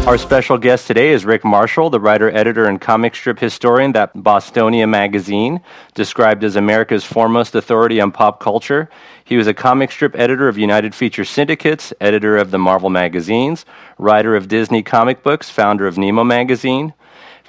Our special guest today is Rick Marschall, the writer, editor, and comic strip historian at Bostonia Magazine, described as America's foremost authority on pop culture. He was a comic strip editor of United Feature Syndicates, editor of the Marvel magazines, writer of Disney comic books, founder of Nemo Magazine,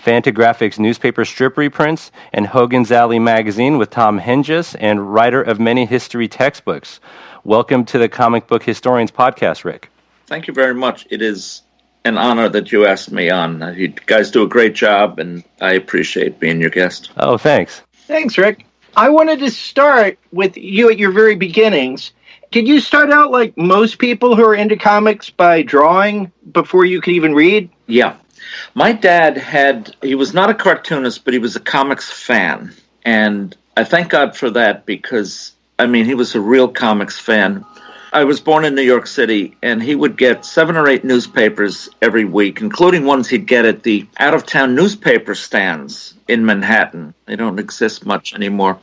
Fantagraphics newspaper strip reprints, and Hogan's Alley magazine with Tom Hengis, and writer of many history textbooks. Welcome to the Comic Book Historians Podcast, Rick. Thank you very much. It is an honor that you asked me on. You guys do a great job, and I appreciate being your guest. Oh, thanks. Thanks, Rick. I wanted to start with you at your very beginnings. Did you start out like most people who are into comics by drawing before you could even read? Yeah. My dad he was not a cartoonist, but he was a comics fan. And I thank God for that because, he was a real comics fan. I was born in New York City, and he would get 7 or 8 newspapers every week, including ones he'd get at the out-of-town newspaper stands in Manhattan. They don't exist much anymore.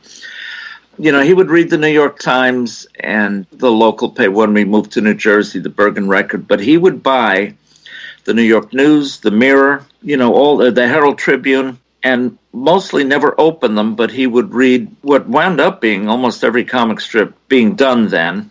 He would read the New York Times and the local paper when we moved to New Jersey, the Bergen Record, but he would buy the New York News, the Mirror, all the Herald Tribune, and mostly never open them, but he would read what wound up being almost every comic strip being done then.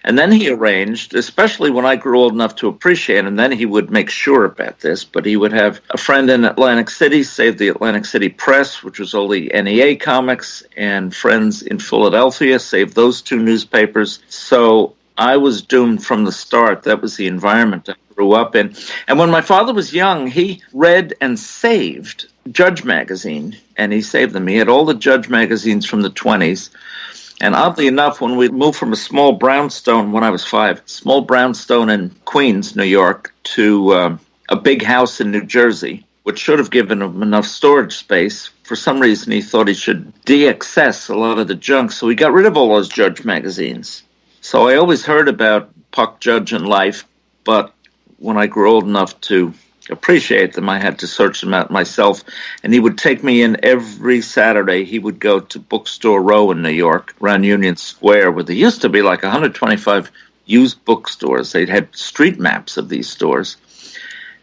And then he arranged, especially when I grew old enough to appreciate, and then he would make sure about this, but he would have a friend in Atlantic City save the Atlantic City Press, which was all the NEA comics, and friends in Philadelphia saved those 2 newspapers. So I was doomed from the start. That was the environment I grew up in. And when my father was young, he read and saved Judge Magazine, and he saved them. He had all the Judge magazines from the 20s. And oddly enough, when we moved from a small brownstone when I was 5, small brownstone in Queens, New York, to a big house in New Jersey, which should have given him enough storage space, for some reason he thought he should de-access a lot of the junk, so he got rid of all those Judge magazines. So I always heard about Puck, Judge, and Life, but when I grew old enough to appreciate them, I had to search them out myself. And he would take me in every Saturday. He would go to Bookstore Row in New York, around Union Square, where there used to be like 125 used bookstores. They'd had street maps of these stores.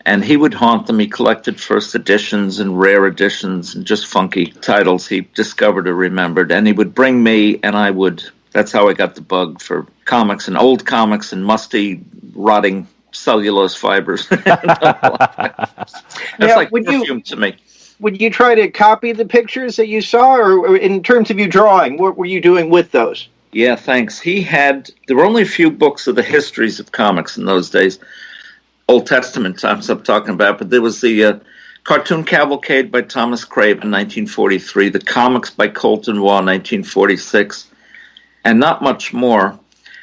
And he would haunt them. He collected first editions and rare editions and just funky titles he discovered or remembered. And he would bring me, and that's how I got the bug for comics and old comics and musty, rotting cellulose fibers. It's like perfume to me. Would you try to copy the pictures that you saw, or in terms of you drawing, what were you doing with those? Yeah, thanks. There were only a few books of the histories of comics in those days, Old Testament times I'm talking about, but there was the Cartoon Cavalcade by Thomas Craven, 1943, the Comics by Colton Waugh, 1946, and not much more.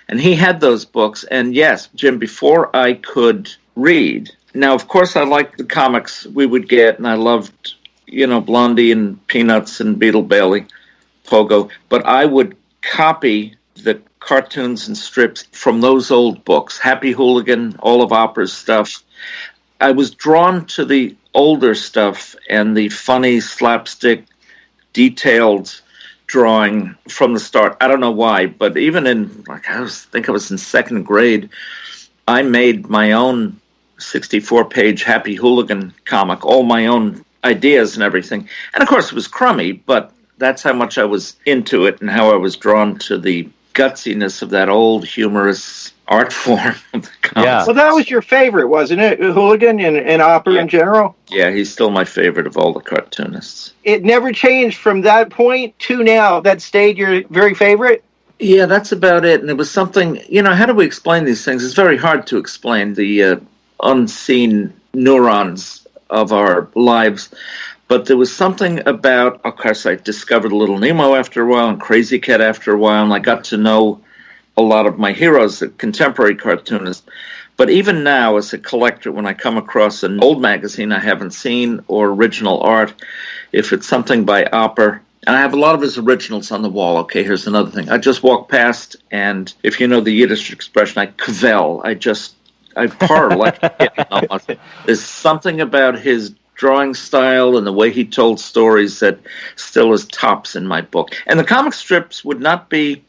And he had those books. And yes, Jim, before I could read, now, of course, I liked the comics we would get, and I loved, Blondie and Peanuts and Beetle Bailey, Pogo. But I would copy the cartoons and strips from those old books, Happy Hooligan, all of Opper's stuff. I was drawn to the older stuff and the funny, slapstick, detailed drawing from the start. I don't know why, but even in, I think I was in 2nd grade, I made my own 64-page Happy Hooligan comic, all my own ideas and everything. And of course it was crummy, but that's how much I was into it and how I was drawn to the gutsiness of that old humorous art form of the comics. Yeah. Well, that was your favorite, wasn't it? Hooligan and Opper in general? Yeah, he's still my favorite of all the cartoonists. It never changed from that point to now. That stayed your very favorite? Yeah, that's about it. And it was something, how do we explain these things? It's very hard to explain the unseen neurons of our lives. But there was something about, of course, I discovered Little Nemo after a while and Crazy Cat after a while, and I got to know a lot of my heroes, the contemporary cartoonists. But even now, as a collector, when I come across an old magazine I haven't seen or original art, if it's something by Opper, and I have a lot of his originals on the wall. Okay, here's another thing. I just walk past, and if you know the Yiddish expression, I kvel. I purr like a kid almost. There's something about his drawing style and the way he told stories that still is tops in my book. And the comic strips would not be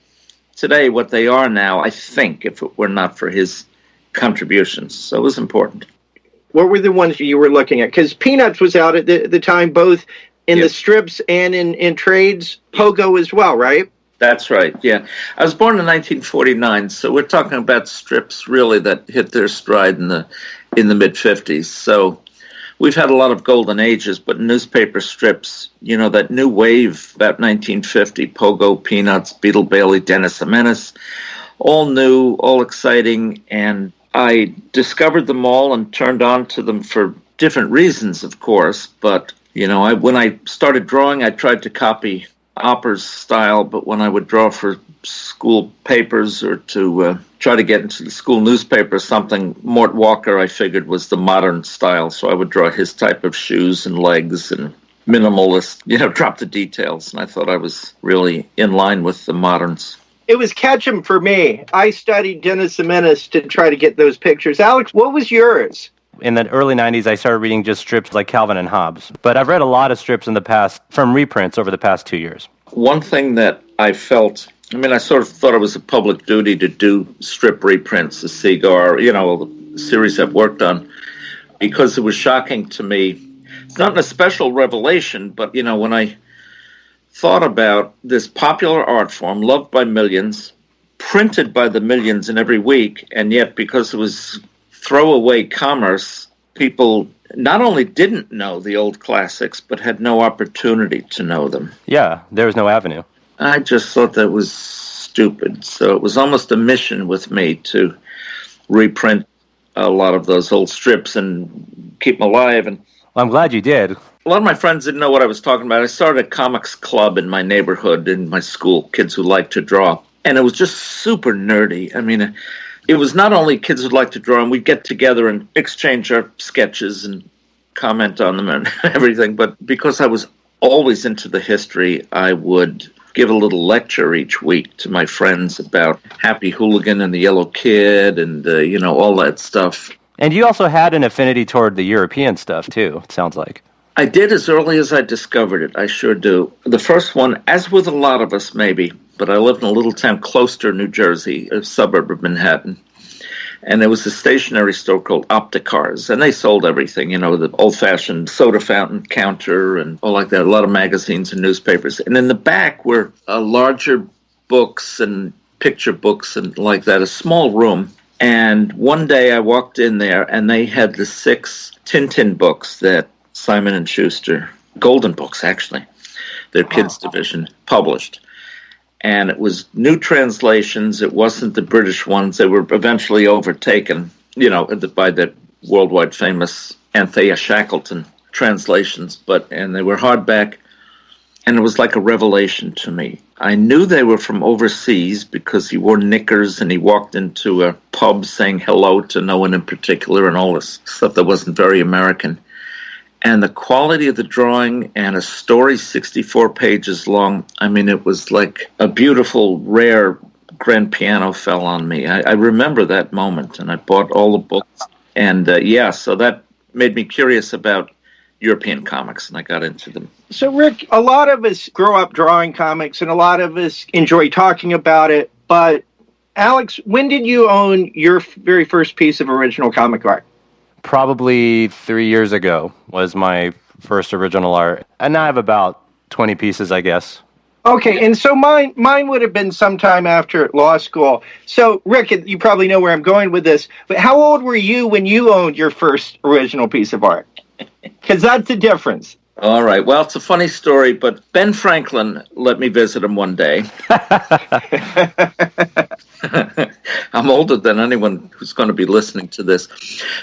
today what they are now, I think, if it were not for his contributions. So it was important. What were the ones you were looking at? Because Peanuts was out at the time, both in the strips and in trades. Pogo as well, right? That's right, yeah. I was born in 1949, so we're talking about strips really that hit their stride in the mid-50s. So we've had a lot of golden ages, but newspaper strips, that new wave about 1950, Pogo, Peanuts, Beetle Bailey, Dennis the Menace, all new, all exciting, and I discovered them all and turned on to them for different reasons, of course, but, when I started drawing, I tried to copy Opper's style, but when I would draw for school papers or to try to get into the school newspaper or something, Mort Walker, I figured, was the modern style, so I would draw his type of shoes and legs and minimalist, drop the details, and I thought I was really in line with the moderns. It was Ketchum for me. I studied Dennis the Menace to try to get those pictures. Alex, what was yours? In the early 90s, I started reading just strips like Calvin and Hobbes. But I've read a lot of strips in the past, from reprints over the past 2 years. One thing that I felt, I sort of thought it was a public duty to do strip reprints, the Cigar, the series I've worked on, because it was shocking to me. It's not a special revelation, but, when I thought about this popular art form, loved by millions, printed by the millions in every week, and yet because it was throwaway commerce, people not only didn't know the old classics, but had no opportunity to know them. Yeah, there was no avenue. I just thought that was stupid. So it was almost a mission with me to reprint a lot of those old strips and keep them alive. And well, I'm glad you did. A lot of my friends didn't know what I was talking about. I started a comics club in my neighborhood, in my school, kids who liked to draw. And it was just super nerdy. It was not only kids who'd like to draw, and we'd get together and exchange our sketches and comment on them and everything, but because I was always into the history, I would give a little lecture each week to my friends about Happy Hooligan and the Yellow Kid and, all that stuff. And you also had an affinity toward the European stuff, too, it sounds like. I did as early as I discovered it. I sure do. The first one, as with a lot of us maybe, but I lived in a little town, Closter, New Jersey, a suburb of Manhattan. And there was a stationery store called Opticars, and they sold everything, the old-fashioned soda fountain counter and all like that, a lot of magazines and newspapers. And in the back were larger books and picture books and like that, a small room. And one day I walked in there, and they had the 6 Tintin books that Simon & Schuster, Golden Books actually, their kids division, published. And it was new translations. It wasn't the British ones. They were eventually overtaken, by the worldwide famous Anthea Shackleton translations. And they were hardback, and it was like a revelation to me. I knew they were from overseas because he wore knickers and he walked into a pub saying hello to no one in particular and all this stuff that wasn't very American. And the quality of the drawing and a story 64 pages long, it was like a beautiful, rare grand piano fell on me. I remember that moment, and I bought all the books. And so that made me curious about European comics, and I got into them. So, Rick, a lot of us grow up drawing comics, and a lot of us enjoy talking about it. But, Alex, when did you own your very first piece of original comic art? Probably 3 years ago was my first original art. And now I have about 20 pieces, I guess. Okay, and so mine would have been sometime after law school. So, Rick, you probably know where I'm going with this, but how old were you when you owned your first original piece of art? Because that's the difference. All right. Well, it's a funny story, but Ben Franklin let me visit him one day. I'm older than anyone who's going to be listening to this.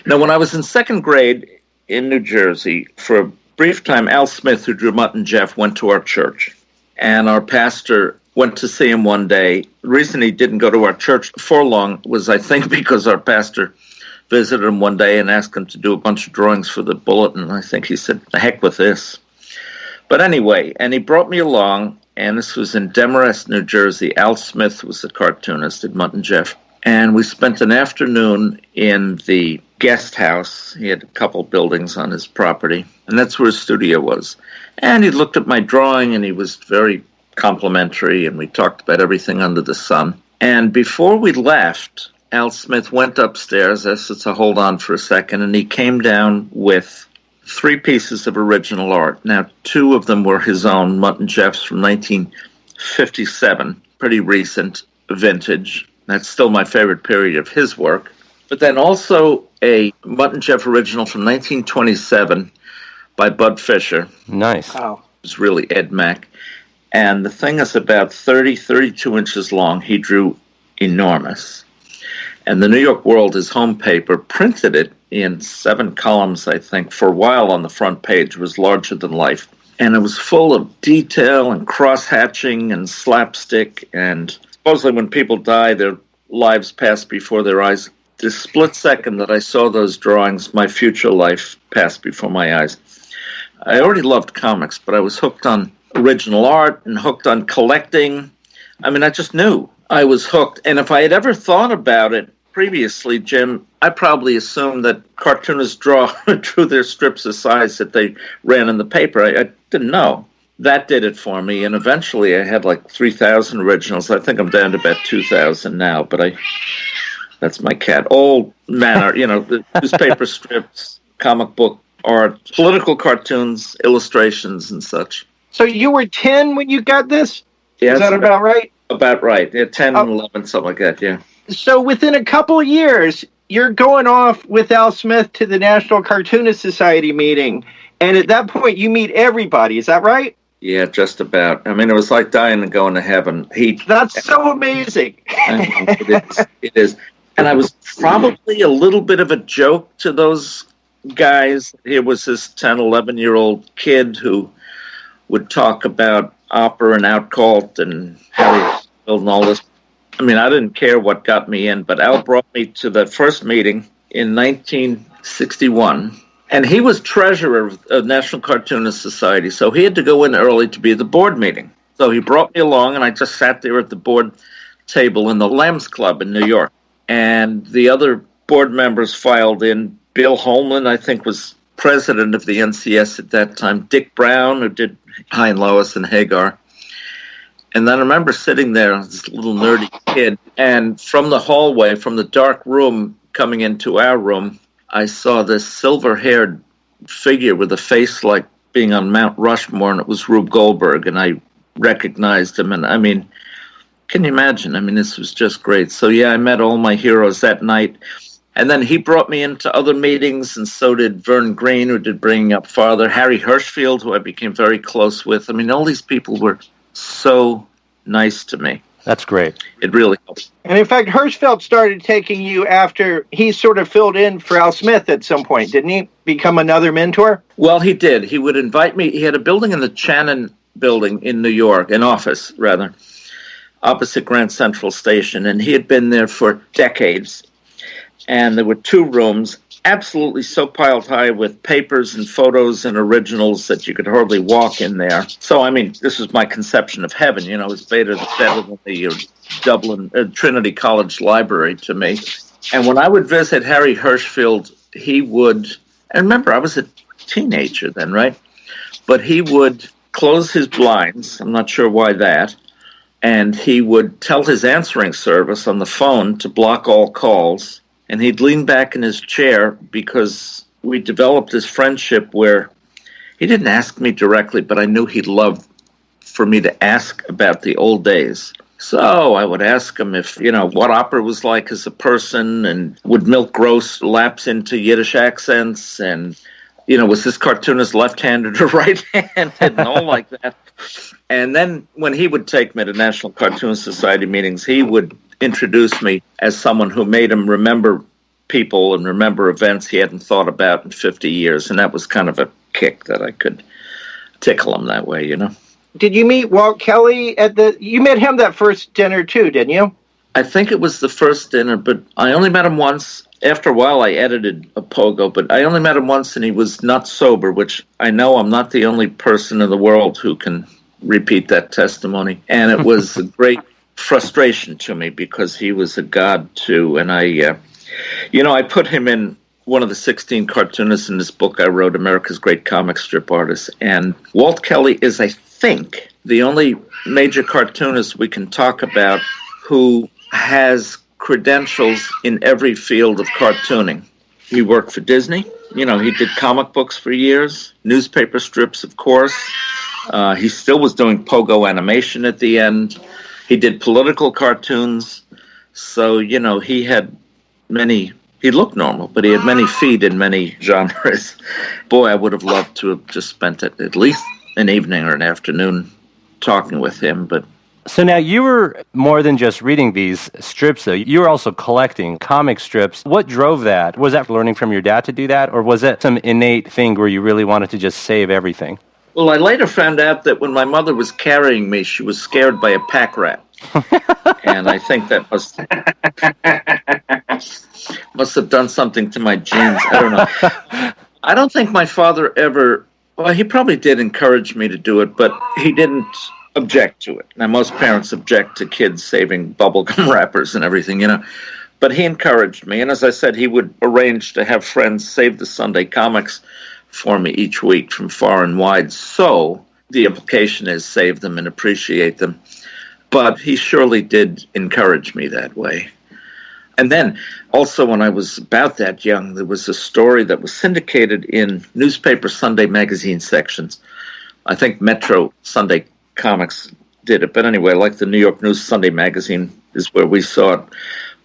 Now, when I was in second grade in New Jersey, for a brief time, Al Smith, who drew Mutt and Jeff, went to our church. And our pastor went to see him one day. The reason he didn't go to our church for long was, I think, because our pastor visited him one day and asked him to do a bunch of drawings for the bulletin. I think he said, the heck with this. But anyway, and he brought me along, and this was in Demarest, New Jersey. Al Smith was the cartoonist at Mutt and Jeff. And we spent an afternoon in the guest house. He had a couple buildings on his property, and that's where his studio was. And he looked at my drawing, and he was very complimentary, and we talked about everything under the sun. And before we left, Al Smith went upstairs. I said, so hold on for a second. And he came down with 3 pieces of original art. Now, 2 of them were his own, Mutt and Jeff's from 1957, pretty recent vintage. That's still my favorite period of his work. But then also a Mutt and Jeff original from 1927 by Bud Fisher. Nice. Wow. It was really Ed Mack. And the thing is about 32 inches long. He drew enormous. And the New York World, his home paper, printed it in 7 columns, I think. For a while on the front page, it was larger than life. And it was full of detail and cross-hatching and slapstick. And supposedly when people die, their lives pass before their eyes. The split second that I saw those drawings, my future life passed before my eyes. I already loved comics, but I was hooked on original art and hooked on collecting. I mean, I just knew I was hooked. And if I had ever thought about it previously, Jim, I probably assumed that cartoonists drew their strips of size that they ran in the paper. I didn't know. That did it for me. And eventually I had like 3,000 originals. I think I'm down to about 2,000 now, but that's my cat. Old manner, the newspaper strips, comic book art, political cartoons, illustrations, and such. So you were 10 when you got this? Yeah, is that about right? About right. Yeah, 10 and 11, something like that, yeah. So within a couple of years, you're going off with Al Smith to the National Cartoonist Society meeting. And at that point, you meet everybody. Is that right? Yeah, just about. I mean, it was like dying and going to heaven. That's so amazing. It is. And I was probably a little bit of a joke to those guys. Here was this 10, 11-year-old kid who would talk about Opper and Outcalt and Herzfeld and all this. I mean, I didn't care what got me in, but Al brought me to the first meeting in 1961. And he was treasurer of the National Cartoonist Society, so he had to go in early to be at the board meeting. So he brought me along, and I just sat there at the board table in the Lambs Club in New York. And the other board members filed in. Bill Holman, I think, was president of the NCS at that time. Dick Brown, who did High and Lois and Hagar. And then I remember sitting there, this little nerdy kid, and from the hallway, from the dark room coming into our room, I saw this silver-haired figure with a face like being on Mount Rushmore, and it was Rube Goldberg, and I recognized him. And I mean, can you imagine? I mean, this was just great. So yeah, I met all my heroes that night. And then he brought me into other meetings, and so did Vern Green, who did Bringing Up Father, Harry Herzfeld, who I became very close with. I mean, all these people were so nice to me. That's great. It really helped. And in fact, Herzfeld started taking you after he sort of filled in for Al Smith at some point, didn't he? Become another mentor? Well, he did. He would invite me. He had a building in the Channon building in New York, an office, rather, opposite Grand Central Station, and he had been there for decades. And there were 2 rooms, absolutely so piled high with papers and photos and originals that you could hardly walk in there. So, I mean, this was my conception of heaven. It was better than the Dublin Trinity College Library to me. And when I would visit Harry Herzfeld, he would, and remember, I was a teenager then, right? But he would close his blinds. I'm not sure why that. And he would tell his answering service on the phone to block all calls. And he'd lean back in his chair because we developed this friendship where he didn't ask me directly, but I knew he'd love for me to ask about the old days. So I would ask him if, what Opper was like as a person, and would Milk Gross lapse into Yiddish accents, and, was this cartoonist left-handed or right-handed, and all like that. And then when he would take me to National Cartoonist Society meetings, he would introduce me as someone who made him remember people and remember events he hadn't thought about in 50 years. And that was kind of a kick that I could tickle him that way, Did you meet Walt Kelly you met him that first dinner too, didn't you? I think it was the first dinner, but I only met him once. After a while, I edited a Pogo, but I only met him once, and he was not sober, which I know I'm not the only person in the world who can repeat that testimony. And it was a great frustration to me because he was a god too. And I put him in one of the 16 cartoonists in this book I wrote, America's Great Comic Strip Artists. And Walt Kelly is, I think, the only major cartoonist we can talk about who has credentials in every field of cartooning. He worked for Disney. You know, he did comic books for years, newspaper strips, of course. He still was doing Pogo animation at the end. He did political cartoons. So, you know, he looked normal, but he had many feet in many genres. Boy, I would have loved to have just spent at least an evening or an afternoon talking with him, but So now you were more than just reading these strips, though. You were also collecting comic strips. What drove that? Was that learning from your dad to do that, or was it some innate thing where you really wanted to just save everything? well, I later found out that when my mother was carrying me, she was scared by a pack rat. And I think that must have done something to my genes. I don't know. I don't think my father ever, well, he probably did encourage me to do it, but he didn't object to it. Now, most parents object to kids saving bubblegum wrappers and everything, you know. But he encouraged me. And as I said, he would arrange to have friends save the Sunday comics for me each week from far and wide. So the implication is save them and appreciate them. But he surely did encourage me that way. And then also when I was about that young, there was a story that was syndicated in newspaper Sunday magazine sections. I think Metro Sunday Comics did it. But anyway, like the New York News Sunday Magazine is where we saw it.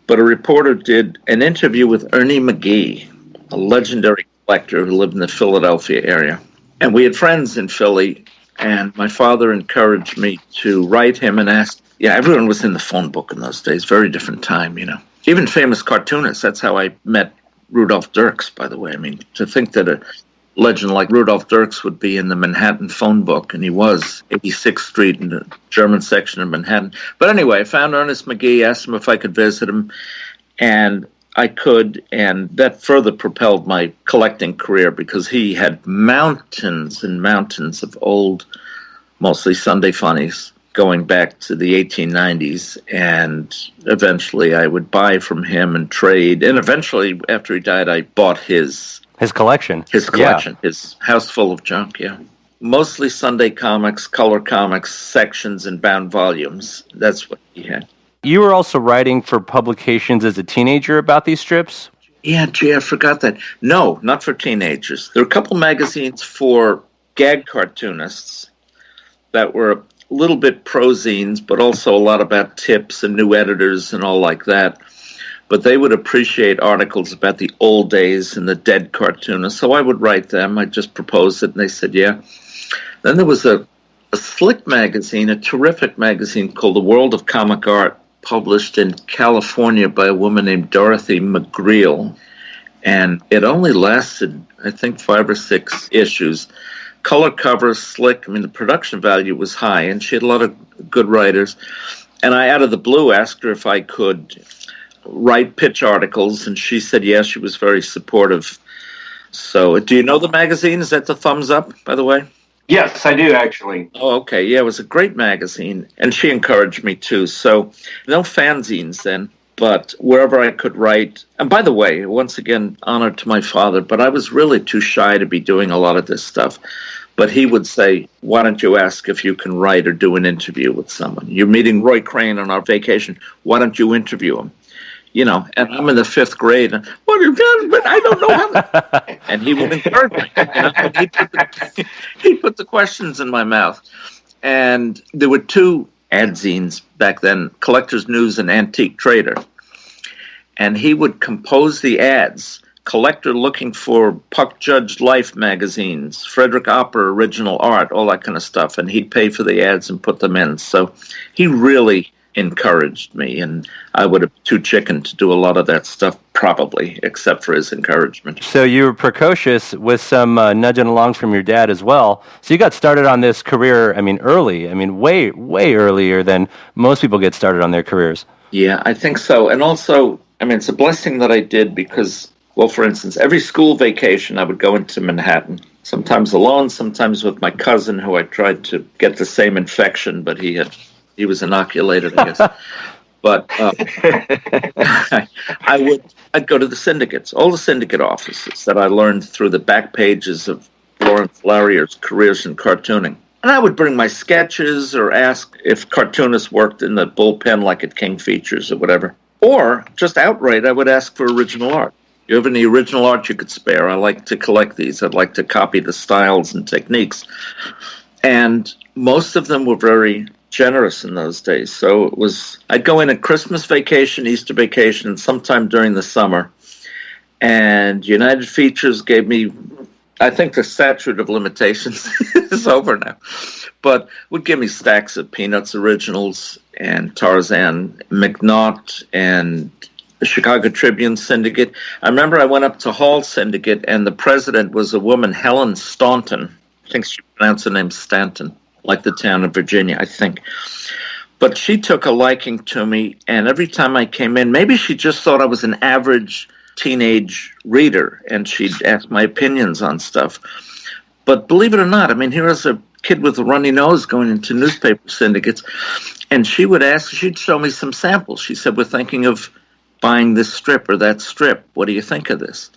But a reporter did an interview with Ernie McGee, a legendary collector who lived in the Philadelphia area. And we had friends in Philly, and my father encouraged me to write him and ask. Yeah, everyone was in the phone book in those days. Very different time, you know. Even famous cartoonists. That's how I met Rudolph Dirks, by the way. I mean, to think that a legend like Rudolph Dirks would be in the Manhattan phone book, and he was 86th Street in the German section of Manhattan. But anyway, I found Ernest McGee, asked him if I could visit him, and I could, and that further propelled my collecting career because he had mountains and mountains of old, mostly Sunday funnies, going back to the 1890s, and eventually I would buy from him and trade, and eventually, after he died, I bought his collection. Yeah. His house full of junk, yeah. Mostly Sunday comics, color comics, sections, and bound volumes. That's what he had. You were also writing for publications as a teenager about these strips? Yeah, gee, I forgot that. No, not for teenagers. There were a couple magazines for gag cartoonists that were a little bit prozines, but also a lot about tips and new editors and all like that. But they would appreciate articles about the old days and the dead cartoonists. So I would write them. I just proposed it, and they said, yeah. Then there was a slick magazine, a terrific magazine called The World of Comic Art, published in California by a woman named Dorothy McGreal. And it only lasted, I think, 5 or 6 issues. Color cover, slick. I mean, the production value was high, and she had a lot of good writers. And I, out of the blue, asked her if I could write pitch articles, and she said yes. She was very supportive. So, do you know the magazine? Is that the thumbs up, by the way? Yes, I do, actually. Oh, okay. Yeah, it was a great magazine, and she encouraged me, too. So, no fanzines then, but wherever I could write. And by the way, once again, honor to my father, but I was really too shy to be doing a lot of this stuff. But he would say, why don't you ask if you can write or do an interview with someone? You're meeting Roy Crane on our vacation. Why don't you interview him? You know, and I'm in the 5th grade. And, but I don't know how. And he would encourage me. You know, and he'd put the questions in my mouth. And there were 2 adzines back then, Collector's News and Antique Trader. And he would compose the ads. Collector looking for Puck Judge Life magazines, Frederick Opper original art, all that kind of stuff. And he'd pay for the ads and put them in. So he really encouraged me, and I would have been too chicken to do a lot of that stuff, probably, except for his encouragement. So you were precocious with some nudging along from your dad as well. So you got started on this career, I mean, early. I mean, way, way earlier than most people get started on their careers. Yeah, I think so. And also, I mean, it's a blessing that I did because, well, for instance, every school vacation I would go into Manhattan, sometimes alone, sometimes with my cousin who I tried to get the same infection, but he was inoculated, I guess. But I'd go to the syndicates, all the syndicate offices that I learned through the back pages of Lawrence Larrier's Careers in Cartooning. And I would bring my sketches or ask if cartoonists worked in the bullpen like at King Features or whatever. Or just outright, I would ask for original art. You have any original art you could spare? I like to collect these. I'd like to copy the styles and techniques. And most of them were very generous in those days. So I'd go in at Christmas vacation, Easter vacation, and sometime during the summer. And United Features gave me, I think the statute of limitations is over now, but would give me stacks of Peanuts originals and Tarzan, McNaught, and the Chicago Tribune Syndicate. I remember I went up to Hall Syndicate, and the president was a woman, Helen Staunton. I think she pronounced her name Stanton, like the town of Virginia, I think. But she took a liking to me, and every time I came in, maybe she just thought I was an average teenage reader, and she'd ask my opinions on stuff. But believe it or not, I mean, here was a kid with a runny nose going into newspaper syndicates, and she'd show me some samples. She said, we're thinking of buying this strip or that strip. What do you think of this?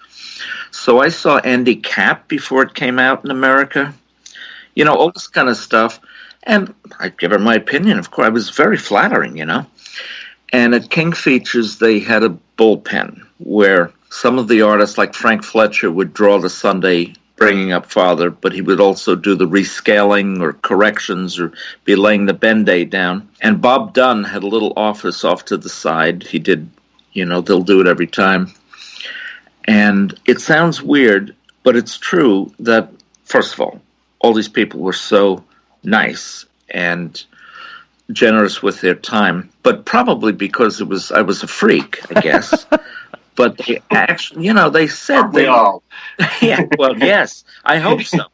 So I saw Andy Capp before it came out in America, all this kind of stuff. And I'd give her my opinion. Of course, I was very flattering, And at King Features, they had a bullpen where some of the artists, like Frank Fletcher, would draw the Sunday Bringing Up Father, but he would also do the rescaling or corrections or be laying the Ben-Day down. And Bob Dunn had a little office off to the side. He did, they'll do it every time. And it sounds weird, but it's true that, first of all these people were so nice and generous with their time, but probably because I was a freak, I guess. But they actually, they said we all. Yeah, well, yes, I hope so.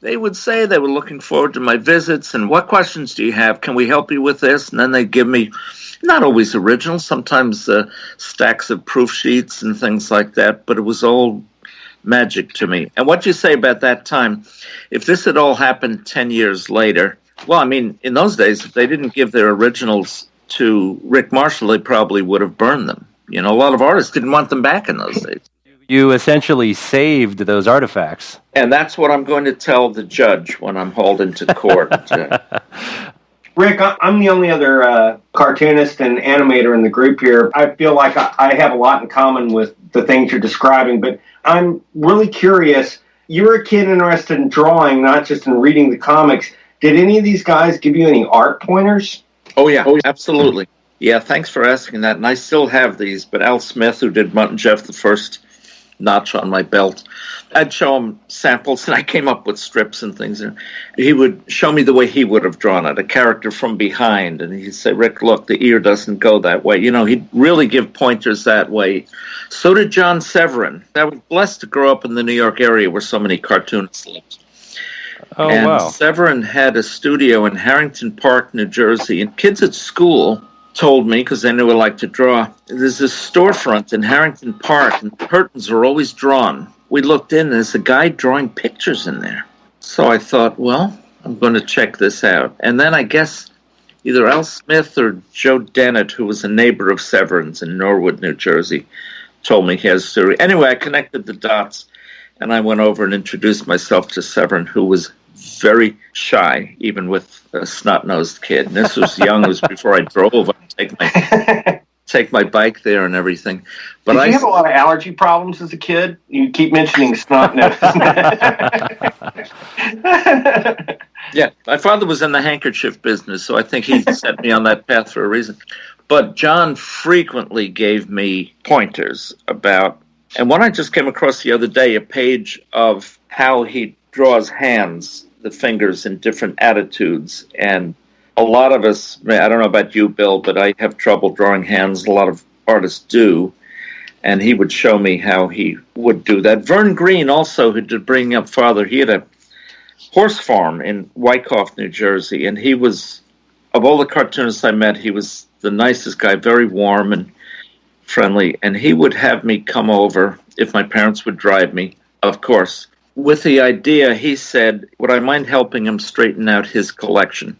They would say they were looking forward to my visits, and what questions do you have? Can we help you with this? And then they'd give me, not always original, sometimes stacks of proof sheets and things like that, but it was all magic to me. And what you say about that time, if this had all happened 10 years later, well, I mean, in those days, if they didn't give their originals to Rick Marschall, they probably would have burned them. A lot of artists didn't want them back in those days. You essentially saved those artifacts. And that's what I'm going to tell the judge when I'm hauled into court. Rick, I'm the only other cartoonist and animator in the group here. I feel like I have a lot in common with the things you're describing, but I'm really curious. You were a kid interested in drawing, not just in reading the comics. Did any of these guys give you any art pointers? Oh, yeah, absolutely. Yeah, thanks for asking that. And I still have these, but Al Smith, who did Mutt and Jeff, the first notch on my belt, I'd show him samples, and I came up with strips and things. And he would show me the way he would have drawn it, a character from behind. And he'd say, Rick, look, the ear doesn't go that way. He'd really give pointers that way. So did John Severin. I was blessed to grow up in the New York area where so many cartoonists lived. Oh, and wow. Severin had a studio in Harrington Park, New Jersey, and kids at school told me, because they knew I liked to draw, there's this storefront in Harrington Park, and the curtains are always drawn. We looked in, and there's a guy drawing pictures in there. So I thought, well, I'm going to check this out. And then I guess either Al Smith or Joe Dennett, who was a neighbor of Severin's in Norwood, New Jersey, told me he has a story. Anyway, I connected the dots, and I went over and introduced myself to Severin, who was very shy, even with a snot-nosed kid. And this was young. It was before I drove. I'd take my bike there and everything. But Did you have a lot of allergy problems as a kid? You keep mentioning snot-nosed. Yeah, my father was in the handkerchief business, so I think he set me on that path for a reason. But John frequently gave me pointers about, and one I just came across the other day, a page of how he draws hands, the fingers in different attitudes. And a lot of us, I don't know about you, Bill, but I have trouble drawing hands. A lot of artists do. And he would show me how he would do that. Vern Green also, who did Bringing Up Father, he had a horse farm in Wyckoff, New Jersey. And he was, of all the cartoonists I met, he was the nicest guy, very warm and friendly. And he would have me come over, if my parents would drive me, of course, with the idea, he said, would I mind helping him straighten out his collection?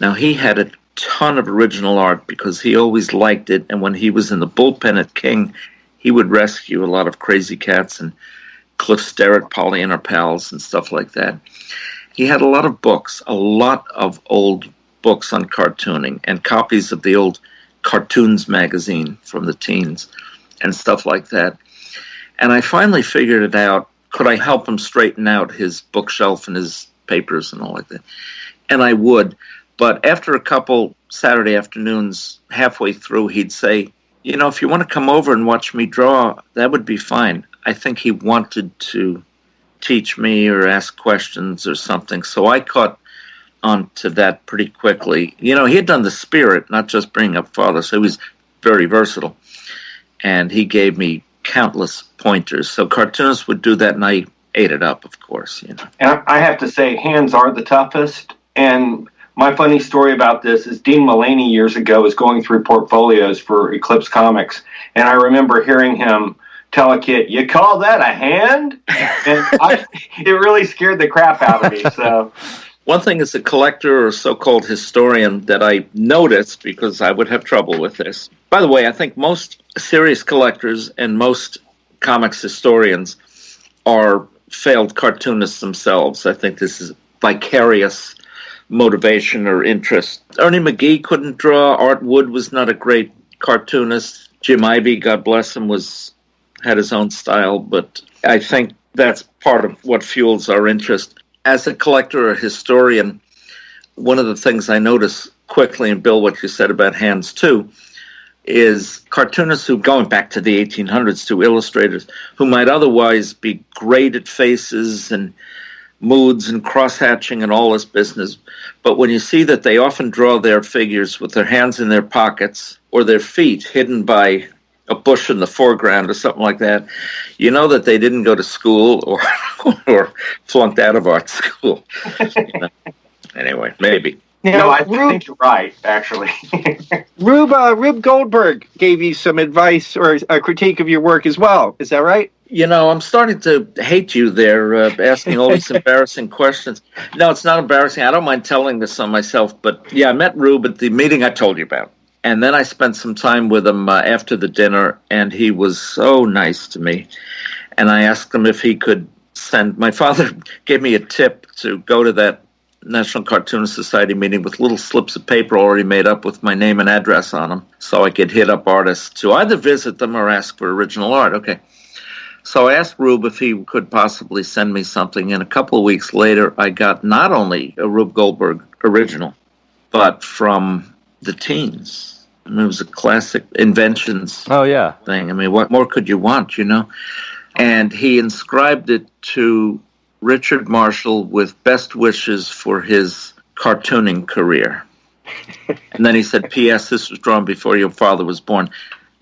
Now, he had a ton of original art because he always liked it. And when he was in the bullpen at King, he would rescue a lot of Crazy Cats and Cliff Sterrett, Pollyanna Pals, and stuff like that. He had a lot of books, a lot of old books on cartooning and copies of the old Cartoons magazine from the teens and stuff like that. And I finally figured it out. Could I help him straighten out his bookshelf and his papers and all like that? And I would. But after a couple Saturday afternoons, halfway through, he'd say, you know, if you want to come over and watch me draw, that would be fine. I think he wanted to teach me or ask questions or something. So I caught on to that pretty quickly. You know, he had done the spirit, not just bringing up father, so he was very versatile. And he gave me countless pointers. So cartoonists would do that, and I ate it up, of course. You know. And I have to say, hands are the toughest. And my funny story about this is Dean Mullaney years ago was going through portfolios for Eclipse Comics, and I remember hearing him tell a kid, "You call that a hand?" And it really scared the crap out of me. So, one thing as a collector or so-called historian that I noticed, because I would have trouble with this. By the way, I think most serious collectors and most comics historians are failed cartoonists themselves. I think this is vicarious motivation or interest. Ernie McGee couldn't draw. Art Wood was not a great cartoonist. Jim Ivey, God bless him, had his own style, but I think that's part of what fuels our interest. As a collector or historian, one of the things I notice quickly, and Bill, what you said about hands too, is cartoonists who, going back to the 1800s, to illustrators, who might otherwise be great at faces and moods and cross-hatching and all this business, but when you see that they often draw their figures with their hands in their pockets or their feet hidden by a bush in the foreground or something like that, you know that they didn't go to school or flunked out of art school. You know? Anyway, maybe. No, I think you're right, actually. Rube Goldberg gave you some advice or a critique of your work as well. Is that right? You know, I'm starting to hate you there, asking all these embarrassing questions. No, it's not embarrassing. I don't mind telling this on myself. But, yeah, I met Rube at the meeting I told you about. And then I spent some time with him after the dinner, and he was so nice to me. And I asked him if he could send... My father gave me a tip to go to that National Cartoonist Society meeting with little slips of paper already made up with my name and address on them, so I could hit up artists to either visit them or ask for original art. Okay. So I asked Rube if he could possibly send me something, and a couple of weeks later, I got not only a Rube Goldberg original, but from the teens. I mean, it was a classic inventions thing. I mean, what more could you want, you know? And he inscribed it to Richard Marschall with best wishes for his cartooning career. And then he said, P.S., this was drawn before your father was born.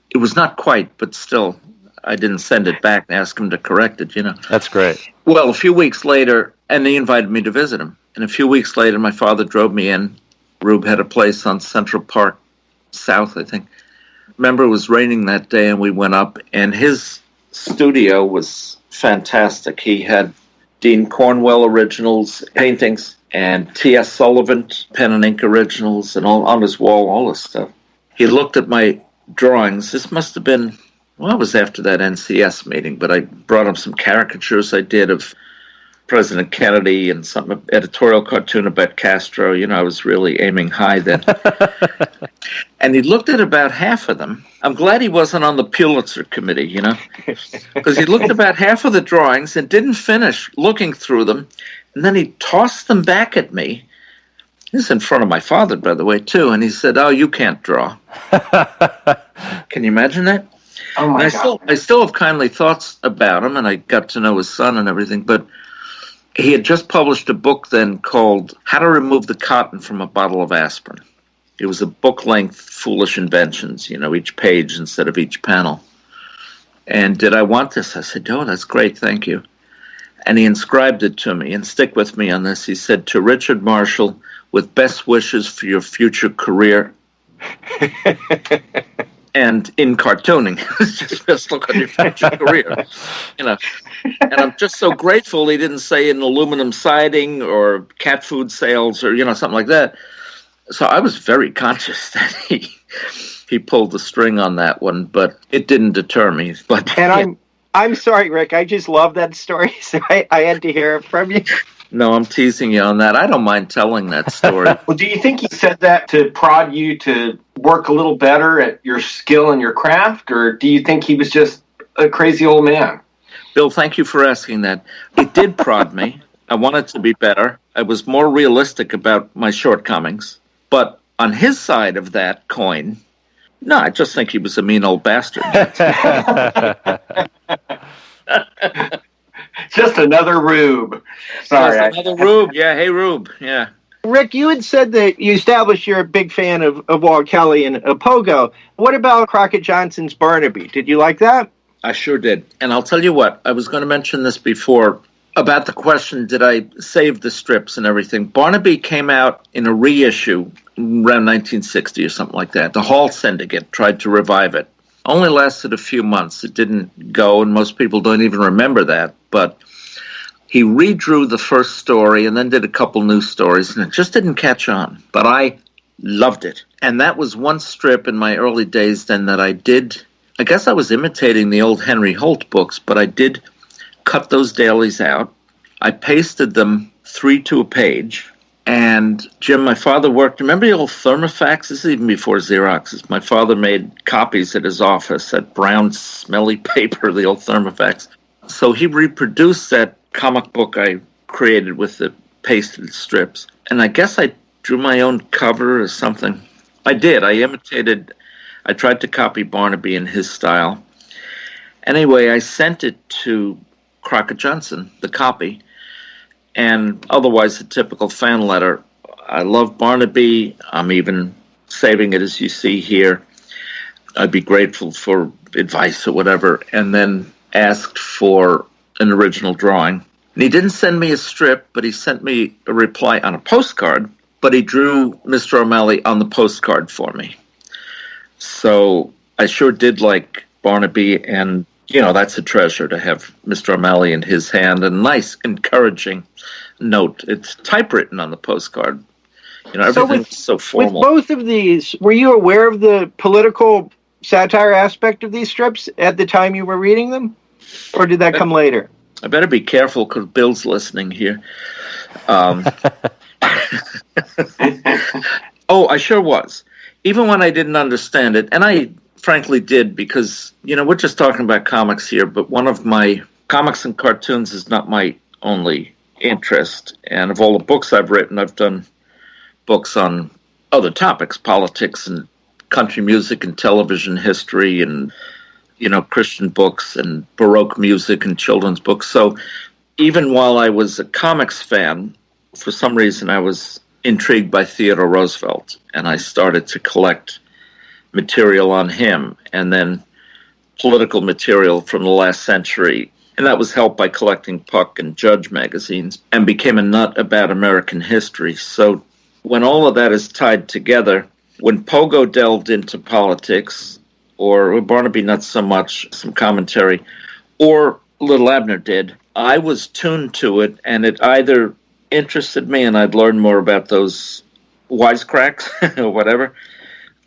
It was not quite, but still... I didn't send it back and ask him to correct it, you know. That's great. Well, a few weeks later, and he invited me to visit him. And a few weeks later, my father drove me in. Rube had a place on Central Park South, I think. Remember, it was raining that day, and we went up, and his studio was fantastic. He had Dean Cornwell originals, paintings, and T.S. Sullivan pen and ink originals, and all on his wall, all this stuff. He looked at my drawings. This must have been... Well, it was after that NCS meeting, but I brought him some caricatures I did of President Kennedy and some editorial cartoon about Castro. You know, I was really aiming high then. And he looked at about half of them. I'm glad he wasn't on the Pulitzer committee, you know, because he looked at about half of the drawings and didn't finish looking through them. And then he tossed them back at me. This is in front of my father, by the way, too. And he said, "Oh, you can't draw." Can you imagine that? Oh my God. I still have kindly thoughts about him, and I got to know his son and everything, but he had just published a book then called How to Remove the Cotton from a Bottle of Aspirin. It was a book-length Foolish Inventions, you know, each page instead of each panel. And did I want this? I said, "Oh, that's great, thank you." And he inscribed it to me, and stick with me on this. He said, "To Richard Marschall, with best wishes for your future career." And in cartooning, just best look on your future career, you know. And I'm just so grateful he didn't say in aluminum siding or cat food sales or, you know, something like that. So I was very conscious that he pulled the string on that one, but it didn't deter me. But and I'm sorry, Rick. I just love that story, so I had to hear it from you. No, I'm teasing you on that. I don't mind telling that story. Well, do you think he said that to prod you to work a little better at your skill and your craft, or do you think he was just a crazy old man? Bill, thank you for asking that. It did prod me. I wanted to be better. I was more realistic about my shortcomings. But on his side of that coin, no, I just think he was a mean old bastard. Just another Rube. Sorry. Just another Rube. Yeah, hey, Rube. Yeah. Rick, you had said that you established you're a big fan of Walt Kelly and Pogo. What about Crockett Johnson's Barnaby? Did you like that? I sure did. And I'll tell you what, I was going to mention this before about the question, did I save the strips and everything? Barnaby came out in a reissue around 1960 or something like that. The Hall Syndicate tried to revive it. Only lasted a few months. It didn't go, and most people don't even remember that. But he redrew the first story and then did a couple new stories, and it just didn't catch on. But I loved it. And that was one strip in my early days then that I did. I guess I was imitating the old Henry Holt books, but I did cut those dailies out. I pasted them 3 to a page. And Jim, my father worked, remember the old Thermofax? This is even before Xeroxes. My father made copies at his office, that brown, smelly paper, the old Thermofax. So he reproduced that comic book I created with the pasted strips. And I guess I drew my own cover or something. I did. I tried to copy Barnaby in his style. Anyway, I sent it to Crockett Johnson, the copy, and otherwise a typical fan letter. I love Barnaby. I'm even saving it as you see here. I'd be grateful for advice or whatever, and then asked for an original drawing. And he didn't send me a strip, but he sent me a reply on a postcard, but he drew Mr. O'Malley on the postcard for me. So I sure did like Barnaby, and that's a treasure to have Mr. O'Malley in his hand. A nice, encouraging note. It's typewritten on the postcard. Everything's so formal. With both of these, were you aware of the political satire aspect of these strips at the time you were reading them? Or did that come later? I better be careful because Bill's listening here. Oh, I sure was. Even when I didn't understand it, and I frankly did, because, we're just talking about comics here, but one of my comics and cartoons is not my only interest. And of all the books I've written, I've done books on other topics, politics and country music and television history and, Christian books and Baroque music and children's books. So even while I was a comics fan, for some reason I was intrigued by Theodore Roosevelt, and I started to collect material on him, and then political material from the last century. And that was helped by collecting Puck and Judge magazines, and became a nut about American history. So when all of that is tied together, when Pogo delved into politics, or Barnaby not so much, some commentary, or Little Abner did, I was tuned to it, and it either interested me and I'd learn more about those wisecracks or whatever,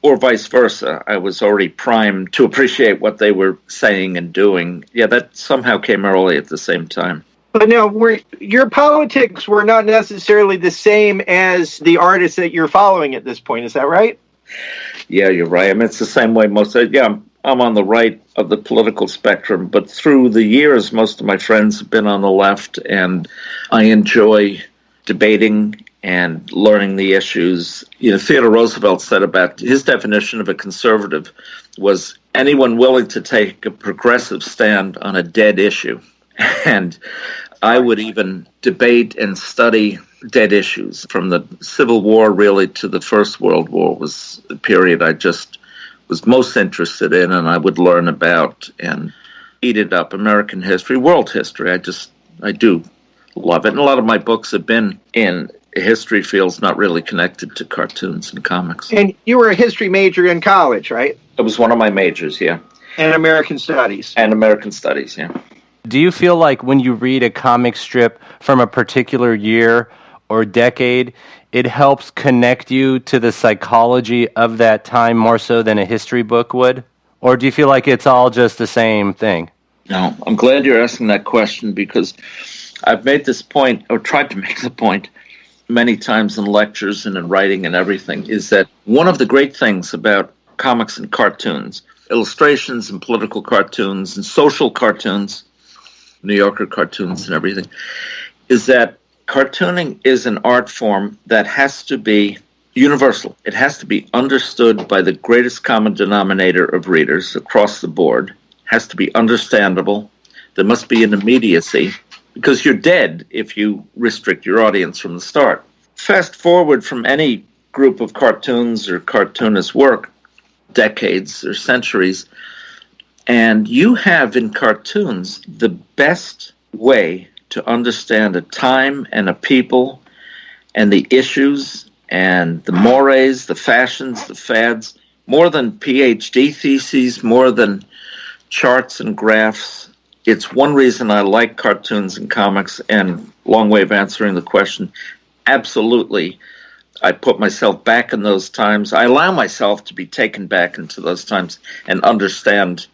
or vice versa. I was already primed to appreciate what they were saying and doing. Yeah, that somehow came early at the same time. But now, your politics were not necessarily the same as the artists that you're following at this point. Is that right? Yeah, you're right. I mean, it's the same way I'm on the right of the political spectrum, but through the years, most of my friends have been on the left, and I enjoy debating and learning the issues. Theodore Roosevelt said about his definition of a conservative was anyone willing to take a progressive stand on a dead issue. And I would even debate and study dead issues. From the Civil War really to the First World War was the period I just was most interested in, and I would learn about and eat it up. American history, world history. I do love it. And a lot of my books have been in history fields not really connected to cartoons and comics. And you were a history major in college, right? It was one of my majors, yeah. And American Studies. And American Studies, yeah. Do you feel like when you read a comic strip from a particular year or decade, it helps connect you to the psychology of that time more so than a history book would? Or do you feel like it's all just the same thing? No, I'm glad you're asking that question because I've made this point, or tried to make the point many times in lectures and in writing and everything, is that one of the great things about comics and cartoons, illustrations and political cartoons and social cartoons, New Yorker cartoons and everything, is that cartooning is an art form that has to be universal. It has to be understood by the greatest common denominator of readers across the board. It has to be understandable. There must be an immediacy, because you're dead if you restrict your audience from the start. Fast forward from any group of cartoons or cartoonist work, decades or centuries, and you have in cartoons the best way to understand a time and a people and the issues and the mores, the fashions, the fads, more than PhD theses, more than charts and graphs. It's one reason I like cartoons and comics, and long way of answering the question, absolutely. I put myself back in those times. I allow myself to be taken back into those times and understand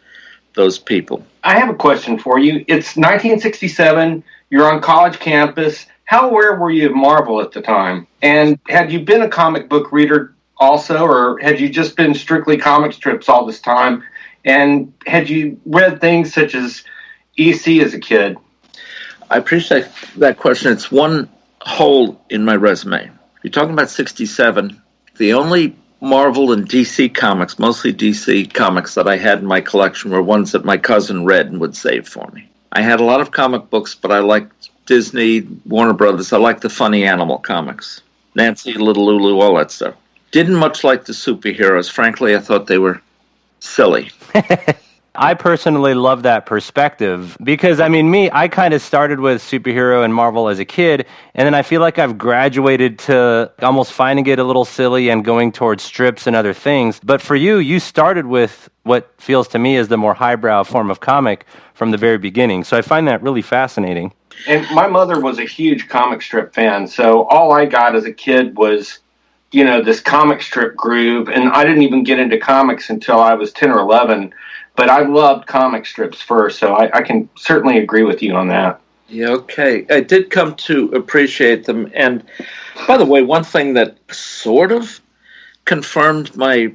those people. I have a question for you. It's 1967. You're on college campus. How aware were you of Marvel at the time? And had you been a comic book reader also, or had you just been strictly comic strips all this time? And had you read things such as EC as a kid? I appreciate that question. It's one hole in my resume. You're talking about 67. The only Marvel and DC comics, mostly DC comics that I had in my collection were ones that my cousin read and would save for me. I had a lot of comic books, but I liked Disney, Warner Brothers. I liked the funny animal comics. Nancy, Little Lulu, all that stuff. Didn't much like the superheroes. Frankly, I thought they were silly. I personally love that perspective because, I kind of started with superhero and Marvel as a kid, and then I feel like I've graduated to almost finding it a little silly and going towards strips and other things. But for you, you started with what feels to me as the more highbrow form of comic from the very beginning. So I find that really fascinating. And my mother was a huge comic strip fan, so all I got as a kid was, this comic strip groove, and I didn't even get into comics until I was 10 or 11. But I loved comic strips first, so I can certainly agree with you on that. Yeah, okay. I did come to appreciate them. And by the way, one thing that sort of confirmed my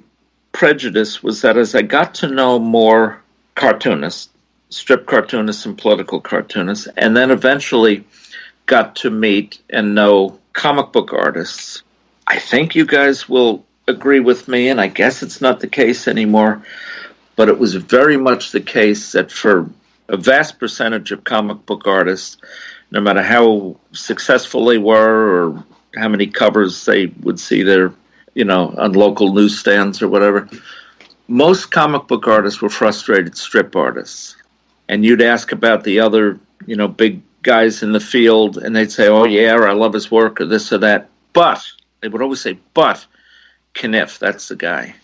prejudice was that as I got to know more cartoonists, strip cartoonists and political cartoonists, and then eventually got to meet and know comic book artists, I think you guys will agree with me, and I guess it's not the case anymore, but it was very much the case that for a vast percentage of comic book artists, no matter how successful they were or how many covers they would see there, on local newsstands or whatever, most comic book artists were frustrated strip artists. And you'd ask about the other, big guys in the field, and they'd say, oh, yeah, or I love his work, or this or that. But, they would always say, but Caniff, that's the guy.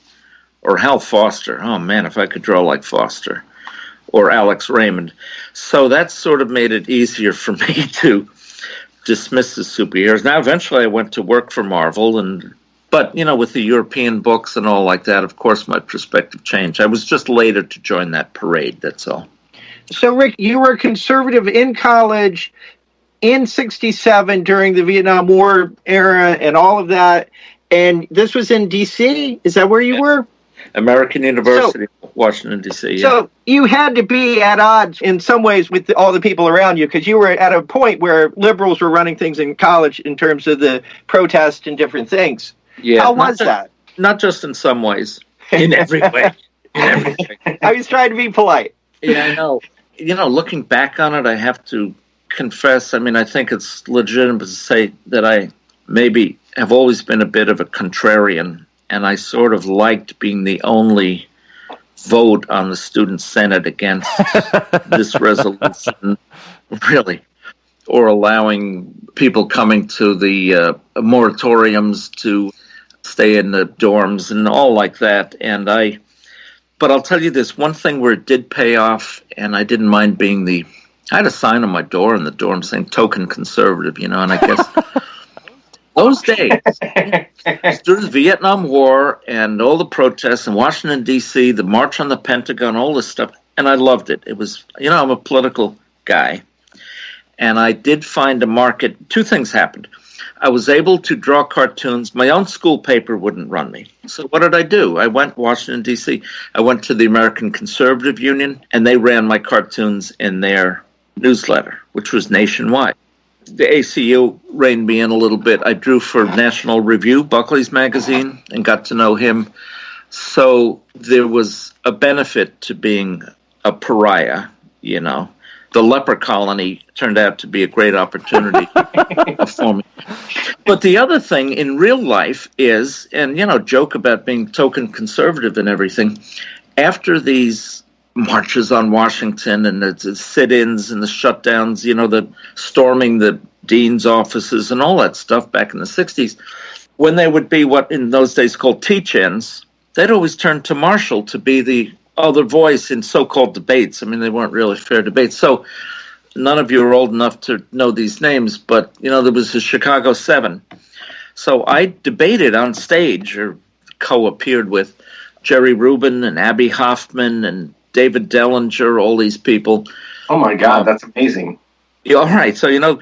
Or Hal Foster. Oh, man, if I could draw like Foster. Or Alex Raymond. So that sort of made it easier for me to dismiss the superheroes. Now, eventually I went to work for Marvel, but, with the European books and all like that, of course, my perspective changed. I was just later to join that parade, that's all. So, Rick, you were a conservative in college in 67 during the Vietnam War era and all of that, and this was in D.C.? Is that where you were? American University, Washington, D.C. Yeah. So you had to be at odds in some ways with all the people around you because you were at a point where liberals were running things in college in terms of the protest and different things. Yeah, how was that? Not just in some ways, in every way. In everything. I was trying to be polite. Yeah, I know. Looking back on it, I have to confess, I think it's legitimate to say that I maybe have always been a bit of a contrarian. And I sort of liked being the only vote on the student senate against this resolution, really, or allowing people coming to the moratoriums to stay in the dorms and all like that. But I'll tell you this, one thing where it did pay off, and I didn't mind being I had a sign on my door in the dorm saying token conservative, and I guess those days, during the Vietnam War and all the protests in Washington, D.C., the March on the Pentagon, all this stuff, and I loved it. It was, I'm a political guy, and I did find a market. Two things happened. I was able to draw cartoons. My own school paper wouldn't run me. So what did I do? I went to Washington, D.C. I went to the American Conservative Union, and they ran my cartoons in their newsletter, which was nationwide. The ACU reined me in a little bit. I drew for National Review, Buckley's magazine, and got to know him. So there was a benefit to being a pariah, The leper colony turned out to be a great opportunity for me. But the other thing in real life is, and, joke about being token conservative and everything, after these marches on Washington and the sit-ins and the shutdowns, the storming the dean's offices and all that stuff back in the 60s, when they would be what in those days called teach-ins, they'd always turn to Marschall to be the other voice in so-called debates. I mean, they weren't really fair debates. So none of you are old enough to know these names, but, there was the Chicago 7. So I debated on stage, or co-appeared with Jerry Rubin and Abby Hoffman and David Dellinger, all these people. Oh, my God, that's amazing. Yeah, all right. So,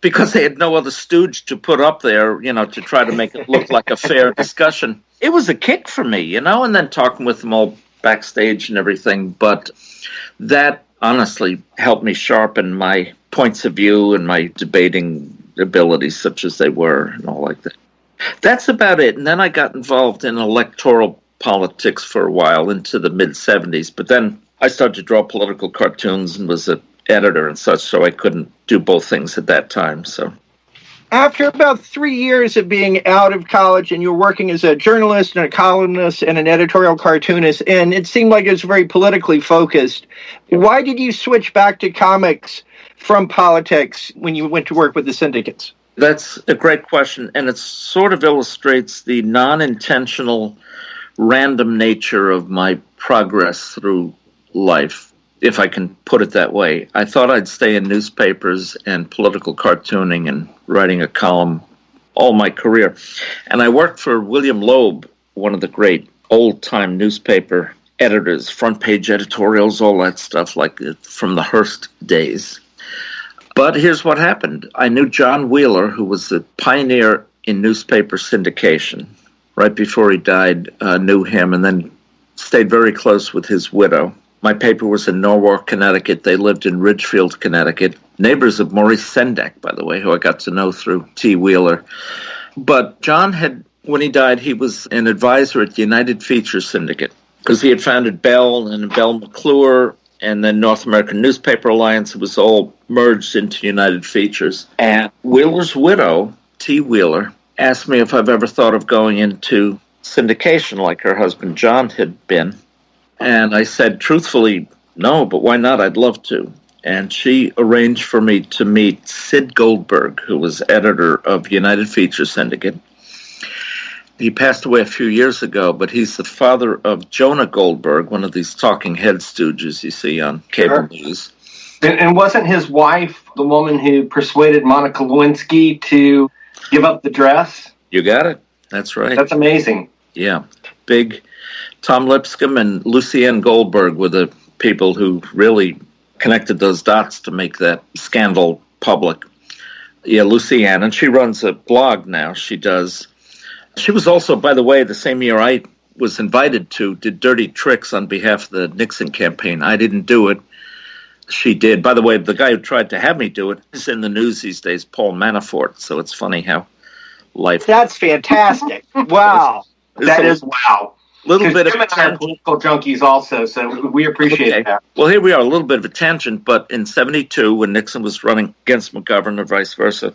because they had no other stooge to put up there, to try to make it look like a fair discussion. It was a kick for me, and then talking with them all backstage and everything. But that honestly helped me sharpen my points of view and my debating abilities, such as they were, and all like that. That's about it. And then I got involved in electoral politics for a while into the mid-'70s. But then I started to draw political cartoons and was an editor and such, so I couldn't do both things at that time. So after about 3 years of being out of college, and you were working as a journalist and a columnist and an editorial cartoonist, and it seemed like it was very politically focused, why did you switch back to comics from politics when you went to work with the syndicates? That's a great question, and it sort of illustrates the non-intentional, random nature of my progress through life, if I can put it that way. I thought I'd stay in newspapers and political cartooning and writing a column all my career. And I worked for William Loeb, one of the great old-time newspaper editors, front-page editorials, all that stuff, like from the Hearst days. But here's what happened. I knew John Wheeler, who was the pioneer in newspaper syndication. Right before he died, knew him, and then stayed very close with his widow. My paper was in Norwalk, Connecticut. They lived in Ridgefield, Connecticut. Neighbors of Maurice Sendak, by the way, who I got to know through T. Wheeler. But John when he died, he was an advisor at the United Features Syndicate, because he had founded Bell and Bell McClure, and then North American Newspaper Alliance. It was all merged into United Features. And Wheeler's widow, T. Wheeler, asked me if I've ever thought of going into syndication like her husband John had been. And I said, truthfully, no, but why not? I'd love to. And she arranged for me to meet Sid Goldberg, who was editor of United Features Syndicate. He passed away a few years ago, but he's the father of Jonah Goldberg, one of these talking head stooges you see on cable news. And wasn't his wife the woman who persuaded Monica Lewinsky to give up the dress? You got it. That's right. That's amazing. Yeah. Big Tom Lipscomb and Lucienne Goldberg were the people who really connected those dots to make that scandal public. Yeah, Lucienne, and she runs a blog now. She does. She was also, by the way, the same year I was invited to, did dirty tricks on behalf of the Nixon campaign. I didn't do it. She did. By the way, the guy who tried to have me do it is in the news these days, Paul Manafort. So it's funny how life... That's fantastic. Wow. That is wow. Little bit of a tangent. Political junkies also, so we appreciate that. Well, here we are, a little bit of a tangent, but in 1972, when Nixon was running against McGovern or vice versa,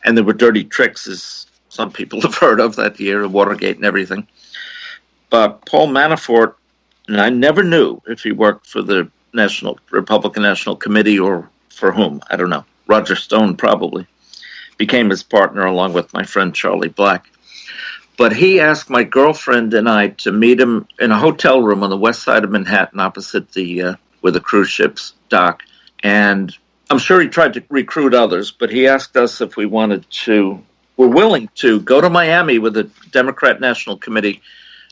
and there were dirty tricks, as some people have heard of that year, Watergate and everything. But Paul Manafort, and I never knew if he worked for the Republican National Committee or for whom, I don't know. Roger Stone probably became his partner along with my friend Charlie Black. But he asked my girlfriend and I to meet him in a hotel room on the west side of Manhattan opposite where the cruise ships dock. And I'm sure he tried to recruit others, but he asked us if we were willing to go to Miami where the Democrat National Committee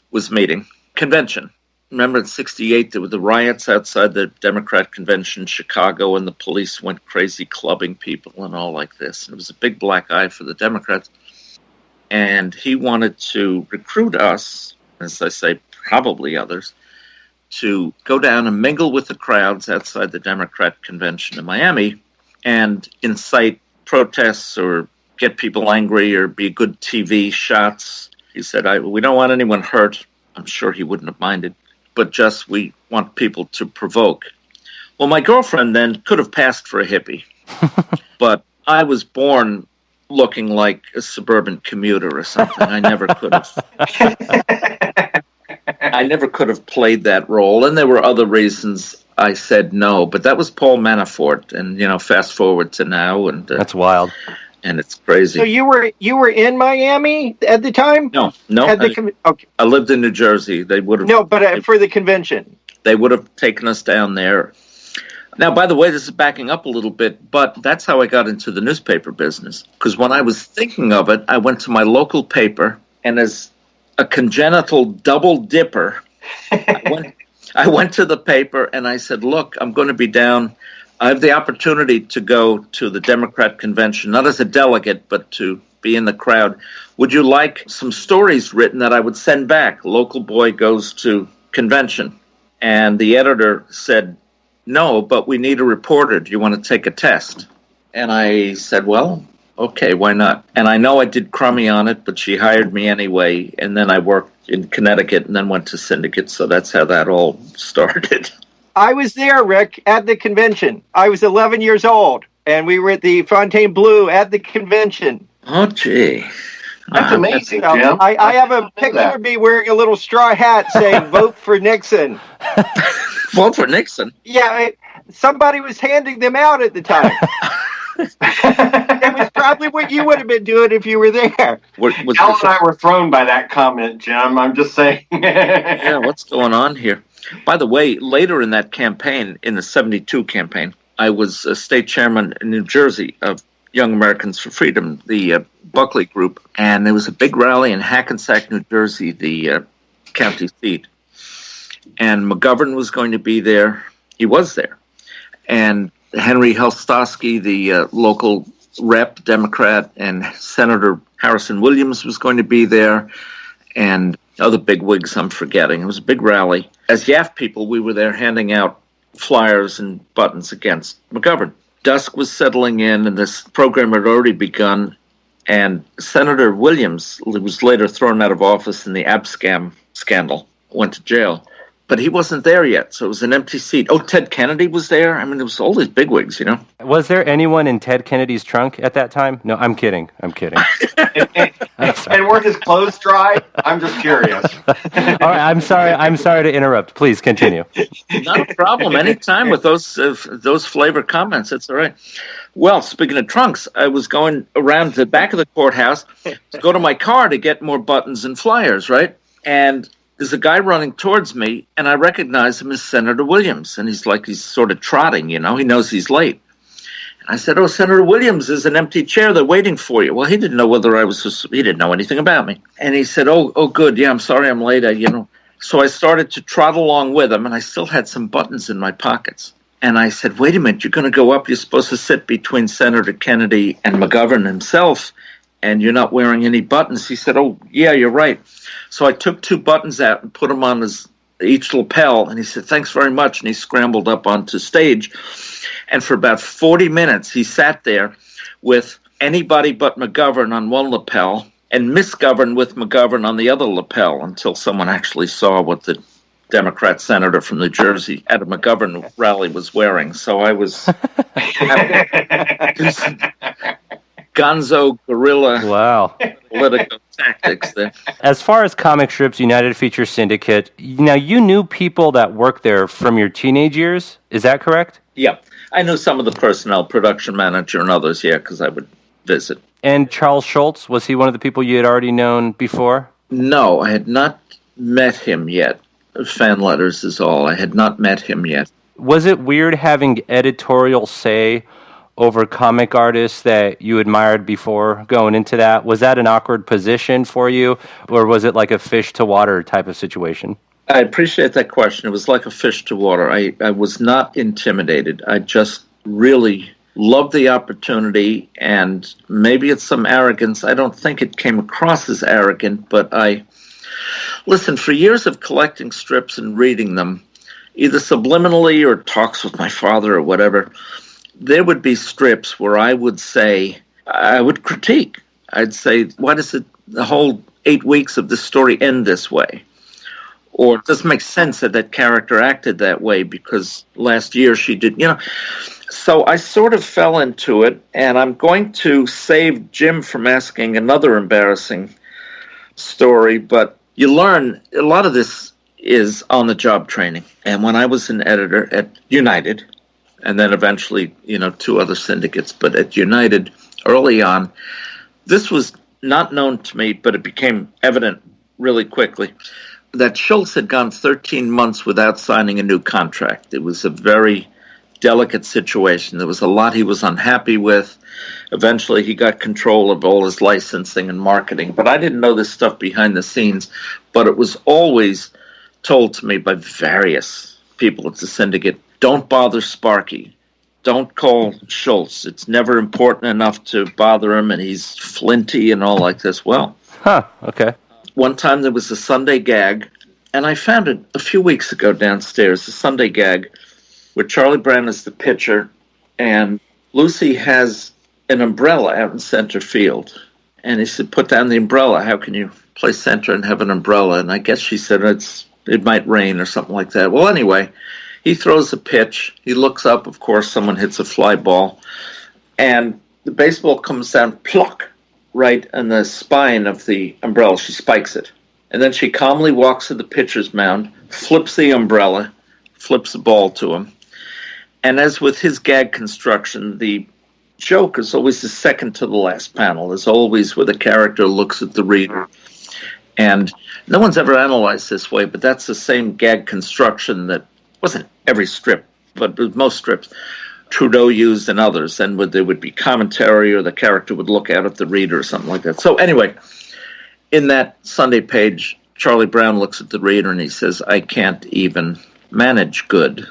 was meeting, convention. remember in 68, there were the riots outside the Democrat convention in Chicago, and the police went crazy clubbing people and all like this. And it was a big black eye for the Democrats. And he wanted to recruit us, as I say, probably others, to go down and mingle with the crowds outside the Democrat convention in Miami and incite protests or get people angry or be good TV shots. He said, we don't want anyone hurt. I'm sure he wouldn't have minded, but just we want people to provoke. Well, my girlfriend then could have passed for a hippie, but I was born looking like a suburban commuter or something. I never could have played that role, and there were other reasons I said no, but that was Paul Manafort, and fast forward to now, and that's wild. And it's crazy. So you were in Miami at the time? No. Okay. I lived in New Jersey. They would have. No, but for the convention, they would have taken us down there. Now, by the way, this is backing up a little bit, but that's how I got into the newspaper business. Because when I was thinking of it, I went to my local paper, and as a congenital double dipper, I went to the paper and I said, "Look, I'm going to be down. I have the opportunity to go to the Democrat convention, not as a delegate, but to be in the crowd. Would you like some stories written that I would send back? Local boy goes to convention." And the editor said, "No, but we need a reporter. Do you want to take a test?" And I said, "Well, okay, why not?" And I know I did crummy on it, but she hired me anyway. And then I worked in Connecticut and then went to Syndicate. So that's how that all started. I was there, Rick, at the convention. I was 11 years old, and we were at the Fontainebleau at the convention. Oh, gee. That's amazing, Jim. I have a picture of me wearing a little straw hat saying, "Vote for Nixon." Vote for Nixon? Yeah, somebody was handing them out at the time. It was probably what you would have been doing if you were there. Al and I were thrown by that comment, Jim. I'm just saying. Yeah, what's going on here? By the way, later in that campaign, in the 72 campaign, I was a state chairman in New Jersey of Young Americans for Freedom, the Buckley group, and there was a big rally in Hackensack, New Jersey, the county seat. And McGovern was going to be there. He was there. And Henry Helstosky, the local rep, Democrat, and Senator Harrison Williams was going to be there, and other big wigs I'm forgetting. It was a big rally. As YAF people, we were there handing out flyers and buttons against McGovern. Dusk was settling in, and this program had already begun, and Senator Williams, who was later thrown out of office in the Abscam scandal, went to jail. But he wasn't there yet, so it was an empty seat. Oh, Ted Kennedy was there. I mean, there was all these bigwigs, Was there anyone in Ted Kennedy's trunk at that time? No, I'm kidding. And were his clothes dry? I'm just curious. All right, I'm sorry to interrupt. Please continue. Not a problem. Anytime with those flavor comments, it's all right. Well, speaking of trunks, I was going around the back of the courthouse to go to my car to get more buttons and flyers, right? And there's a guy running towards me, and I recognize him as Senator Williams. And he's sort of trotting, he knows he's late. And I said, "Oh, Senator Williams, there's an empty chair. They're waiting for you." Well, he didn't know he didn't know anything about me. And he said, oh, good. Yeah, I'm sorry I'm late. So I started to trot along with him, and I still had some buttons in my pockets. And I said, "Wait a minute, you're going to go up. You're supposed to sit between Senator Kennedy and McGovern himself, and you're not wearing any buttons." He said, "Oh, yeah, you're right." So I took 2 buttons out and put them on each lapel, and he said, "Thanks very much," and he scrambled up onto stage. And for about 40 minutes, he sat there with anybody but McGovern on one lapel and misgovern with McGovern on the other lapel until someone actually saw what the Democrat senator from New Jersey at a McGovern rally was wearing. So I was gonzo guerrilla political tactics there. As far as comic strips, United Feature Syndicate, now you knew people that worked there from your teenage years, is that correct? Yeah, I knew some of the personnel, production manager and others, because I would visit. And Charles Schulz, was he one of the people you had already known before? No, I had not met him yet. Fan letters is all. I had not met him yet. Was it weird having editorial say over comic artists that you admired before going into that? Was that an awkward position for you, or was it like a fish to water type of situation? I appreciate that question. It was like a fish to water. I was not intimidated. I just really loved the opportunity, and maybe it's some arrogance. I don't think it came across as arrogant, but listen, for years of collecting strips and reading them, either subliminally or talks with my father or whatever, there would be strips where I would critique. I'd say, why does the whole 8 weeks of this story end this way? Or it doesn't make sense that that character acted that way because last year she did, So I sort of fell into it, and I'm going to save Jim from asking another embarrassing story, but you learn a lot of this is on-the-job training. And when I was an editor at United, and then eventually, 2 other syndicates, but at United early on, this was not known to me, but it became evident really quickly that Schulz had gone 13 months without signing a new contract. It was a very delicate situation. There was a lot he was unhappy with. Eventually, he got control of all his licensing and marketing. But I didn't know this stuff behind the scenes. But it was always told to me by various people at the syndicate, don't bother Sparky. Don't call Schulz. It's never important enough to bother him, and he's flinty and all like this. Well, okay. One time there was a Sunday gag, and I found it a few weeks ago downstairs, a Sunday gag where Charlie Brown is the pitcher, and Lucy has an umbrella out in center field. And he said, put down the umbrella. How can you play center and have an umbrella? And I guess she said it might rain or something like that. Well, anyway, he throws a pitch. He looks up. Of course, someone hits a fly ball. And the baseball comes down, pluck, right on the spine of the umbrella. She spikes it. And then she calmly walks to the pitcher's mound, flips the umbrella, flips the ball to him. And as with his gag construction, the joke is always the second to the last panel. There's always where the character looks at the reader. And no one's ever analyzed this way, but that's the same gag construction that wasn't every strip, but most strips Trudeau used and others. And there would be commentary, or the character would look out at the reader or something like that. So anyway, in that Sunday page, Charlie Brown looks at the reader and he says, I can't even manage good.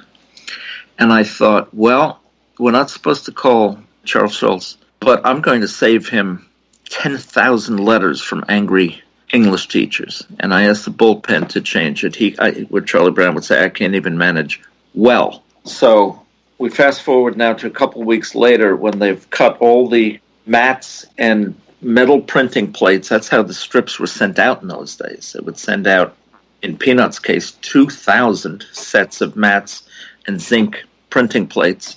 And I thought, well, we're not supposed to call Charles Schulz, but I'm going to save him 10,000 letters from angry English teachers. And I asked the bullpen to change it. Where Charlie Brown would say, I can't even manage well. So we fast forward now to a couple of weeks later when they've cut all the mats and metal printing plates. That's how the strips were sent out in those days. They would send out, in Peanut's case, 2,000 sets of mats and zinc printing plates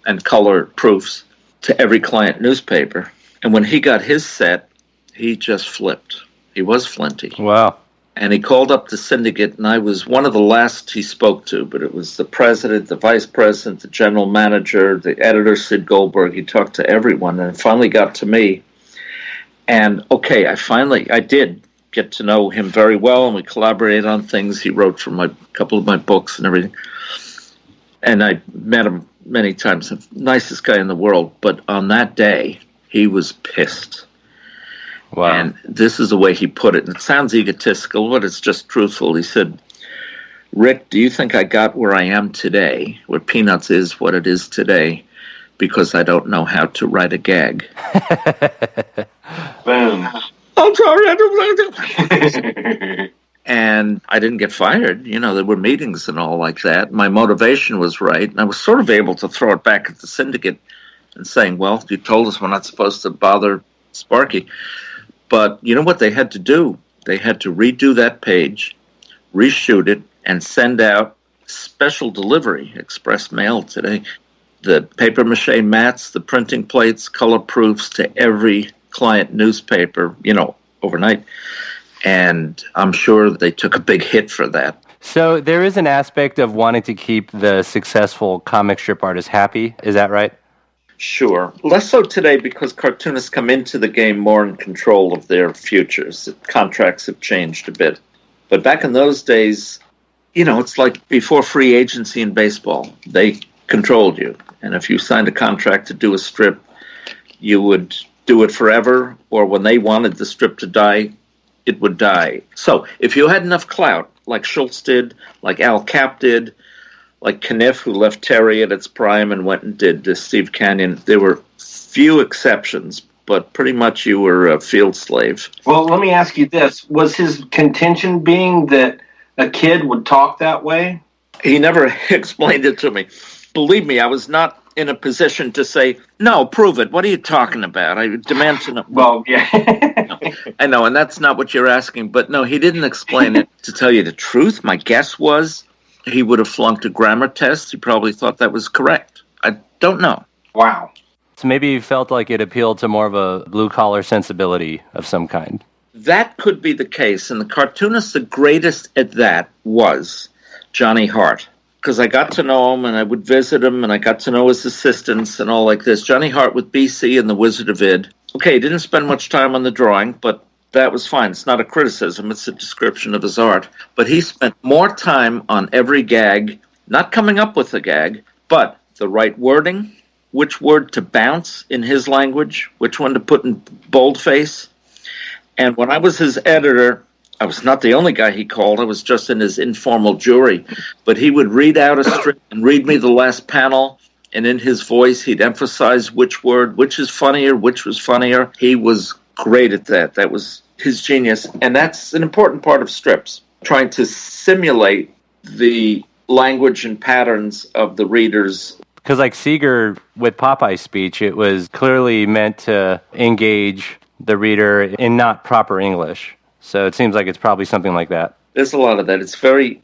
and color proofs to every client newspaper. And when he got his set, he just flipped. He was flinty. Wow. And he called up the syndicate, and I was one of the last he spoke to, but it was the president, the vice president, the general manager, the editor, Sid Goldberg. He talked to everyone, and it finally got to me. And, okay, I did get to know him very well, and we collaborated on things. He wrote for a couple of my books and everything. And I met him many times, the nicest guy in the world. But on that day, he was pissed. Wow. And this is the way he put it. And it sounds egotistical, but it's just truthful. He said, Rick, do you think I got where I am today, where Peanuts is what it is today, because I don't know how to write a gag? Boom. I'm sorry. And I didn't get fired. There were meetings and all like that. My motivation was right. And I was sort of able to throw it back at the syndicate and saying, well, you told us we're not supposed to bother Sparky. But you know what they had to do? They had to redo that page, reshoot it, and send out special delivery, express mail today, the papier-mâché mats, the printing plates, color proofs to every client newspaper, overnight. And I'm sure they took a big hit for that. So there is an aspect of wanting to keep the successful comic strip artist happy. Is that right? Sure. Less so today because cartoonists come into the game more in control of their futures. Contracts have changed a bit. But back in those days, it's like before free agency in baseball. They controlled you. And if you signed a contract to do a strip, you would do it forever, or when they wanted the strip to die, it would die. So if you had enough clout, like Schulz did, like Al Cap did, like Caniff, who left Terry at its prime and went and did Steve Canyon. There were few exceptions, but pretty much you were a field slave. Well, let me ask you this. Was his contention being that a kid would talk that way? He never explained it to me. Believe me, I was not in a position to say, no, prove it. What are you talking about? I demand to know. Well, yeah. No, I know, and that's not what you're asking. But no, he didn't explain it. To tell you the truth, my guess was he would have flunked a grammar test. He probably thought that was correct. I don't know. Wow. So maybe he felt like it appealed to more of a blue-collar sensibility of some kind. That could be the case. And the cartoonist, the greatest at that was Johnny Hart. Because I got to know him, and I would visit him, and I got to know his assistants and all like this. Johnny Hart with BC and the Wizard of Id. Okay, he didn't spend much time on the drawing, but that was fine. It's not a criticism. It's a description of his art. But he spent more time on every gag, not coming up with a gag, but the right wording, which word to bounce in his language, which one to put in boldface. And when I was his editor, I was not the only guy he called. I was just in his informal jury. But he would read out a strip and read me the last panel. And in his voice, he'd emphasize which word, which is funnier, which was funnier. He was great at that. That was his genius. And that's an important part of strips, trying to simulate the language and patterns of the readers. Because like Seeger with Popeye's speech, it was clearly meant to engage the reader in not proper English. So it seems like it's probably something like that. There's a lot of that.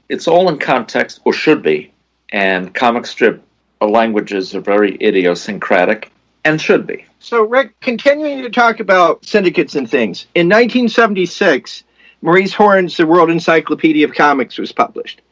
It's all in context, or should be. And comic strip languages are very idiosyncratic, and should be. So, Rick, continuing to talk about syndicates and things, in 1976, Maurice Horn's The World Encyclopedia of Comics was published.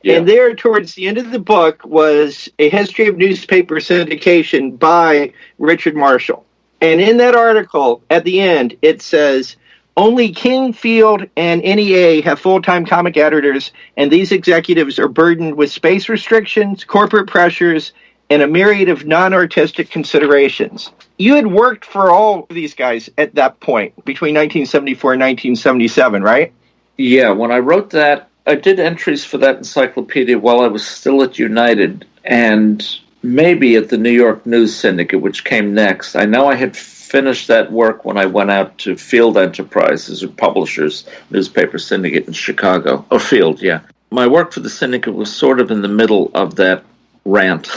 Yeah. And there, towards the end of the book, was a history of newspaper syndication by Richard Marschall. And in that article, at the end, it says, only King, Field, and NEA have full-time comic editors, and these executives are burdened with space restrictions, corporate pressures, and a myriad of non-artistic considerations. You had worked for all of these guys at that point, between 1974 and 1977, right? Yeah, when I wrote that, I did entries for that encyclopedia while I was still at United, and maybe at the New York News Syndicate, which came next. I know I had finished that work when I went out to Field Enterprises, or Publishers Newspaper Syndicate in Chicago. Or Field, yeah. My work for the Syndicate was sort of in the middle of that rant.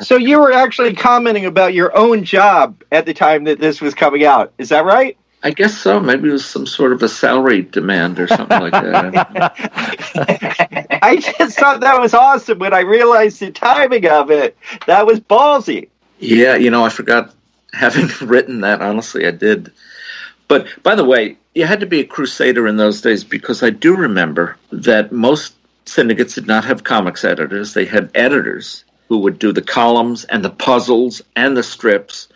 So you were actually commenting about your own job at the time that this was coming out. Is that right? I guess so. Maybe it was some sort of a salary demand or something like that. I just thought that was awesome when I realized the timing of it. That was ballsy. Yeah, I forgot having written that. Honestly, I did. But, by the way, you had to be a crusader in those days, because I do remember that most syndicates did not have comics editors. They had editors who would do the columns and the puzzles and the strips.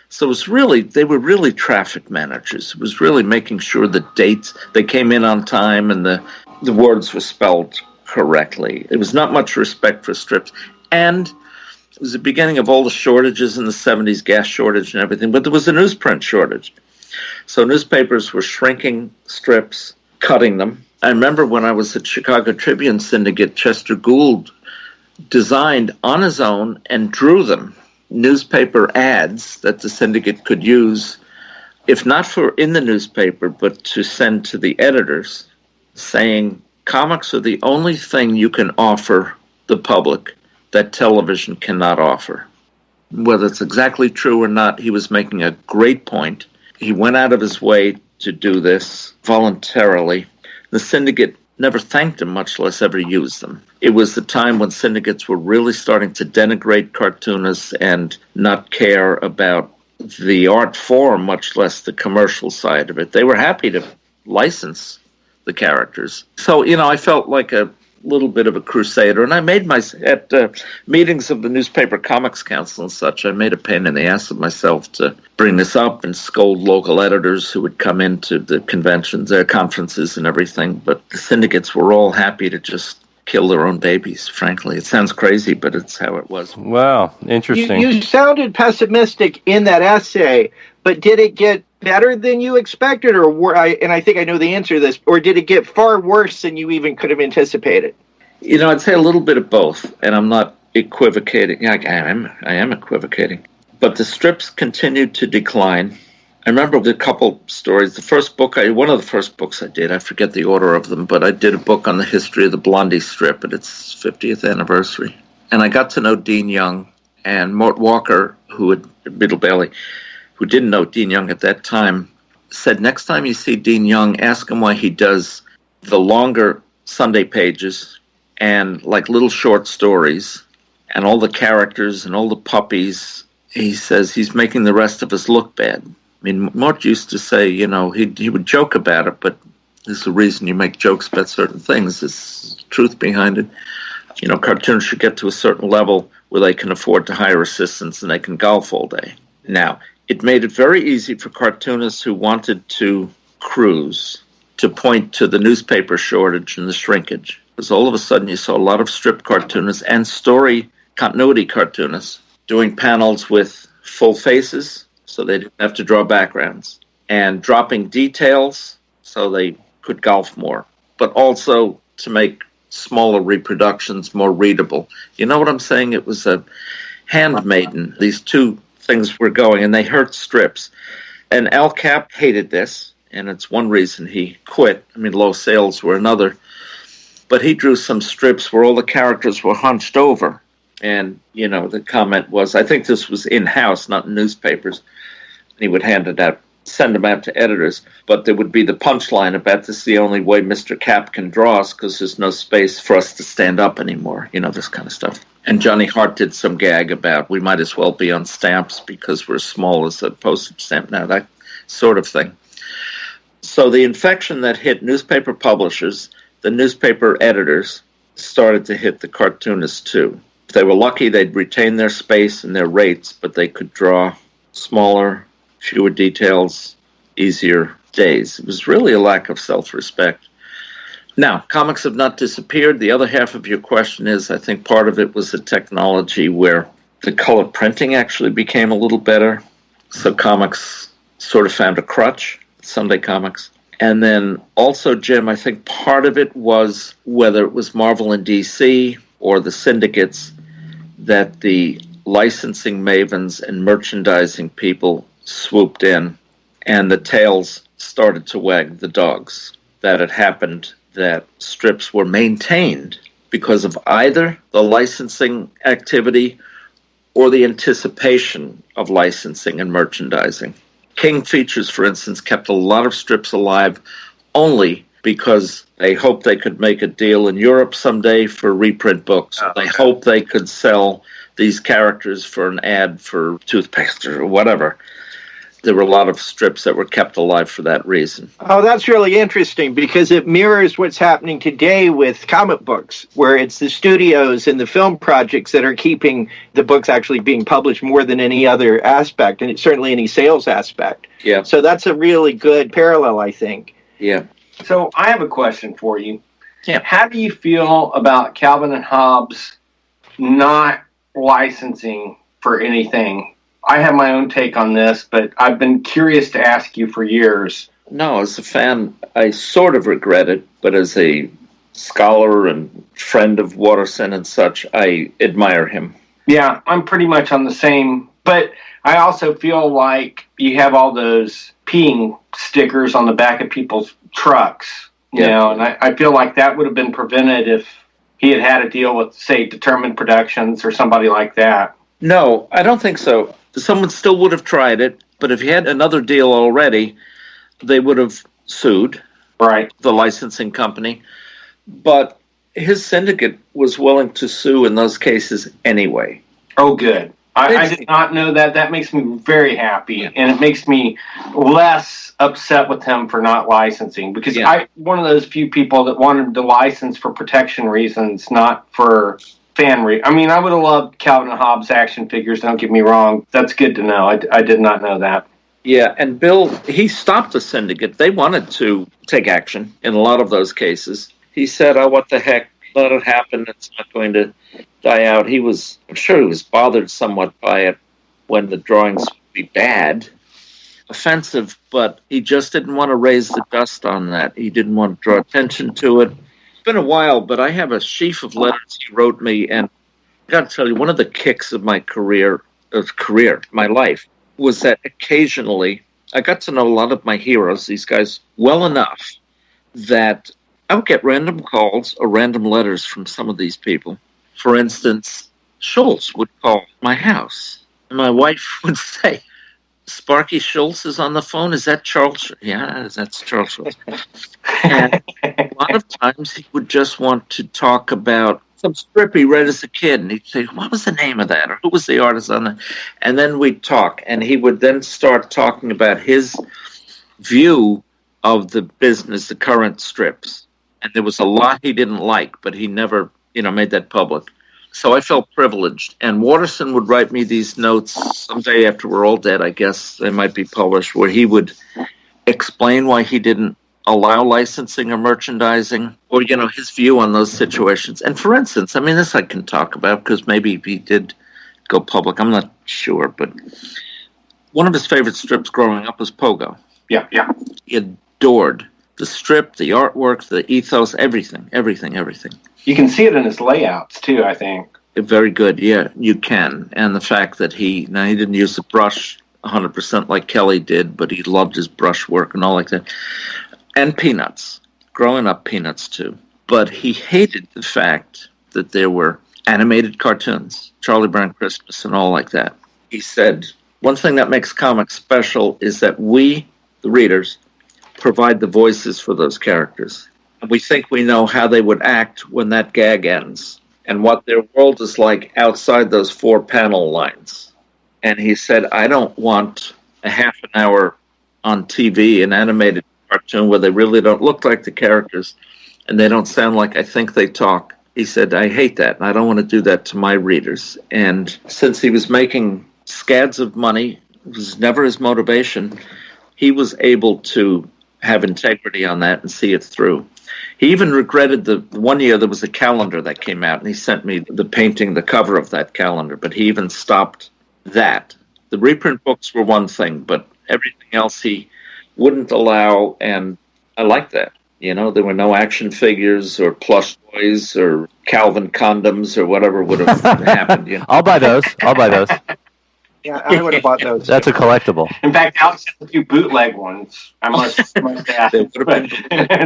So they were really traffic managers. It was really making sure the dates, they came in on time and the words were spelled correctly. There was not much respect for strips. And it was the beginning of all the shortages in the 70s, gas shortage and everything, but there was a newsprint shortage. So newspapers were shrinking strips, cutting them. I remember when I was at Chicago Tribune Syndicate, Chester Gould designed on his own and drew them newspaper ads that the syndicate could use, if not for in the newspaper, but to send to the editors, saying comics are the only thing you can offer the public that television cannot offer. Whether it's exactly true or not, he was making a great point. He went out of his way to do this voluntarily. The syndicate never thanked him, much less ever used them. It was the time when syndicates were really starting to denigrate cartoonists and not care about the art form, much less the commercial side of it. They were happy to license the characters. So, I felt like a little bit of a crusader, and I made at meetings of the Newspaper Comics Council and such, I made a pain in the ass of myself to bring this up and scold local editors who would come into the conventions, their conferences and everything, but the syndicates were all happy to just kill their own babies, frankly. It sounds crazy, but it's how it was. Wow, interesting. You sounded pessimistic in that essay, but did it get better than you expected, and I think I know the answer to this, or did it get far worse than you even could have anticipated? I'd say a little bit of both, and I'm not equivocating. I am equivocating. But the strips continued to decline. I remember a couple stories. One of the first books I did, I forget the order of them, but I did a book on the history of the Blondie strip at its 50th anniversary. And I got to know Dean Young, and Mort Walker, Biddle Bailey, who didn't know Dean Young at that time, said next time you see Dean Young, ask him why he does the longer Sunday pages and like little short stories and all the characters and all the puppies. He says he's making the rest of us look bad. I mean, Mort used to say, he would joke about it, but there's a reason you make jokes about certain things. There's truth behind it. Cartoons should get to a certain level where they can afford to hire assistants and they can golf all day. Now, it made it very easy for cartoonists who wanted to cruise to point to the newspaper shortage and the shrinkage. Because all of a sudden you saw a lot of strip cartoonists and story continuity cartoonists doing panels with full faces, so they didn't have to draw backgrounds, and dropping details so they could golf more, but also to make smaller reproductions more readable. You know what I'm saying? It was a handmaiden. These two things were going, and they hurt strips. And Al Cap hated this, and it's one reason he quit. I mean, low sales were another. But he drew some strips where all the characters were hunched over. And, the comment was, I think this was in-house, not in newspapers. And he would send them out to editors. But there would be the punchline about this is the only way Mr. Cap can draw us because there's no space for us to stand up anymore. This kind of stuff. And Johnny Hart did some gag about we might as well be on stamps because we're as small as a postage stamp now, that sort of thing. So the infection that hit newspaper publishers, the newspaper editors, started to hit the cartoonists too. If they were lucky, they'd retain their space and their rates, but they could draw smaller, fewer details, easier days. It was really a lack of self-respect. Now, comics have not disappeared. The other half of your question is, I think part of it was the technology where the color printing actually became a little better. So comics sort of found a crutch, Sunday comics. And then also, Jim, I think part of it was whether it was Marvel and DC or the syndicates that the licensing mavens and merchandising people swooped in and the tails started to wag the dogs. That it happened that strips were maintained because of either the licensing activity or the anticipation of licensing and merchandising. King Features, for instance, kept a lot of strips alive only because they hoped they could make a deal in Europe someday for reprint books. Oh, okay. They hoped they could sell these characters for an ad for toothpaste or whatever. There were a lot of strips that were kept alive for that reason. Oh, that's really interesting because it mirrors what's happening today with comic books, where it's the studios and the film projects that are keeping the books actually being published more than any other aspect, and certainly any sales aspect. Yeah. So that's a really good parallel, I think. Yeah. So I have a question for you. Yeah. How do you feel about Calvin and Hobbes not licensing for anything? I have my own take on this, but I've been curious to ask you for years. No, as a fan, I sort of regret it, but as a scholar and friend of Watterson and such, I admire him. Yeah, I'm pretty much on the same, but I also feel like you have all those peeing stickers on the back of people's trucks, you know, and I feel like that would have been prevented if he had had a deal with, say, Determined Productions or somebody like that. No, I don't think so. Someone still would have tried it, but if he had another deal already, they would have sued the licensing company. But his syndicate was willing to sue in those cases anyway. Oh, good. I did not know that. That makes me very happy, and it makes me less upset with him for not licensing, because I'm one of those few people that wanted to license for protection reasons, not for I mean, I would have loved Calvin and Hobbes action figures, don't get me wrong. That's good to know. I did not know that. Yeah, and Bill, he stopped the syndicate. They wanted to take action in a lot of those cases. He said, oh, what the heck, let it happen. It's not going to die out. I'm sure he was bothered somewhat by it when the drawings would be bad. offensive, but he just didn't want to raise the dust on that. He didn't want to draw attention to it. It's been a while, but I have a sheaf of letters he wrote me, and I got to tell you, one of the kicks of my my life, was that occasionally I got to know a lot of my heroes, these guys, well enough that I would get random calls or random letters from some of these people. For instance, Schulz would call my house, and my wife would say, Sparky Schulz is on the phone. Is that Charles? Yeah, that's Charles Schulz. And a lot of times he would just want to talk about some strip he read as a kid, and he'd say, what was the name of that? Or who was the artist on that? And then we'd talk, and he would then start talking about his view of the business, the current strips. And there was a lot he didn't like, but he never, made that public. So I felt privileged. And Watterson would write me these notes someday after we're all dead, I guess they might be published, where he would explain why he didn't allow licensing or merchandising, or, his view on those situations. And for instance, this I can talk about because maybe he did go public. I'm not sure, but one of his favorite strips growing up was Pogo. Yeah. He adored the strip, the artwork, the ethos, everything. You can see it in his layouts, too, I think. Very good, yeah, you can. And the fact that he didn't use the brush 100% like Kelly did, but he loved his brush work and all like that. And Peanuts. Growing up, Peanuts, too. But he hated the fact that there were animated cartoons, Charlie Brown Christmas and all like that. He said, one thing that makes comics special is that we, the readers, provide the voices for those characters. And we think we know how they would act when that gag ends and what their world is like outside those 4 panel lines. And he said, I don't want a half an hour on TV, an animated cartoon where they really don't look like the characters and they don't sound like I think they talk. He said, I hate that, and I don't want to do that to my readers. And since he was making scads of money, it was never his motivation, he was able to have integrity on that and see it through. He even regretted the one year there was a calendar that came out, and he sent me the painting, the cover of that calendar, but he even stopped that. The reprint books were one thing, but everything else he wouldn't allow, and I like that. There were no action figures or plush toys or Calvin condoms or whatever would have happened. I'll buy those. Yeah, I would have bought those. That's a collectible. In fact, Alex has a few bootleg ones. I must ask.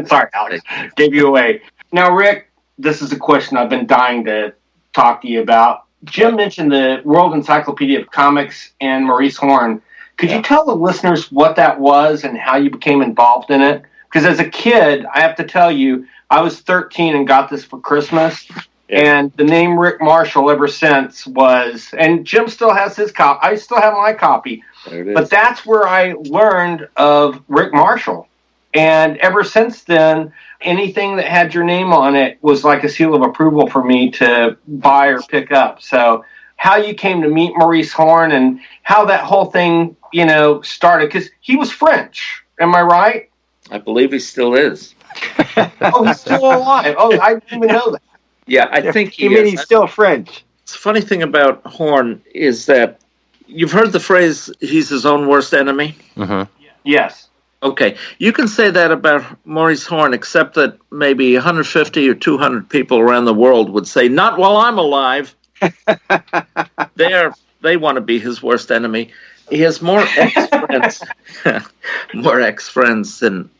Sorry, Alex. Gave you away. Now, Rick, this is a question I've been dying to talk to you about. Jim mentioned the World Encyclopedia of Comics and Maurice Horn. Could you tell the listeners what that was and how you became involved in it? Because as a kid, I have to tell you, I was 13 and got this for Christmas. And the name Rick Marschall ever since was, and Jim still has his copy. I still have my copy. But that's where I learned of Rick Marschall. And ever since then, anything that had your name on it was like a seal of approval for me to buy or pick up. So how you came to meet Maurice Horn and how that whole thing, started, because he was French. Am I right? I believe he still is. Oh, he's still alive. Oh, I didn't even know that. Yeah, I think he is. You mean he's still French? The funny thing about Horn is that you've heard the phrase, he's his own worst enemy? Mm-hmm. Yes. Okay. You can say that about Maurice Horn, except that maybe 150 or 200 people around the world would say, not while I'm alive. They want to be his worst enemy. He has more ex-friends than...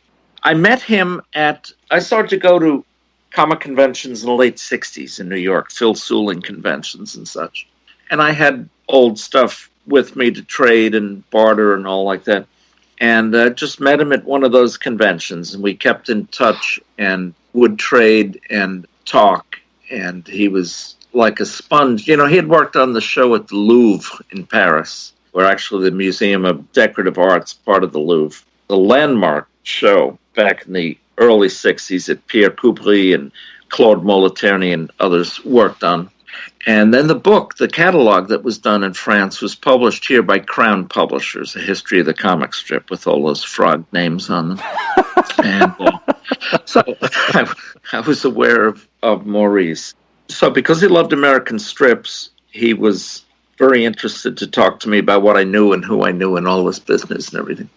I met him I started to go to comic conventions in the late 60s in New York, Phil Suling conventions and such. And I had old stuff with me to trade and barter and all like that. And just met him at one of those conventions, and we kept in touch and would trade and talk. And he was like a sponge. He had worked on the show at the Louvre in Paris, where actually the Museum of Decorative Art's part of the Louvre. The landmark show back in the early 60s that Pierre Coubry and Claude Moliterni and others worked on. And then the book, the catalog that was done in France, was published here by Crown Publishers, A History of the Comic Strip, with all those frog names on them. And so I was aware of Maurice. So because he loved American strips, he was very interested to talk to me about what I knew and who I knew and all this business and everything.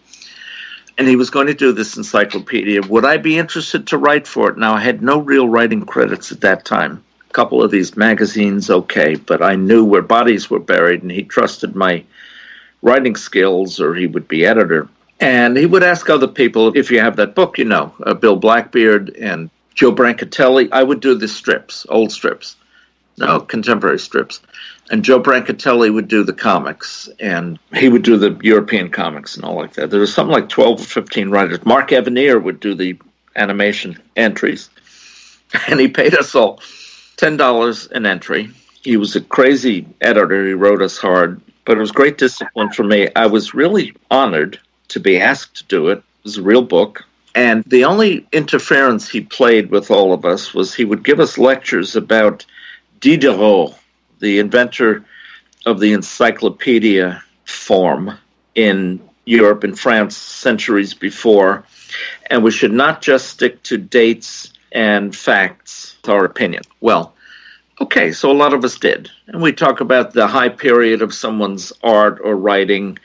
And he was going to do this encyclopedia. Would I be interested to write for it? Now, I had no real writing credits at that time. A couple of these magazines, okay, but I knew where bodies were buried, and he trusted my writing skills, or he would be editor. And he would ask other people, if you have that book, Bill Blackbeard and Joe Brancatelli. I would do the strips, old strips. No, contemporary strips. And Joe Brancatelli would do the comics, and he would do the European comics and all like that. There was something like 12 or 15 writers. Mark Evanier would do the animation entries, and he paid us all $10 an entry. He was a crazy editor. He wrote us hard, but it was great discipline for me. I was really honored to be asked to do it. It was a real book. And the only interference he played with all of us was he would give us lectures about Diderot, the inventor of the Encyclopedia form in Europe and France centuries before, and we should not just stick to dates and facts, our opinion. Well, okay, so a lot of us did. And we talk about the high period of someone's art or writing,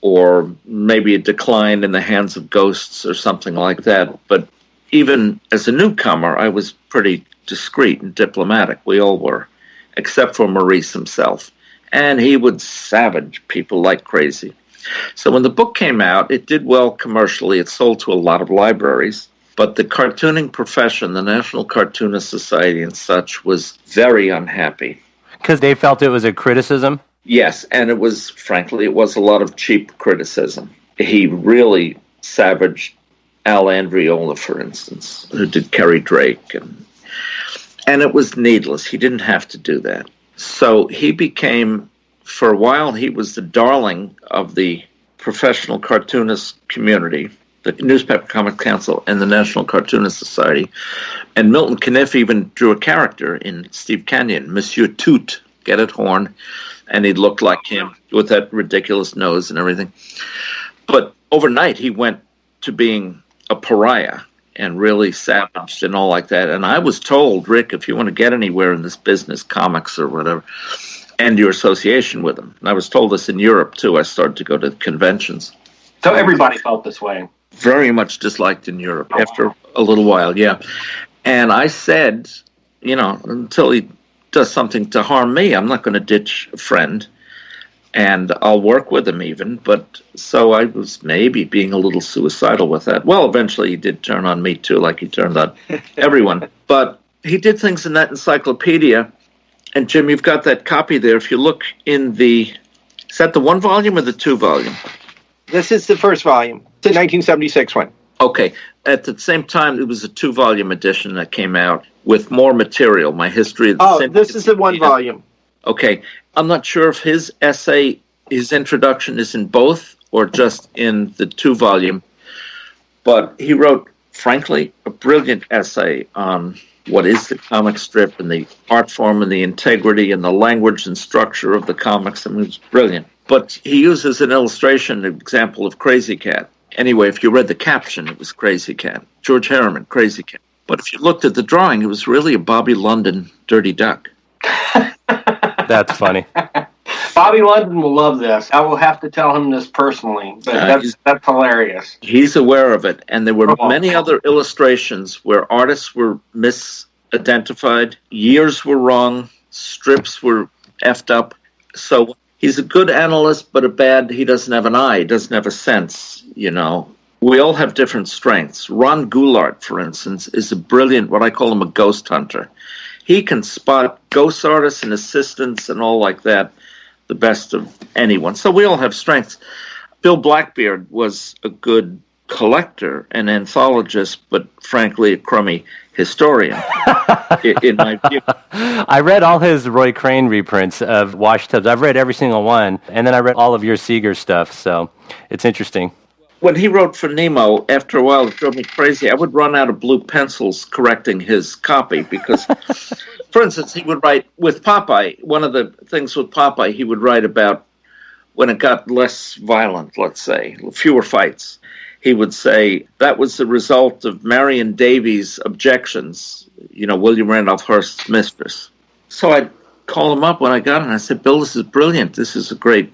or maybe a decline in the hands of ghosts or something like that. But even as a newcomer, I was pretty discreet and diplomatic. We all were, except for Maurice himself. And he would savage people like crazy. So when the book came out, it did well commercially. It sold to a lot of libraries. But the cartooning profession, the National Cartoonist Society and such, was very unhappy. Because they felt it was a criticism? Yes, and it was a lot of cheap criticism. He really savaged Al Andriola, for instance, who did Kerry Drake. And it was needless. He didn't have to do that. So he became, for a while, he was the darling of the professional cartoonist community, the Newspaper Comics Council and the National Cartoonist Society. And Milton Caniff even drew a character in Steve Canyon, Monsieur Toot, get it, Horn, and he looked like him with that ridiculous nose and everything. But overnight, he went to being a pariah and really savaged and all like that. And I was told, Rick, if you want to get anywhere in this business, comics or whatever, end your association with them. And I was told this in Europe, too. I started to go to conventions. So everybody felt this way. Very much disliked in Europe after a little while, yeah. And I said, until he does something to harm me, I'm not going to ditch a friend. And I'll work with him even. But so I was maybe being a little suicidal with that. Well, eventually he did turn on me too, like he turned on everyone. But he did things in that encyclopedia. And Jim, you've got that copy there. If you look in is that the 1 volume or the 2 volume? This is the first volume, the 1976 one. Okay. At the same time, it was a 2-volume edition that came out with more material, my history of the Syndicate. This is the 1 volume. Okay. I'm not sure if his essay, his introduction is in both or just in the 2-volume, but he wrote, frankly, a brilliant essay on what is the comic strip and the art form and the integrity and the language and structure of the comics. I mean, it's brilliant. But he uses an illustration, an example of Crazy Cat. Anyway, if you read the caption, it was Crazy Cat. George Harriman, Crazy Cat. But if you looked at the drawing, it was really a Bobby London Dirty Duck. That's funny. Bobby London will love this. I will have to tell him this personally, but that's hilarious. He's aware of it. And there were many other illustrations where artists were misidentified, years were wrong, strips were effed up. So he's a good analyst, but he doesn't have an eye, he doesn't have a sense, We all have different strengths. Ron Goulart, for instance, is a brilliant, what I call him a ghost hunter. He can spot ghost artists and assistants and all like that, the best of anyone. So we all have strengths. Bill Blackbeard was a good collector, an anthologist, but frankly a crummy historian, in my view. I read all his Roy Crane reprints of Wash Tubs. I've read every single one, and then I read all of your Seeger stuff, so it's interesting. When he wrote for Nemo, after a while it drove me crazy. I would run out of blue pencils correcting his copy because, for instance, he would write with Popeye. One of the things with Popeye, he would write about when it got less violent, let's say, fewer fights. He would say that was the result of Marion Davies' objections, William Randolph Hearst's mistress. So I'd called him up when I got it, and I said, Bill, this is brilliant. This is a great,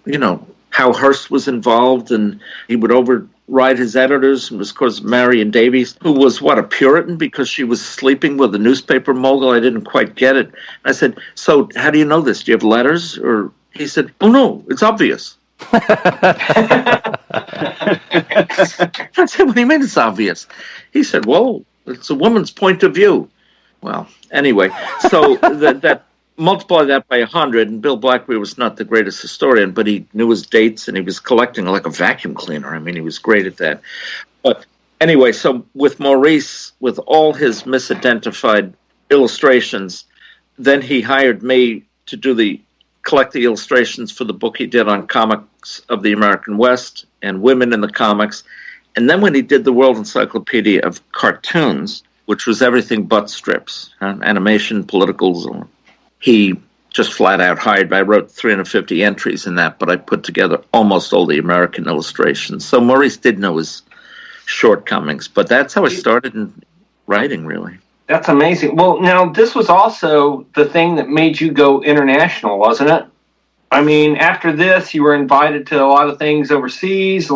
how Hearst was involved, and he would override his editors. And was, of course, Marion Davies, who was, a Puritan because she was sleeping with a newspaper mogul. I didn't quite get it. I said, so how do you know this? Do you have letters? Or he said, oh, no, it's obvious. I said, what do you mean it's obvious? He said, well, it's a woman's point of view. Well, anyway, so that multiply that by 100, and Bill Blackbeard was not the greatest historian, but he knew his dates, and he was collecting like a vacuum cleaner. I mean, he was great at that. But anyway, so with Maurice, with all his misidentified illustrations, then he hired me to collect the illustrations for the book he did on comics of the American West and women in the comics. And then when he did the World Encyclopedia of Cartoons, which was everything but strips, animation, politicals, he just flat out hired. I wrote 350 entries in that, but I put together almost all the American illustrations. So Maurice did know his shortcomings, but that's how I started in writing, really. That's amazing. Well, now, this was also the thing that made you go international, wasn't it? I mean, after this, you were invited to a lot of things overseas,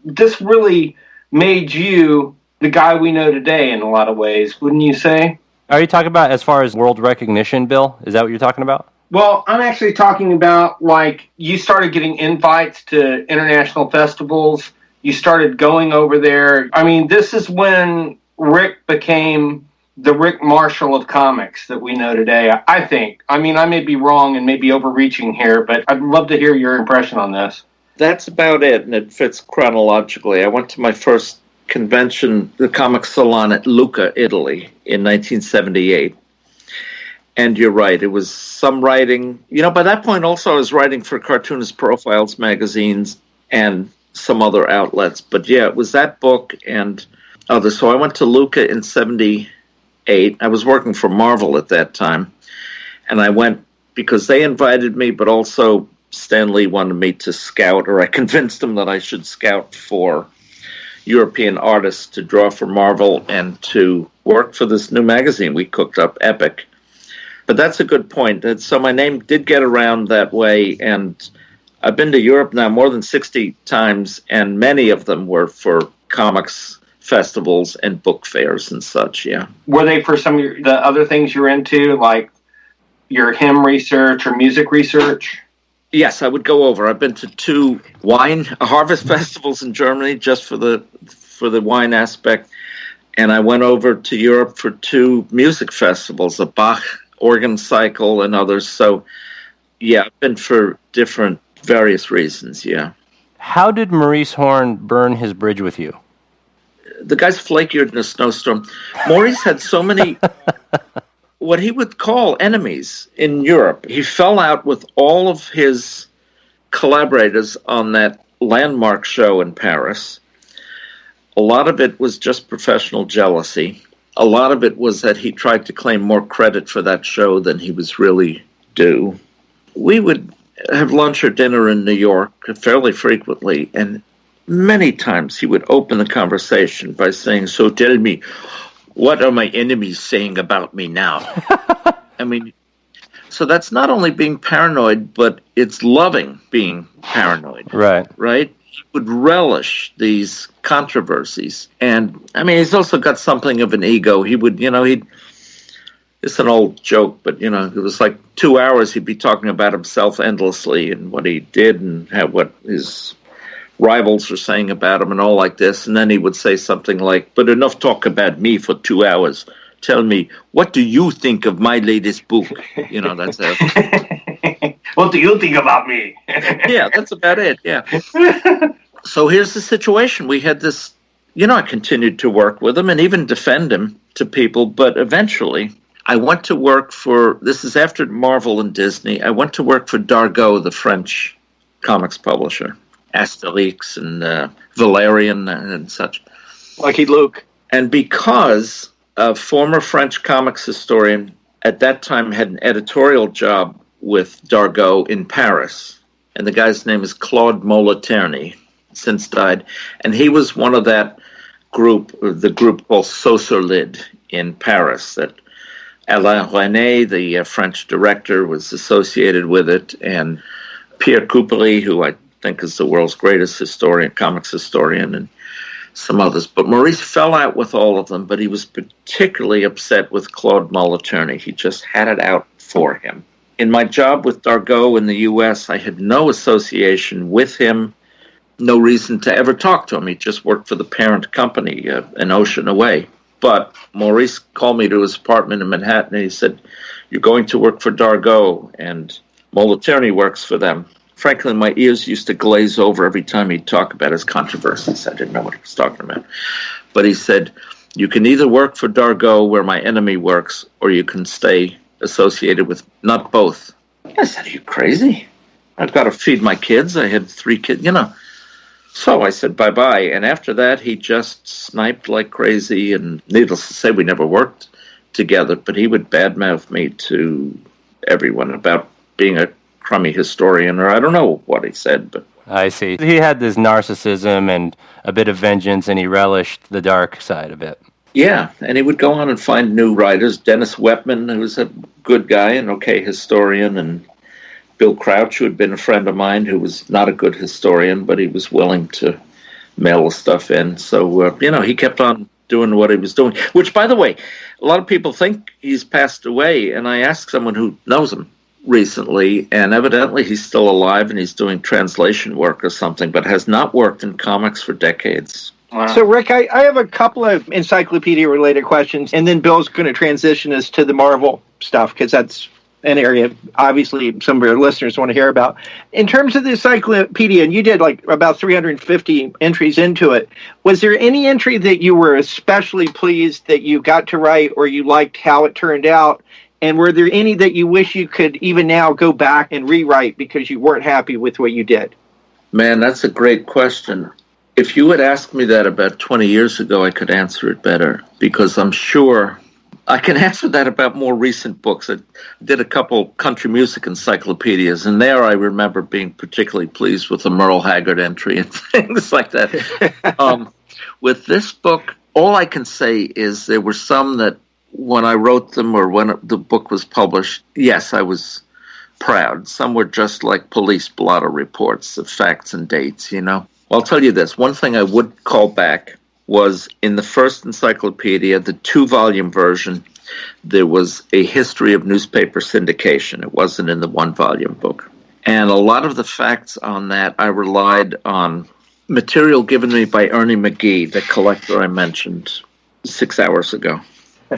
this really made you the guy we know today in a lot of ways, wouldn't you say? Are you talking about as far as world recognition, Bill? Is that what you're talking about? Well, I'm actually talking about, you started getting invites to international festivals. You started going over there. I mean, this is when Rick became the Rick Marschall of comics that we know today, I think. I mean, I may be wrong and may be overreaching here, but I'd love to hear your impression on this. That's about it, and it fits chronologically. I went to my first convention, the comic salon at Lucca, Italy, in 1978. And you're right, it was some writing. By that point also I was writing for Cartoonist Profiles magazines and some other outlets. But yeah, it was that book and others. So I went to Lucca in 78. I was working for Marvel at that time. And I went because they invited me, but also Stan Lee wanted me to scout, or I convinced him that I should scout for European artists to draw for Marvel and to work for this new magazine we cooked up, Epic. But that's a good point. So my name did get around that way, and I've been to Europe now more than 60 times, and many of them were for comics festivals and book fairs and such, yeah. Were they for some of the other things you're into, like your hymn research or music research? Yes, I would go over. I've been to 2 wine harvest festivals in Germany just for the wine aspect, and I went over to Europe for 2 music festivals, a Bach organ cycle and others. So, yeah, I've been for various reasons, yeah. How did Maurice Horn burn his bridge with you? The guy's flakier than a snowstorm. Maurice had so many what he would call enemies in Europe. He fell out with all of his collaborators on that landmark show in Paris. A lot of it was just professional jealousy. A lot of it was that he tried to claim more credit for that show than he was really due. We would have lunch or dinner in New York fairly frequently, and many times he would open the conversation by saying, so tell me, what are my enemies saying about me now? I mean, so that's not only being paranoid, but it's loving being paranoid. Right. Right? He would relish these controversies. And, I mean, he's also got something of an ego. He would, it's an old joke, but, it was like 2 hours he'd be talking about himself endlessly and what he did and what his rivals were saying about him and all like this. And then he would say something like, but enough talk about me for 2 hours. Tell me, what do you think of my latest book? That's it. What do you think about me? Yeah, that's about it, yeah. So here's the situation. We had this, I continued to work with him and even defend him to people, but eventually I went to work this is after Marvel and Disney, I went to work for Dargaud, the French comics publisher. Asterix and Valerian and such. Lucky Luke. And because a former French comics historian at that time had an editorial job with Dargaud in Paris, and the guy's name is Claude Moliterni, since died, and he was one of that group, the group called Saucerlid in Paris that Alain Resnais, the French director, was associated with it, and Pierre Coupery, who I think is the world's greatest historian, comics historian, and some others. But Maurice fell out with all of them, but he was particularly upset with Claude Moliterni. He just had it out for him. In my job with Dargaud in the U.S., I had no association with him, no reason to ever talk to him. He just worked for the parent company, an ocean away. But Maurice called me to his apartment in Manhattan, and he said, "You're going to work for Dargaud, and Moliterni works for them." Frankly, my ears used to glaze over every time he'd talk about his controversies. I didn't know what he was talking about. But he said, "You can either work for Dargaud, where my enemy works, or you can stay associated with not both." I said, "Are you crazy? I've got to feed my kids. I had 3 kids, So I said bye-bye. And after that, he just sniped like crazy. And needless to say, we never worked together. But he would badmouth me to everyone about being a crummy historian, or I don't know what he said. But I see. He had this narcissism and a bit of vengeance, and he relished the dark side of it. yeah, and he would go on and find new writers. Dennis Wepman, who was a good guy, an okay historian, and Bill Crouch, who had been a friend of mine, who was not a good historian, but he was willing to mail the stuff in. So, he kept on doing what he was doing, which, by the way, a lot of people think he's passed away, and I asked someone who knows him recently, and evidently he's still alive and he's doing translation work or something, but has not worked in comics for decades. Wow. So, Rick, I have a couple of encyclopedia-related questions, and then Bill's going to transition us to the Marvel stuff, because that's an area, obviously, some of your listeners want to hear about. In terms of the encyclopedia, and you did like about 350 entries into it, was there any entry that you were especially pleased that you got to write, or you liked how it turned out? And were there any that you wish you could even now go back and rewrite because you weren't happy with what you did? Man, that's a great question. If you had asked me that about 20 years ago, I could answer it better, because I'm sure I can answer that about more recent books. I did a couple country music encyclopedias, and there I remember being particularly pleased with the Merle Haggard entry and things like that. With this book, all I can say is there were some that when I wrote them or when the book was published, yes, I was proud. Some were just like police blotter reports of facts and dates, I'll tell you this. One thing I would call back was in the first encyclopedia, the 2-volume version, there was a history of newspaper syndication. It wasn't in the 1-volume book. And a lot of the facts on that, I relied on material given me by Ernie McGee, the collector I mentioned 6 hours ago,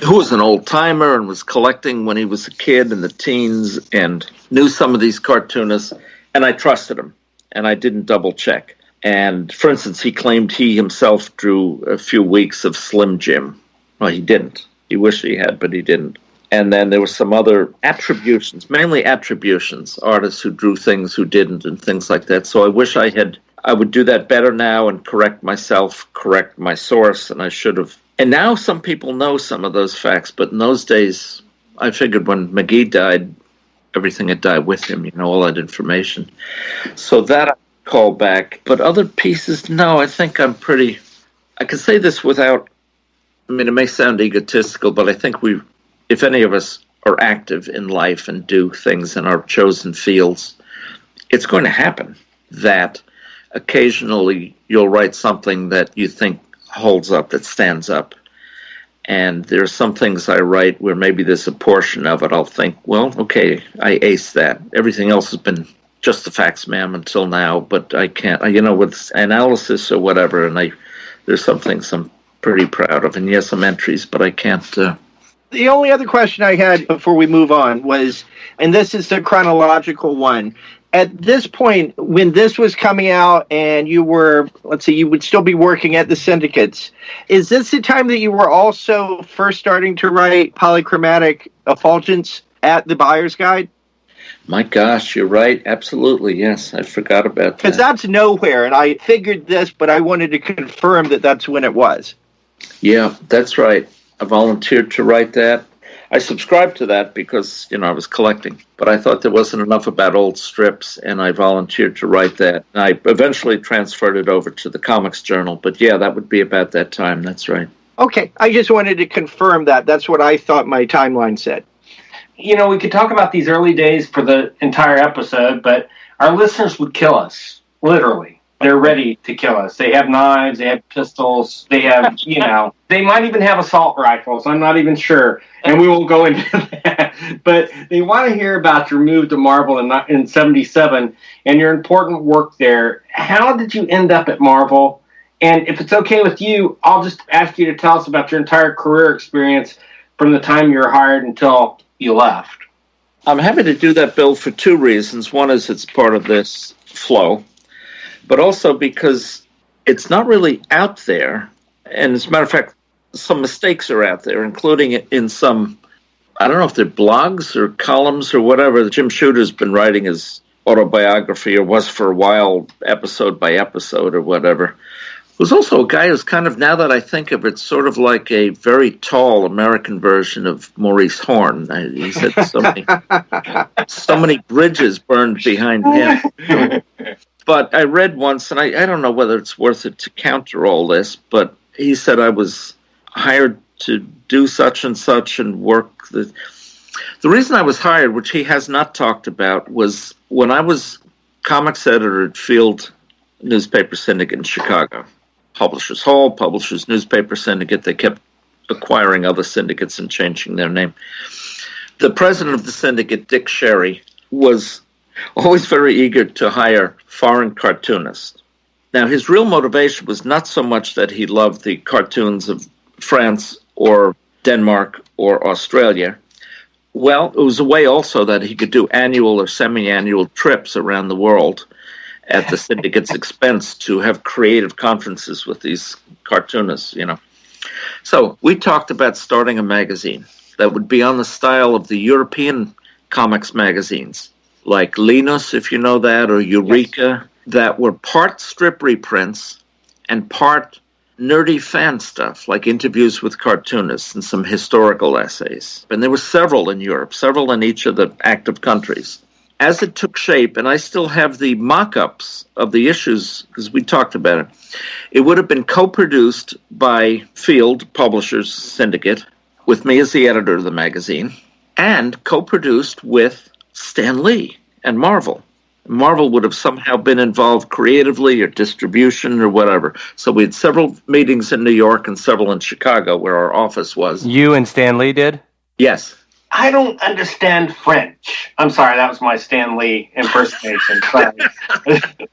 who was an old-timer and was collecting when he was a kid in the teens and knew some of these cartoonists, and I trusted him, and I didn't double-check. And, for instance, he claimed he himself drew a few weeks of Slim Jim. Well, he didn't. He wished he had, but he didn't. And then there were some other attributions, mainly attributions, artists who drew things who didn't and things like that. So I wish I would do that better now and correct myself, correct my source, and I should have. And now some people know some of those facts, but in those days, I figured when McGee died, everything had died with him, all that information. So that call back, but other pieces, no, I think I can say this without, it may sound egotistical, but I think if any of us are active in life and do things in our chosen fields, it's going to happen that occasionally you'll write something that you think holds up, that stands up. And there are some things I write where maybe there's a portion of it I'll think, well, okay, I aced that. Everything else has been just the facts, ma'am, until now, but I can't, with analysis or whatever, and there's some things I'm pretty proud of, and yes, some entries, but I can't. The only other question I had before we move on was, and this is the chronological one, at this point, when this was coming out and you were, you would still be working at the syndicates, is this the time that you were also first starting to write polychromatic effulgence at the Buyer's Guide? My gosh, you're right. Absolutely, yes. I forgot about that. Because that's nowhere, and I figured this, but I wanted to confirm that that's when it was. Yeah, that's right. I volunteered to write that. I subscribed to that because, I was collecting. But I thought there wasn't enough about old strips, and I volunteered to write that. And I eventually transferred it over to the Comics Journal. But yeah, that would be about that time. That's right. Okay, I just wanted to confirm that. That's what I thought my timeline said. You know, we could talk about these early days for the entire episode, but our listeners would kill us, literally. They're ready to kill us. They have knives, they have pistols, they have, you know, they might even have assault rifles. I'm not even sure, and we won't go into that. But they want to hear about your move to Marvel in 77 and your important work there. How did you end up at Marvel? And if it's okay with you, I'll just ask you to tell us about your entire career experience from the time you were hired until you left. I'm happy to do that, Bill, for two reasons. One is it's part of this flow, but also because it's not really out there. And as a matter of fact, some mistakes are out there, including in some, I don't know if they're blogs or columns or whatever. Jim Shooter's been writing his autobiography, or was for a while, episode by episode or whatever. Who's also a guy who's kind of, now that I think of it, sort of like a very tall American version of Maurice Horn. He's had so many bridges burned behind him. But I read once, and I don't know whether it's worth it to counter all this, but he said I was hired to do such and such and work. The reason I was hired, which he has not talked about, was when I was comics editor at Field Newspaper Syndicate in Chicago. Publishers Hall, Publishers Newspaper Syndicate. They kept acquiring other syndicates and changing their name. The president of the syndicate, Dick Sherry, was always very eager to hire foreign cartoonists. Now, his real motivation was not so much that he loved the cartoons of France or Denmark or Australia. Well, it was a way also that he could do annual or semi-annual trips around the world at the syndicate's expense to have creative conferences with these cartoonists, you know. So we talked about starting a magazine that would be on the style of the European comics magazines, like Linus, if you know that, or Eureka, that were part strip reprints and part nerdy fan stuff, like interviews with cartoonists and some historical essays. And there were several in Europe, several in each of the active countries. As it took shape, and I still have the mock-ups of the issues, because we talked about it, it would have been co-produced by Field Publishers Syndicate, with me as the editor of the magazine, and co-produced with Stan Lee and Marvel. Marvel would have somehow been involved creatively or distribution or whatever. So we had several meetings in New York and several in Chicago where our office was. You and Stan Lee did? Yes. I don't understand French. I'm sorry, that was my Stan Lee impersonation.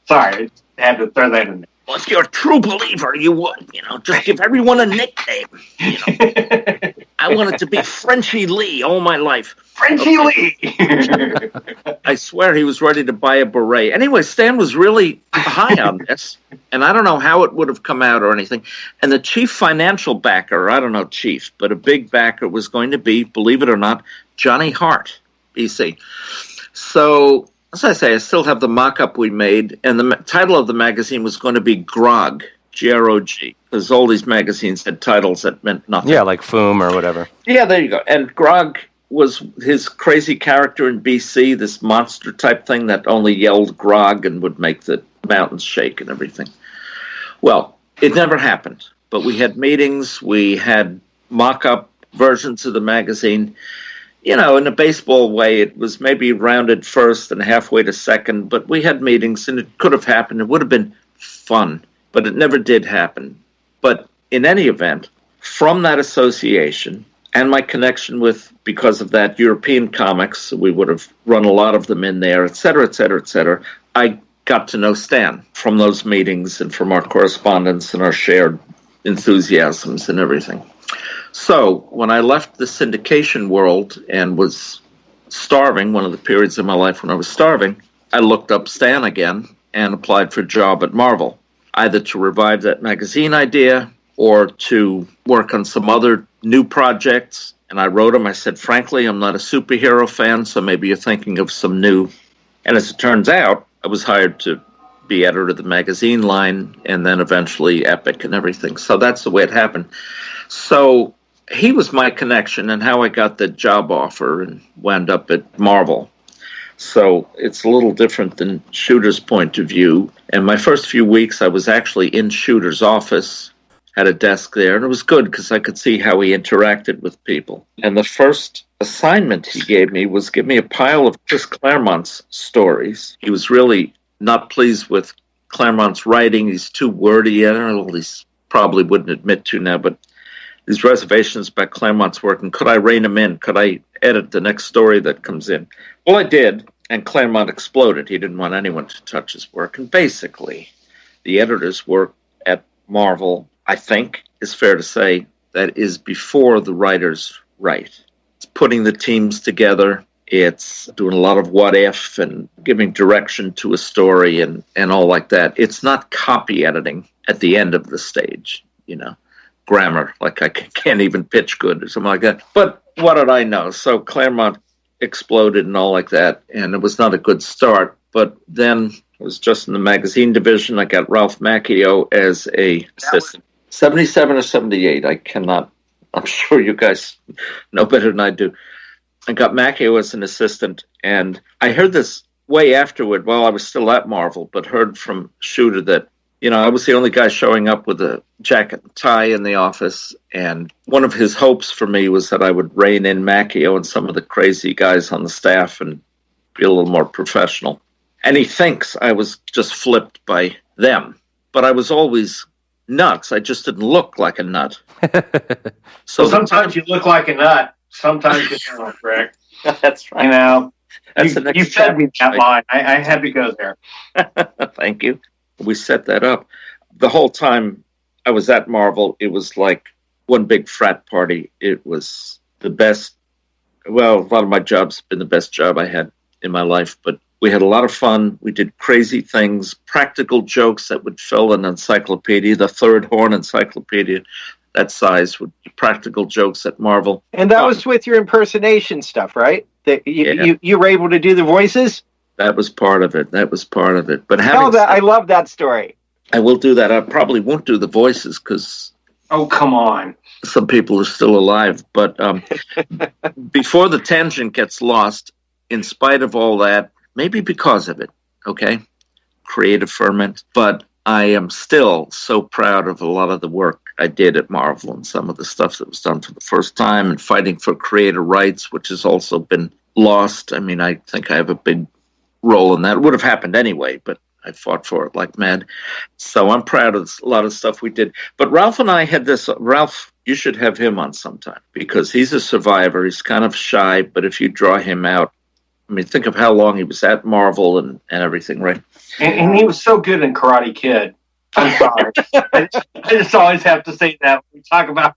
Sorry, I had to throw that in there. Well, if you're a true believer, you would, just give everyone a nickname. I wanted to be Frenchie Lee all my life. Frenchie Lee! I swear he was ready to buy a beret. Anyway, Stan was really high on this, and I don't know how it would have come out or anything. And the chief financial backer, I don't know chief, but a big backer was going to be, believe it or not, Johnny Hart, BC. So, as I say, I still have the mock-up we made, and the title of the magazine was going to be Grog, G-R-O-G, because all these magazines had titles that meant nothing. Yeah, like Foom or whatever. Yeah, there you go. And Grog was his crazy character in BC, this monster type thing that only yelled Grog and would make the mountains shake and everything. Well, it never happened, but we had meetings, we had mock-up versions of the magazine. In a baseball way, it was maybe rounded first and halfway to second, but we had meetings, and it could have happened. It would have been fun, but it never did happen. But in any event, from that association and my connection with, because of that, European comics, we would have run a lot of them in there, et cetera, et cetera, et cetera, I got to know Stan from those meetings and from our correspondence and our shared enthusiasms and everything. So when I left the syndication world and was starving, one of the periods of my life when I was starving, I looked up Stan again and applied for a job at Marvel, either to revive that magazine idea or to work on some other new projects. And I wrote him, I said, frankly, I'm not a superhero fan, so maybe you're thinking of some new. And as it turns out, I was hired to be editor of the magazine line and then eventually Epic and everything. So that's the way it happened. So he was my connection and how I got the job offer and wound up at Marvel. So it's a little different than Shooter's point of view. And my first few weeks, I was actually in Shooter's office had a desk there, and it was good because I could see how he interacted with people. And the first assignment he gave me was give me a pile of Chris Claremont's stories. He was really not pleased with Claremont's writing. He's too wordy. I don't know, he's probably wouldn't admit to now, but these reservations about Claremont's work, and could I rein him in? Could I edit the next story that comes in? Well, I did, and Claremont exploded. He didn't want anyone to touch his work. And basically, the editor's work at Marvel, I think, is fair to say, that is before the writers write. It's putting the teams together. It's doing a lot of what if and giving direction to a story and all like that. It's not copy editing at the end of the stage, grammar, like I can't even pitch good or something like that. But what did I know? So Claremont exploded and all like that, and it was not a good start. But then I was just in the magazine division. I got Ralph Macchio as a assistant. 77 or 78, I cannot. I'm sure you guys know better than I do. I got Macchio as an assistant, and I heard this way afterward while I was still at Marvel, but heard from Schuster that, I was the only guy showing up with a jacket and tie in the office, and one of his hopes for me was that I would rein in Macchio and some of the crazy guys on the staff and be a little more professional. And he thinks I was just flipped by them, but I was always nuts. I just didn't look like a nut. So sometimes you look like a nut. Sometimes you don't, Rick. That's right. You fed me that line. I had to go there. Thank you. We set that up. The whole time I was at Marvel, it was like one big frat party. It was the best. Well, a lot of my jobs have been the best job I had in my life, but we had a lot of fun. We did crazy things, practical jokes that would fill an encyclopedia, the third horn encyclopedia, that size, would be practical jokes at Marvel. And that was with your impersonation stuff, right? That you were able to do the voices? That was part of it. But I love that story. I will do that. I probably won't do the voices because... Oh, come on. Some people are still alive. But before the tangent gets lost, in spite of all that, maybe because of it, okay? Creative ferment. But I am still so proud of a lot of the work I did at Marvel and some of the stuff that was done for the first time and fighting for creator rights, which has also been lost. I mean, I think I have a big role in that. It would have happened anyway, but I fought for it like mad. So I'm proud of a lot of stuff we did. But Ralph and I had this. Ralph, you should have him on sometime because he's a survivor. He's kind of shy, but if you draw him out, I mean, think of how long he was at Marvel and everything, right? And he was so good in Karate Kid. I'm sorry. I just always have to say that when we talk about...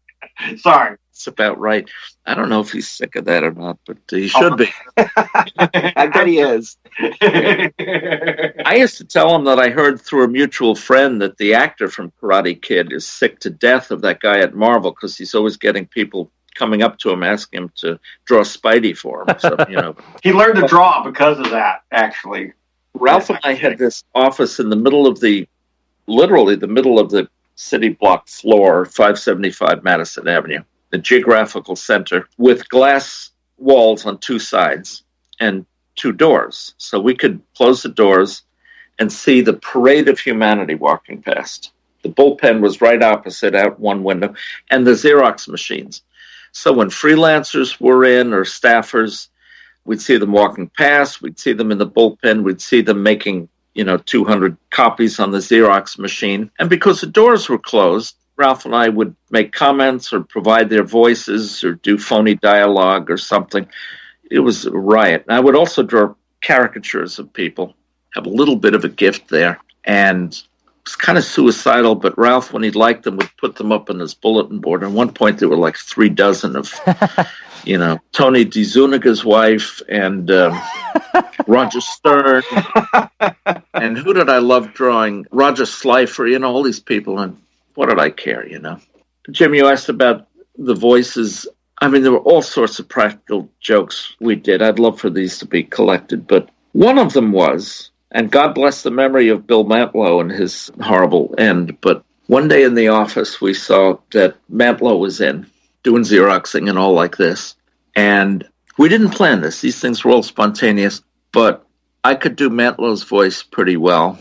Sorry. It's about right. I don't know if he's sick of that or not, but he should be. I bet he is. I used to tell him that I heard through a mutual friend that the actor from Karate Kid is sick to death of that guy at Marvel because he's always getting people coming up to him asking him to draw Spidey for him. So, He learned to draw because of that, actually. Ralph and I had this office in the middle of literally the middle of the city block floor, 575 Madison Avenue, the geographical center, with glass walls on two sides and two doors. So we could close the doors and see the parade of humanity walking past. The bullpen was right opposite out one window, and the Xerox machines. So when freelancers were in or staffers, we'd see them walking past, we'd see them in the bullpen, we'd see them making 200 copies on the Xerox machine. And because the doors were closed, Ralph and I would make comments or provide their voices or do phony dialogue or something. It was a riot. And I would also draw caricatures of people, have a little bit of a gift there. And it was kind of suicidal, but Ralph, when he liked them, would put them up on his bulletin board. At one point, there were like 3 dozen of, Tony DeZuniga's wife and Roger Stern. And who did I love drawing? Roger Slifer, all these people. And what did I care, Jim, you asked about the voices. I mean, there were all sorts of practical jokes we did. I'd love for these to be collected. But one of them was, and God bless the memory of Bill Mantlo and his horrible end, but one day in the office, we saw that Mantlo was in, doing Xeroxing and all like this. And we didn't plan this. These things were all spontaneous, but I could do Mantlo's voice pretty well.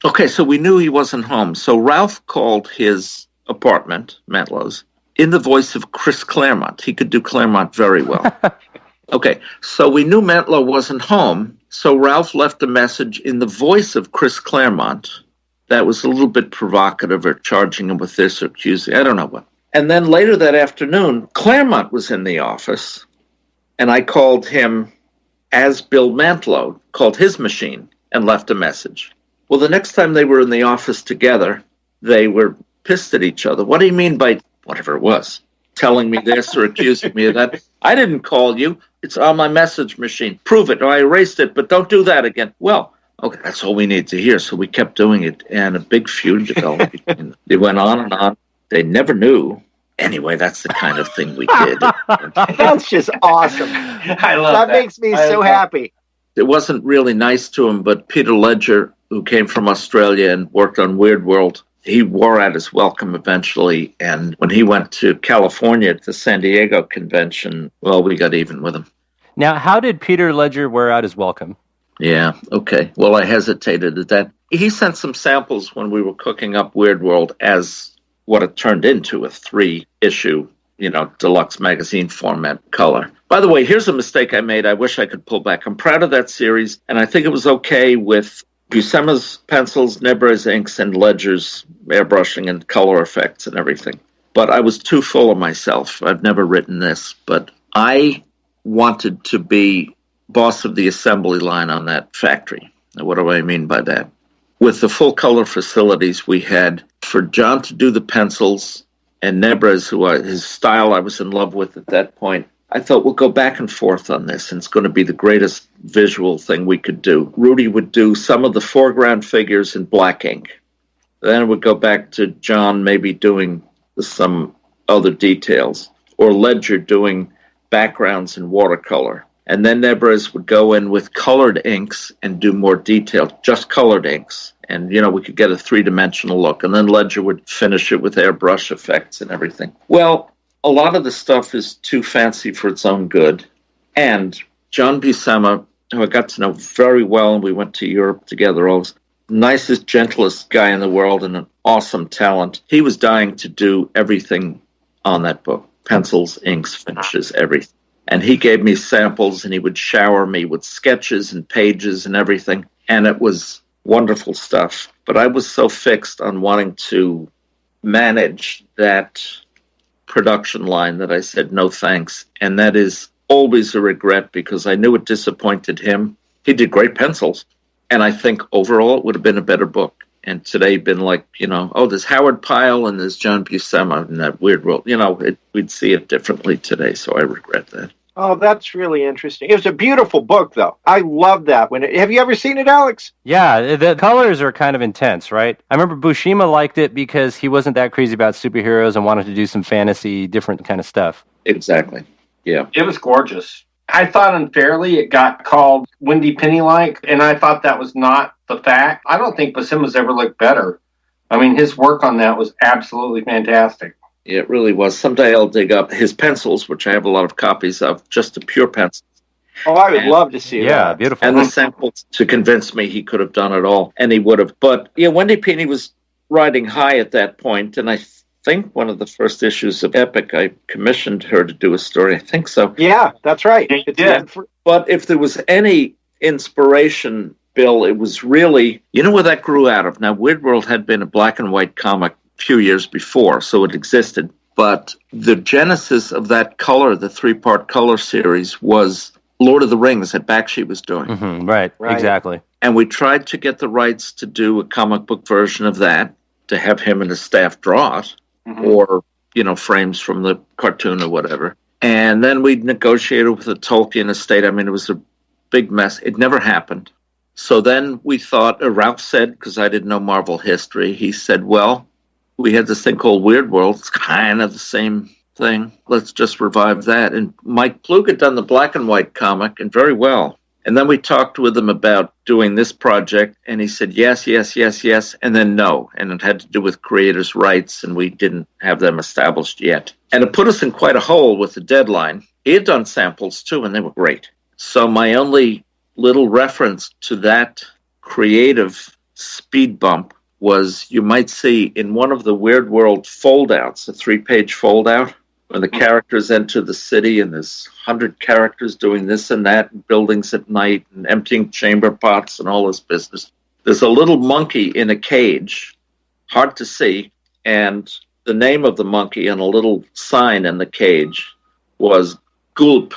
Okay, so we knew he wasn't home. So Ralph called his apartment, Matlow's, in the voice of Chris Claremont. He could do Claremont very well. Okay, so we knew Mantlo wasn't home, so Ralph left a message in the voice of Chris Claremont that was a little bit provocative or charging him with this or accusing, I don't know what. And then later that afternoon, Claremont was in the office, and I called him as Bill Mantlo, called his machine, and left a message. Well, the next time they were in the office together, they were pissed at each other. What do you mean by whatever it was? Telling me this or accusing me of that? I didn't call you. It's on my message machine. Prove it. Or I erased it, but don't do that again. Well, okay, that's all we need to hear. So we kept doing it, and a big feud developed. They went on and on. They never knew. Anyway, that's the kind of thing we did. That's just awesome. I love that. That makes me so happy. It wasn't really nice to him, but Peter Ledger, who came from Australia and worked on Weird World, he wore out his welcome eventually. And when he went to California at the San Diego convention, well, we got even with him. Now, how did Peter Ledger wear out his welcome? Yeah, okay. Well, I hesitated at that. He sent some samples when we were cooking up Weird World as what it turned into, a 3-issue, deluxe magazine format color. By the way, here's a mistake I made. I wish I could pull back. I'm proud of that series, and I think it was okay with Buscema's pencils, Nebra's inks, and Ledger's airbrushing and color effects and everything. But I was too full of myself. I've never written this, but I wanted to be boss of the assembly line on that factory. Now, what do I mean by that? With the full color facilities we had, for John to do the pencils and Nebra's, his style I was in love with at that point, I thought we'll go back and forth on this, and it's going to be the greatest visual thing we could do. Rudy would do some of the foreground figures in black ink. Then it would go back to John maybe doing some other details, or Ledger doing backgrounds in watercolor. And then Nebra's would go in with colored inks and do more detail, just colored inks. And, we could get a 3-dimensional look. And then Ledger would finish it with airbrush effects and everything. Well, a lot of the stuff is too fancy for its own good. And John Buscema, who I got to know very well, and we went to Europe together, always nicest, gentlest guy in the world and an awesome talent. He was dying to do everything on that book. Pencils, inks, finishes, everything. And he gave me samples, and he would shower me with sketches and pages and everything. And it was wonderful stuff. But I was so fixed on wanting to manage that production line that I said no thanks. And that is always a regret, because I knew it disappointed him. He did great pencils. And I think overall it would have been a better book. And today been like, there's Howard Pyle and there's John Buscema in that Weird World. We'd see it differently today, so I regret that. Oh, that's really interesting. It was a beautiful book, though. I love that. Have you ever seen it, Alex? Yeah, the colors are kind of intense, right? I remember Buscema liked it because he wasn't that crazy about superheroes and wanted to do some fantasy, different kind of stuff. Exactly. Yeah. It was gorgeous. I thought unfairly it got called Windy Penny-like, and I thought that was not the fact. I don't think Buscema's ever looked better. I mean, his work on that was absolutely fantastic. It really was. Someday I'll dig up his pencils, which I have a lot of copies of, just the pure pencils. Oh, I would love to see that. Yeah, beautiful. And the samples to convince me he could have done it all, and he would have. But, Wendy Pini was riding high at that point, and I think one of the first issues of Epic, I commissioned her to do a story. I think so. Yeah, that's right. Yeah. But if there was any inspiration, Bill, it was really, where that grew out of. Now, Weird World had been a black and white comic few years before, so it existed. But the genesis of that color, the 3-part color series, was Lord of the Rings that Bakshi was doing. Mm-hmm, right, exactly. And we tried to get the rights to do a comic book version of that, to have him and his staff draw it, or, frames from the cartoon or whatever. And then we negotiated with the Tolkien estate. I mean, it was a big mess. It never happened. So then we thought, Ralph said, because I didn't know Marvel history, he said, well, we had this thing called Weird World. It's kind of the same thing. Let's just revive that. And Mike Plug had done the black and white comic, and very well. And then we talked with him about doing this project, and he said yes, yes, yes, yes, and then no. And it had to do with creators' rights, and we didn't have them established yet. And it put us in quite a hole with the deadline. He had done samples, too, and they were great. So my only little reference to that creative speed bump was you might see in one of the Weird World foldouts, a 3-page foldout, when the characters enter the city and there's 100 characters doing this and that, and buildings at night and emptying chamber pots and all this business. There's a little monkey in a cage, hard to see, and the name of the monkey on a little sign in the cage was Gulp,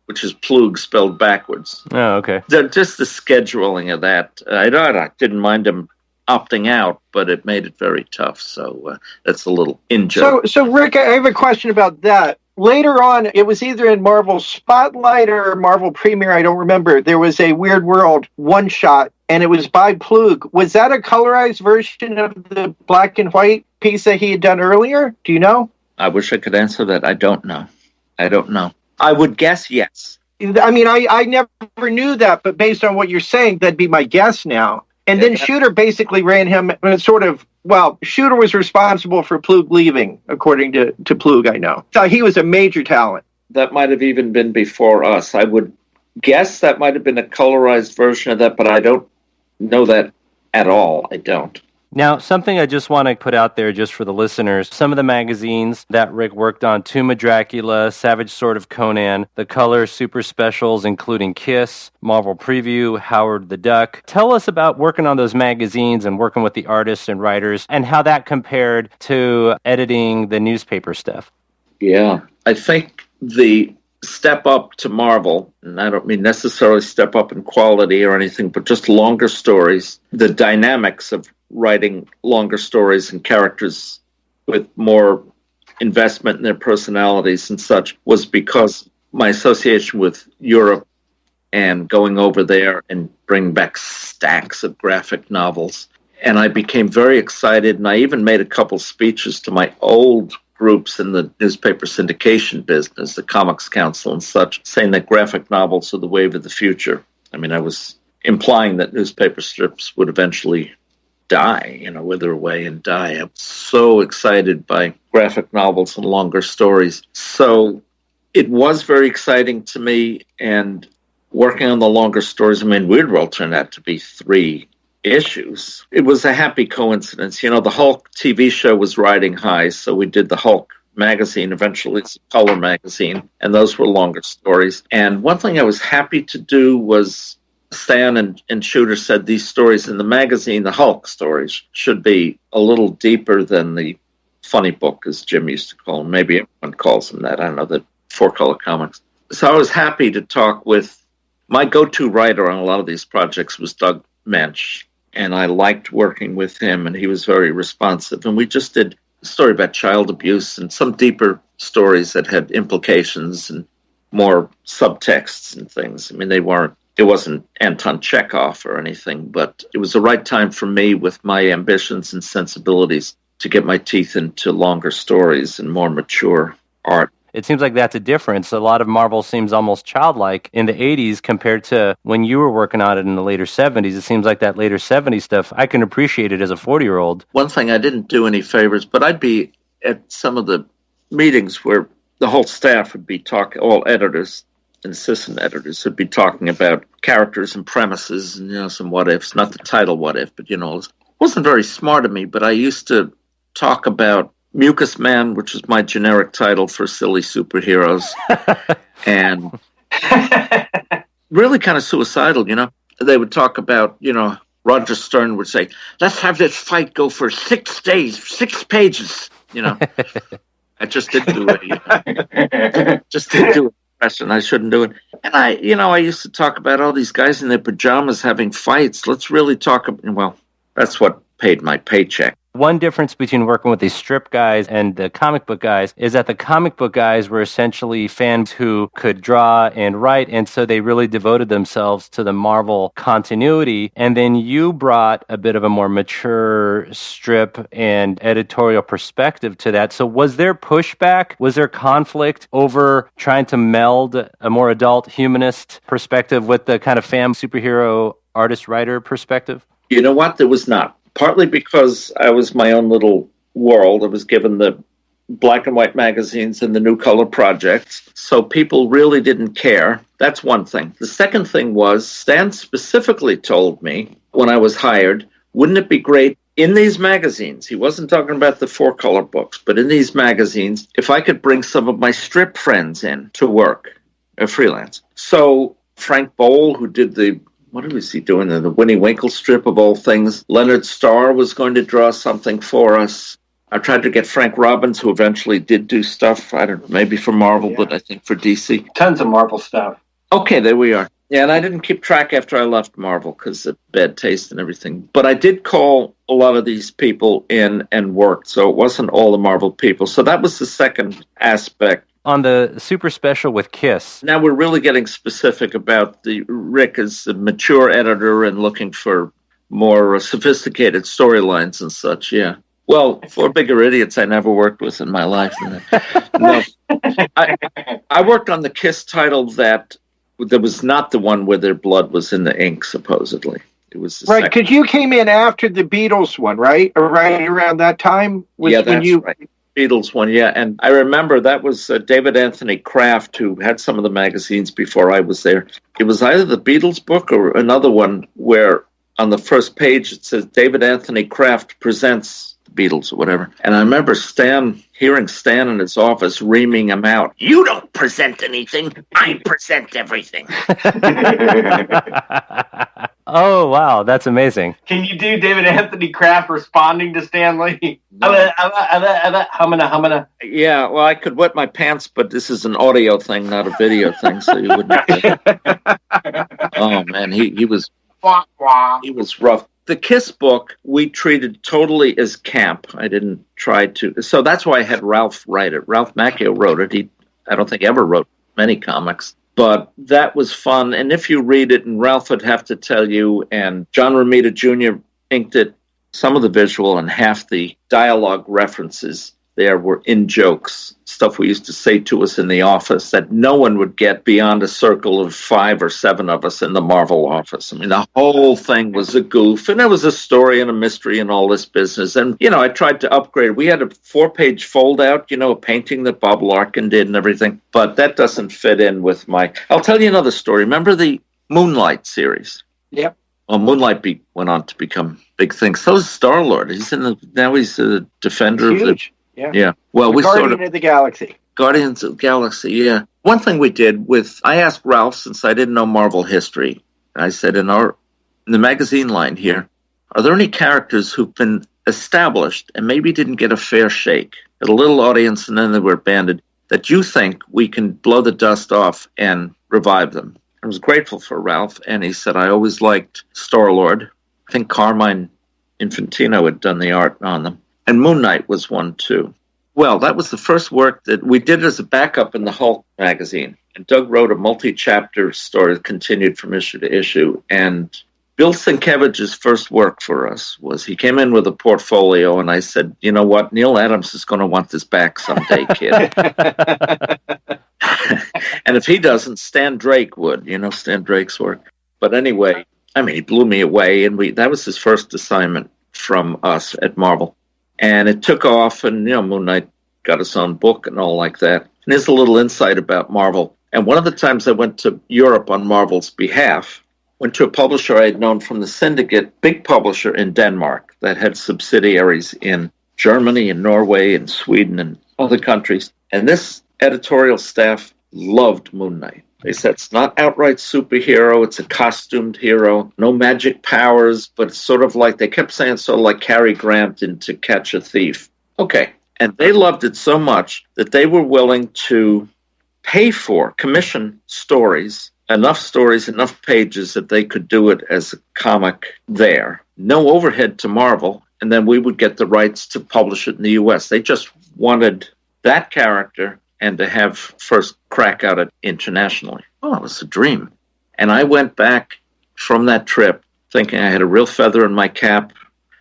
which is Plug spelled backwards. Oh, okay. Just the scheduling of that. I didn't mind him opting out, but it made it very tough. So that's a little in-joke. So Rick, I have a question about that. Later on, it was either in Marvel Spotlight or Marvel Premiere, I don't remember. There was a Weird World one-shot, and it was by Plug. Was that a colorized version of the black and white piece that he had done earlier? Do you know? I wish I could answer that. I don't know. I would guess yes. I mean, I never knew that, but based on what you're saying, that'd be my guess now. And then Shooter basically ran him Shooter was responsible for Plug leaving, according to Plug, I know. So he was a major talent. That might have even been before us. I would guess that might have been a colorized version of that, but I don't know that at all. I don't. Now, something I just want to put out there just for the listeners, some of the magazines that Rick worked on, Tomb of Dracula, Savage Sword of Conan, the Color Super Specials, including Kiss, Marvel Preview, Howard the Duck. Tell us about working on those magazines and working with the artists and writers and how that compared to editing the newspaper stuff. Yeah, I think the step up to Marvel, and I don't mean necessarily step up in quality or anything, but just longer stories, the dynamics of writing longer stories and characters with more investment in their personalities and such was because my association with Europe and going over there and bringing back stacks of graphic novels. And I became very excited, and I even made a couple speeches to my old groups in the newspaper syndication business, the Comics Council and such, saying that graphic novels are the wave of the future. I mean, I was implying that newspaper strips would eventually die, wither away and die. I'm so excited by graphic novels and longer stories. So it was very exciting to me, and working on the longer stories, Weird World turned out to be 3 issues. It was a happy coincidence. The Hulk TV show was riding high, so we did the Hulk magazine. Eventually it's a color magazine, and those were longer stories. And one thing I was happy to do was Stan and Shooter said these stories in the magazine, the Hulk stories, should be a little deeper than the funny book, as Jim used to call them. Maybe everyone calls them that. I don't know, the 4-color comics. So I was happy to talk with my go-to writer on a lot of these projects was Doug Mensch, and I liked working with him, and he was very responsive. And we just did a story about child abuse and some deeper stories that had implications and more subtexts and things. It wasn't Anton Chekhov or anything, but it was the right time for me with my ambitions and sensibilities to get my teeth into longer stories and more mature art. It seems like that's a difference. A lot of Marvel seems almost childlike in the 80s compared to when you were working on it in the later 70s. It seems like that later 70s stuff, I can appreciate it as a 40-year-old. One thing, I didn't do any favors, but I'd be at some of the meetings where the whole staff would be talking, all editors and assistant editors would be talking about characters and premises and, some what-ifs, not the title what-if, but, it wasn't very smart of me, but I used to talk about Mucus Man, which is my generic title for silly superheroes, and really kind of suicidal, They would talk about, Roger Stern would say, let's have this fight go for 6 days, 6 pages, I just didn't do it, just didn't do it. I shouldn't do it. And I used to talk about all these guys in their pajamas having fights. Let's really talk about, that's what paid my paycheck. One difference between working with the strip guys and the comic book guys is that the comic book guys were essentially fans who could draw and write, and so they really devoted themselves to the Marvel continuity. And then you brought a bit of a more mature strip and editorial perspective to that. So was there pushback? Was there conflict over trying to meld a more adult humanist perspective with the kind of fan superhero artist-writer perspective? You know what? There was not. Partly because I was my own little world. I was given the black and white magazines and the New Color projects, so people really didn't care. That's one thing. The second thing was Stan specifically told me when I was hired, wouldn't it be great in these magazines, he wasn't talking about the 4-color books, but in these magazines, if I could bring some of my strip friends in to work, freelance. So Frank Bowl, who did what was he doing? The Winnie Winkle strip of all things. Leonard Starr was going to draw something for us. I tried to get Frank Robbins, who eventually did do stuff, I don't know, maybe for Marvel, but I think for DC. Tons of Marvel stuff. Okay, there we are. Yeah, and I didn't keep track after I left Marvel because of bad taste and everything. But I did call a lot of these people in and worked, so it wasn't all the Marvel people. So that was the second aspect. On the super special with Kiss. Now we're really getting specific about Rick as a mature editor and looking for more sophisticated storylines and such, yeah. Well, 4 Bigger Idiots I never worked with in my life. No. I worked on the Kiss title that was not the one where their blood was in the ink, supposedly. It was right, because you came in after the Beatles one, right? Or right around that time? That's right. Beatles one, yeah. And I remember that was David Anthony Kraft, who had some of the magazines before I was there. It was either the Beatles book or another one where on the first page it says David Anthony Kraft presents Beatles or whatever. And I remember hearing Stan in his office reaming him out. You don't present anything. I present everything. Oh, wow. That's amazing. Can you do David Anthony Kraft responding to Stan Lee? No. Humana. Yeah, well, I could wet my pants, but this is an audio thing, not a video thing, so you wouldn't. Oh, man, he was rough. The Kiss book, we treated totally as camp. I didn't try to. So that's why I had Ralph write it. Ralph Macchio wrote it. I don't think ever wrote many comics. But that was fun. And if you read it, and Ralph would have to tell you, and John Romita Jr. inked it, some of the visual and half the dialogue references there were in jokes, stuff we used to say to us in the office that no one would get beyond a circle of 5 or 7 of us in the Marvel office. I mean, the whole thing was a goof, and there was a story and a mystery and all this business. And, I tried to upgrade. We had a 4-page fold-out, a painting that Bob Larkin did and everything, but that doesn't fit in with I'll tell you another story. Remember the Moonlight series? Yep. Well, Moonlight went on to become big things. So is Star-Lord. Now he's a defender of the... Yeah. Well, we Guardian of the Galaxy. Guardians of the Galaxy, yeah. One thing we did I asked Ralph, since I didn't know Marvel history, I said, in the magazine line here, are there any characters who've been established and maybe didn't get a fair shake at a little audience and then they were abandoned, that you think we can blow the dust off and revive them? I was grateful for Ralph, and he said, I always liked Star-Lord. I think Carmine Infantino had done the art on them. And Moon Knight was one, too. Well, that was the first work that we did as a backup in the Hulk magazine. And Doug wrote a multi-chapter story that continued from issue to issue. And Bill Sienkiewicz's first work for us was he came in with a portfolio, and I said, you know what, Neil Adams is going to want this back someday, kid. And if he doesn't, Stan Drake would, Stan Drake's work. But anyway, he blew me away, and that was his first assignment from us at Marvel. And it took off, and, Moon Knight got his own book and all like that. And here's a little insight about Marvel. And one of the times I went to Europe on Marvel's behalf, went to a publisher I had known from the Syndicate, big publisher in Denmark that had subsidiaries in Germany and Norway and Sweden and other countries. And this editorial staff loved Moon Knight. They said it's not outright superhero, it's a costumed hero, no magic powers, but it's sort of like, they kept saying sort of like Cary Grant in To Catch a Thief. Okay. And they loved it so much that they were willing to commission stories, enough pages that they could do it as a comic there. No overhead to Marvel, and then we would get the rights to publish it in the U.S. They just wanted that character and to have first crack at it internationally. Oh, it was a dream. And I went back from that trip thinking I had a real feather in my cap.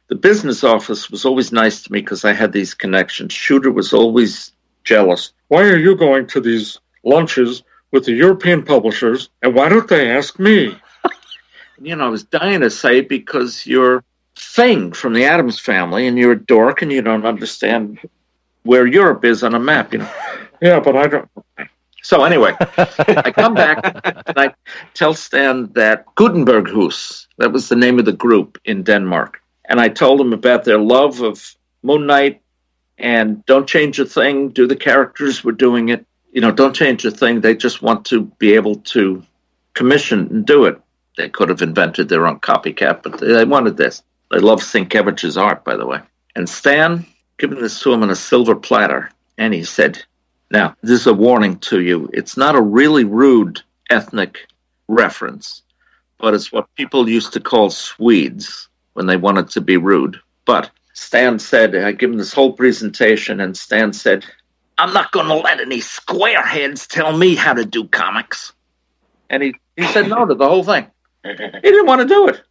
The business office was always nice to me because I had these connections. Shooter was always jealous. Why are you going to these lunches with the European publishers, and why don't they ask me? I was dying to say, because you're Thing from the Addams Family, and you're a dork, and you don't understand where Europe is on a map, Yeah, but I don't. So anyway, I come back and I tell Stan that Gutenberg Hus, that was the name of the group in Denmark. And I told them about their love of Moon Knight and don't change a thing. Do the characters were doing it. Don't change a thing. They just want to be able to commission and do it. They could have invented their own copycat, but they wanted this. They love Sienkiewicz's art, by the way. And Stan, giving this to him on a silver platter, and he said, now, this is a warning to you. It's not a really rude ethnic reference, but it's what people used to call Swedes when they wanted to be rude. But Stan said, I give him this whole presentation, and Stan said, I'm not going to let any squareheads tell me how to do comics. And he said no to the whole thing. He didn't want to do it.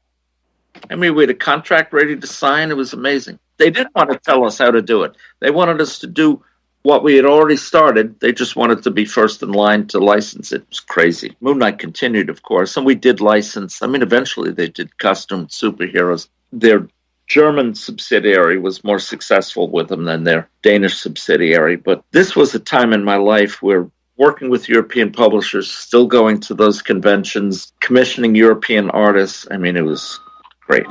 I mean, we had a contract ready to sign. It was amazing. They didn't want to tell us how to do it. They wanted us to do what we had already started. They just wanted to be first in line to license it. It was crazy. Moon Knight continued, of course, and we did license. I mean, eventually they did costumed superheroes. Their German subsidiary was more successful with them than their Danish subsidiary. But this was a time in my life where working with European publishers, still going to those conventions, commissioning European artists. I mean, it was great.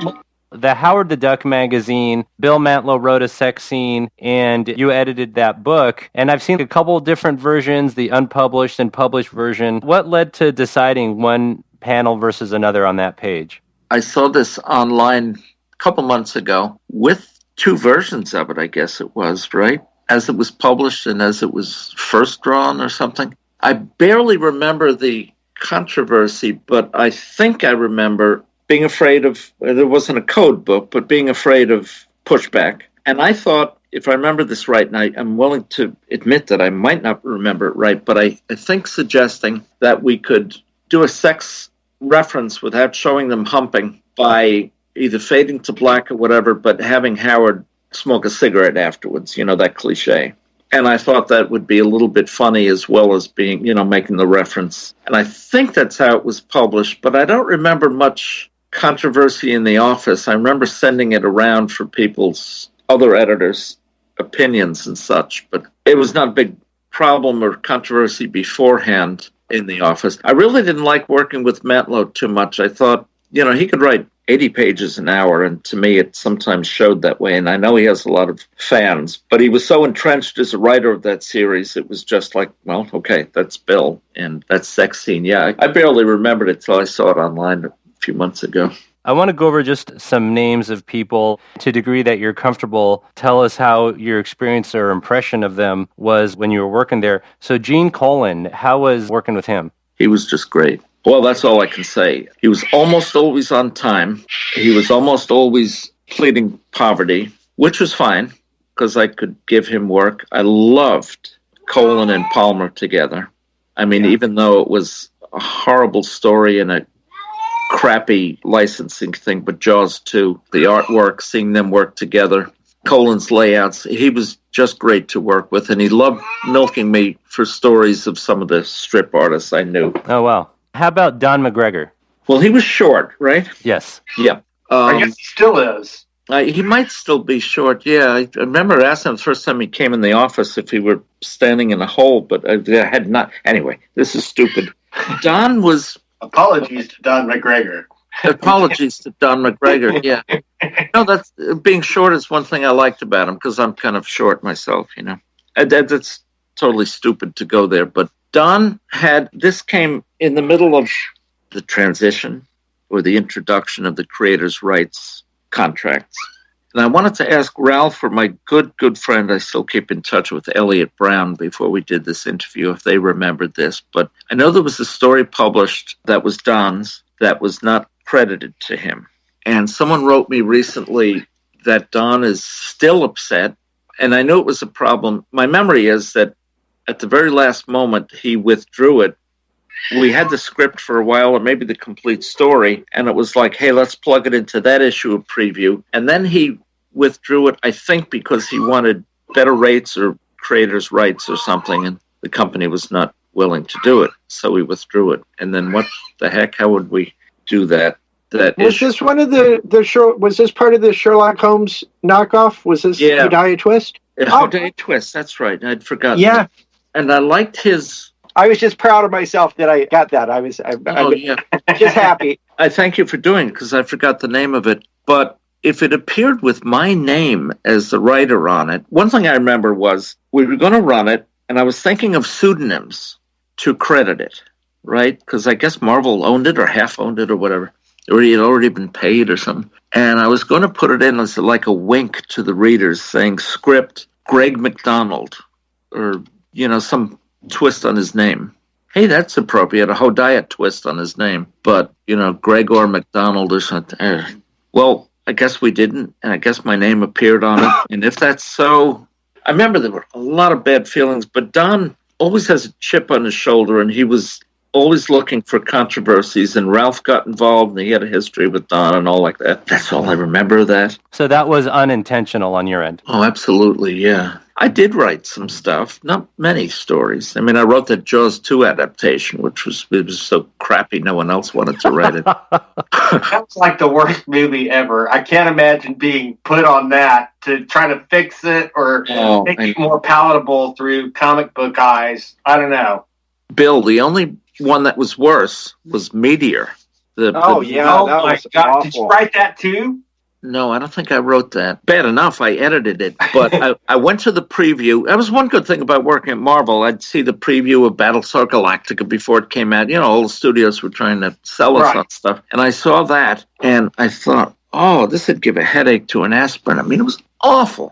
The Howard the Duck magazine, Bill Mantlo wrote a sex scene, and you edited that book. And I've seen a couple different versions, the unpublished and published version. What led to deciding one panel versus another on that page? I saw this online a couple months ago with two versions of it, I guess it was, right? As it was published and as it was first drawn or something. I barely remember the controversy, but I think I remember being afraid of, there wasn't a code book, but being afraid of pushback. And I thought, if I remember this right, and I'm willing to admit that I might not remember it right, but I think suggesting that we could do a sex reference without showing them humping by either fading to black or whatever, but having Howard smoke a cigarette afterwards, that cliche. And I thought that would be a little bit funny as well as being, making the reference. And I think that's how it was published, but I don't remember much controversy in the office. I remember sending it around for people's other editors' opinions and such, but it was not a big problem or controversy beforehand in the office. I really didn't like working with Mantlo too much. I thought, he could write 80 pages an hour, and to me it sometimes showed that way, and I know he has a lot of fans, but he was so entrenched as a writer of that series, it was just like, well, okay, that's Bill, and that sex scene, yeah, I barely remembered it till I saw it online a few months ago. I want to go over just some names of people to a degree that you're comfortable. Tell us how your experience or impression of them was when you were working there. So Gene Colan, how was working with him? He was just great. Well, that's all I can say. He was almost always on time. He was almost always pleading poverty, which was fine because I could give him work. I loved Colan and Palmer together. I mean, even though it was a horrible story and a crappy licensing thing, but Jaws 2, the artwork, seeing them work together, Colan's layouts, he was just great to work with, and he loved milking me for stories of some of the strip artists I knew. Oh, wow. How about Don McGregor? Well, he was short, right? Yes. Yeah. I guess he still is. He might still be short, yeah. I remember asking him the first time he came in the office if he were standing in a hole, but I had not. Anyway, this is stupid. Don was... Apologies to Don McGregor. Apologies to Don McGregor, yeah. No, that's being short is one thing I liked about him because I'm kind of short myself, That's totally stupid to go there, but Don this came in the middle of the transition or the introduction of the creators' rights contracts. And I wanted to ask Ralph or my good friend, I still keep in touch with Elliot Brown before we did this interview, if they remembered this. But I know there was a story published that was Don's that was not credited to him. And someone wrote me recently that Don is still upset. And I knew it was a problem. My memory is that at the very last moment, he withdrew it. We had the script for a while, or maybe the complete story, and it was like, hey, let's plug it into that issue of Preview. And then he withdrew it, I think, because he wanted better rates or creators' rights or something, and the company was not willing to do it, so we withdrew it. And then what the heck? How would we do that? Was this one of was this part of the Sherlock Holmes knockoff? Was this Hodiah Twist? Hodiah Twist, that's right. I'd forgotten. Yeah. That. And I liked his... I was just proud of myself that I got that. I'm just happy. I thank you for doing it because I forgot the name of it. But if it appeared with my name as the writer on it, one thing I remember was we were going to run it, and I was thinking of pseudonyms to credit it, right? Because I guess Marvel owned it or half owned it or whatever, or he had already been paid or something. And I was going to put it in as like a wink to the readers saying script Greg McDonald or, some twist on his name. Hey, that's appropriate, a Hodiah twist on his name. But, Gregor McDonald or something. Well, I guess we didn't, and I guess my name appeared on it. And if that's so, I remember there were a lot of bad feelings, but Don always has a chip on his shoulder, and he was always looking for controversies, and Ralph got involved, and he had a history with Don and all like that. That's all I remember of that. So that was unintentional on your end? Oh, absolutely, yeah. I did write some stuff, not many stories. I mean, I wrote that Jaws 2 adaptation, which was so crappy no one else wanted to write it. That was like the worst movie ever. I can't imagine being put on that to try to fix it or make it more palatable through comic book eyes. I don't know. Bill, the only one that was worse was Meteor. Oh my God. Awful. Did you write that too? No, I don't think I wrote that. Bad enough, I edited it. But I went to the preview. That was one good thing about working at Marvel. I'd see the preview of Battlestar Galactica before it came out. All the studios were trying to sell us on stuff. And I saw that, and I thought, this would give a headache to an aspirin. I mean, it was awful.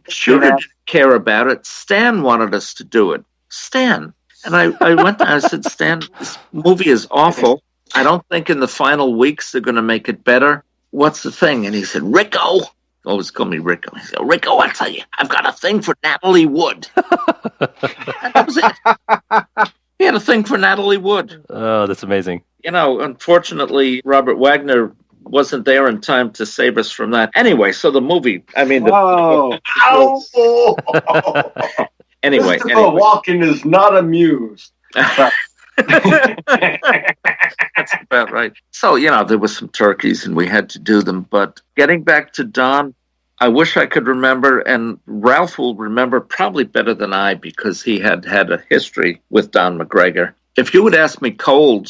Shooter didn't care about it. Stan wanted us to do it. Stan. And I went there, I said, Stan, this movie is awful. I don't think in the final weeks they're going to make it better. What's the thing? And he said, Rico. Always call me Rico. He said, Rico, I'll tell you, I've got a thing for Natalie Wood. That was it. He had a thing for Natalie Wood. Oh, that's amazing. Unfortunately, Robert Wagner wasn't there in time to save us from that. Anyway, so the movie, I mean... Anyway. Walken is not amused. That's about right. So, there was some turkeys and we had to do them. But getting back to Don, I wish I could remember, and Ralph will remember probably better than I because he had a history with Don McGregor. If you would ask me cold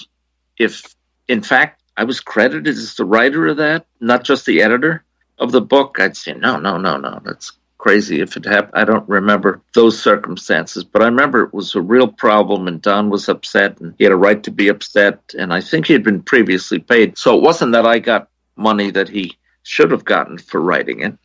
if, in fact, I was credited as the writer of that, not just the editor of the book, I'd say, no, that's crazy if it happened. I don't remember those circumstances, but I remember it was a real problem and Don was upset and he had a right to be upset, and I think he had been previously paid. So it wasn't that I got money that he should have gotten for writing it,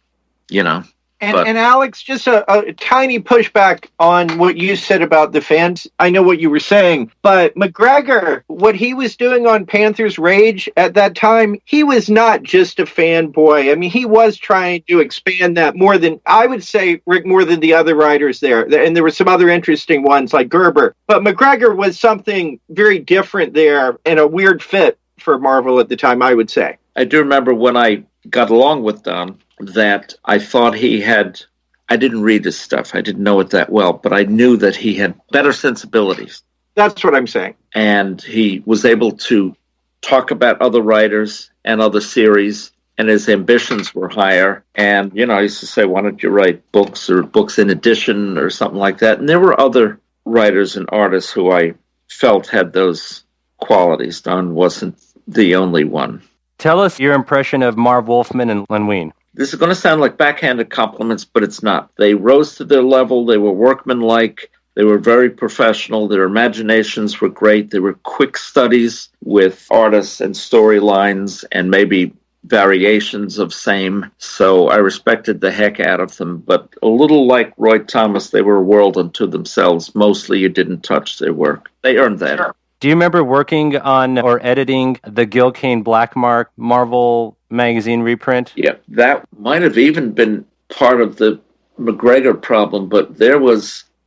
And Alex, just a tiny pushback on what you said about the fans. I know what you were saying, but McGregor, what he was doing on Panther's Rage at that time, he was not just a fanboy. I mean, he was trying to expand that more than, I would say, Rick, more than the other writers there. And there were some other interesting ones like Gerber. But McGregor was something very different there and a weird fit for Marvel at the time, I would say. I do remember when I got along with Don, that I thought I didn't read his stuff. I didn't know it that well, but I knew that he had better sensibilities. That's what I'm saying. And he was able to talk about other writers and other series, and his ambitions were higher. And, I used to say, why don't you write books or books in addition or something like that? And there were other writers and artists who I felt had those qualities. Don wasn't the only one. Tell us your impression of Marv Wolfman and Len Wein. This is going to sound like backhanded compliments, but it's not. They rose to their level. They were workmanlike. They were very professional. Their imaginations were great. They were quick studies with artists and storylines and maybe variations of same. So I respected the heck out of them. But a little like Roy Thomas, they were a world unto themselves. Mostly you didn't touch their work. They earned that. Sure. Do you remember working on or editing the Gil Kane Blackmark Marvel magazine reprint? Yeah, that might have even been part of the McGregor problem, but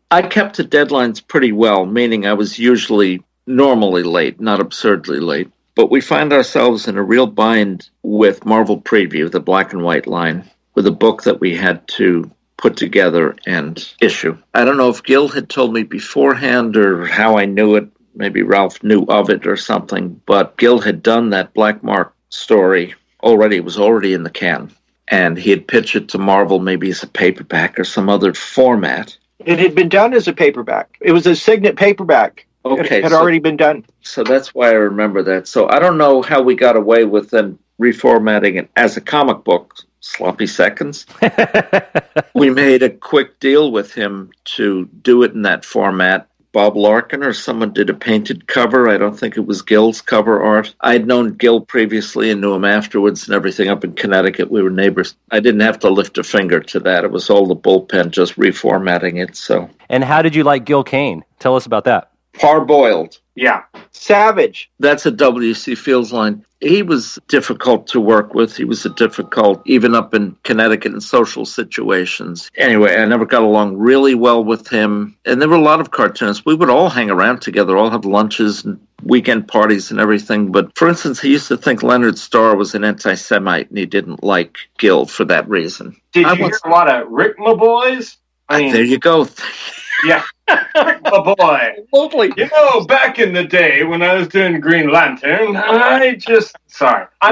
I kept to deadlines pretty well, meaning I was usually normally late, not absurdly late. But we find ourselves in a real bind with Marvel Preview, the black and white line, with a book that we had to put together and issue. I don't know if Gil had told me beforehand or how I knew it. Maybe Ralph knew of it or something, but Gil had done that Black Mark story already. It was already in the can, and he had pitched it to Marvel maybe as a paperback or some other format. It had been done as a paperback. It was a Signet paperback. Okay, it had already been done. So that's why I remember that. So I don't know how we got away with them reformatting it as a comic book, sloppy seconds. We made a quick deal with him to do it in that format. Bob Larkin or someone did a painted cover. I don't think it was Gil's cover art. I'd known Gil previously and knew him afterwards and everything up in Connecticut. We were neighbors. I didn't have to lift a finger to that. It was all the bullpen, just reformatting it. So. And how did you like Gil Kane? Tell us about that. Parboiled. Yeah. Savage. That's a W.C. Fields line. He was difficult to work with. He was difficult, even up in Connecticut in social situations. Anyway, I never got along really well with him. And there were a lot of cartoonists. We would all hang around together, all have lunches and weekend parties and everything. But for instance, he used to think Leonard Starr was an anti-Semite, and he didn't like Gil for that reason. Did you hear a lot of Rick My Boys? There you go. Yeah. Rick My Boy. Absolutely. You know, back in the day when I was doing Green Lantern, I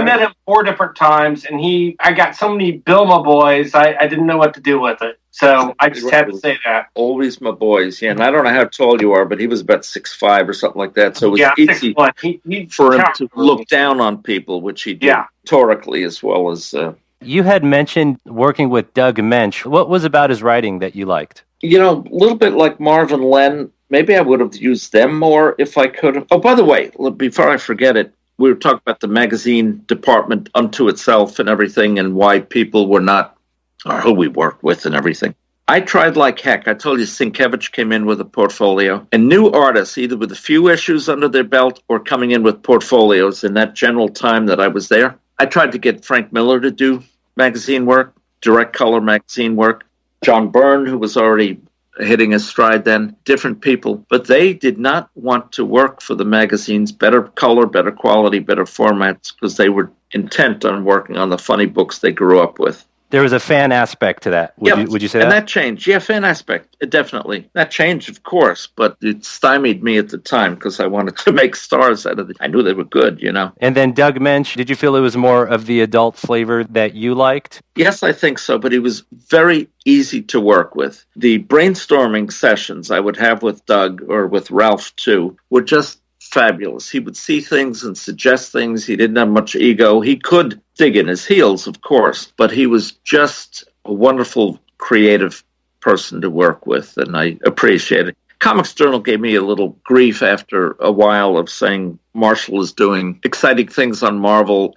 met him 4 different times, and I got so many Bill My Boys, I didn't know what to do with it. So I just had to say that. Always My Boys, yeah. And I don't know how tall you are, but he was about 6'5" or something like that. So it was easy for him to look down on people, which he did rhetorically as well as... You had mentioned working with Doug Mensch. What was about his writing that you liked? You know, a little bit like Marv and Len. Maybe I would have used them more if I could have. Oh, by the way, before I forget it, we were talking about the magazine department unto itself and everything and why people were not, or who we worked with and everything. I tried like heck. I told you Sienkiewicz came in with a portfolio, and new artists, either with a few issues under their belt or coming in with portfolios in that general time that I was there. I tried to get Frank Miller to do magazine work, direct color magazine work. John Byrne, who was already hitting his stride then, different people. But they did not want to work for the magazines, better color, better quality, better formats, because they were intent on working on the funny books they grew up with. There was a fan aspect to that. Would you say that? And that changed. Yeah, fan aspect, definitely. That changed, of course, but it stymied me at the time because I wanted to make stars out of it. I knew they were good, you know. And then Doug Mensch, did you feel it was more of the adult flavor that you liked? Yes, I think so, but he was very easy to work with. The brainstorming sessions I would have with Doug, or with Ralph too, were just fabulous. He would see things and suggest things. He didn't have much ego. He could dig in his heels, of course, but he was just a wonderful, creative person to work with, and I appreciate it. Comics Journal gave me a little grief after a while of saying Marschall is doing exciting things on Marvel,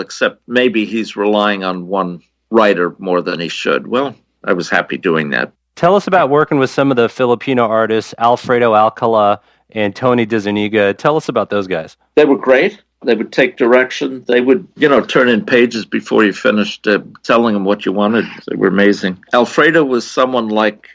except maybe he's relying on one writer more than he should. Well, I was happy doing that. Tell us about working with some of the Filipino artists, Alfredo Alcala and Tony DeZuniga. Tell us about those guys. They were great. They would take direction. They would, turn in pages before you finished telling them what you wanted. They were amazing. Alfredo was someone like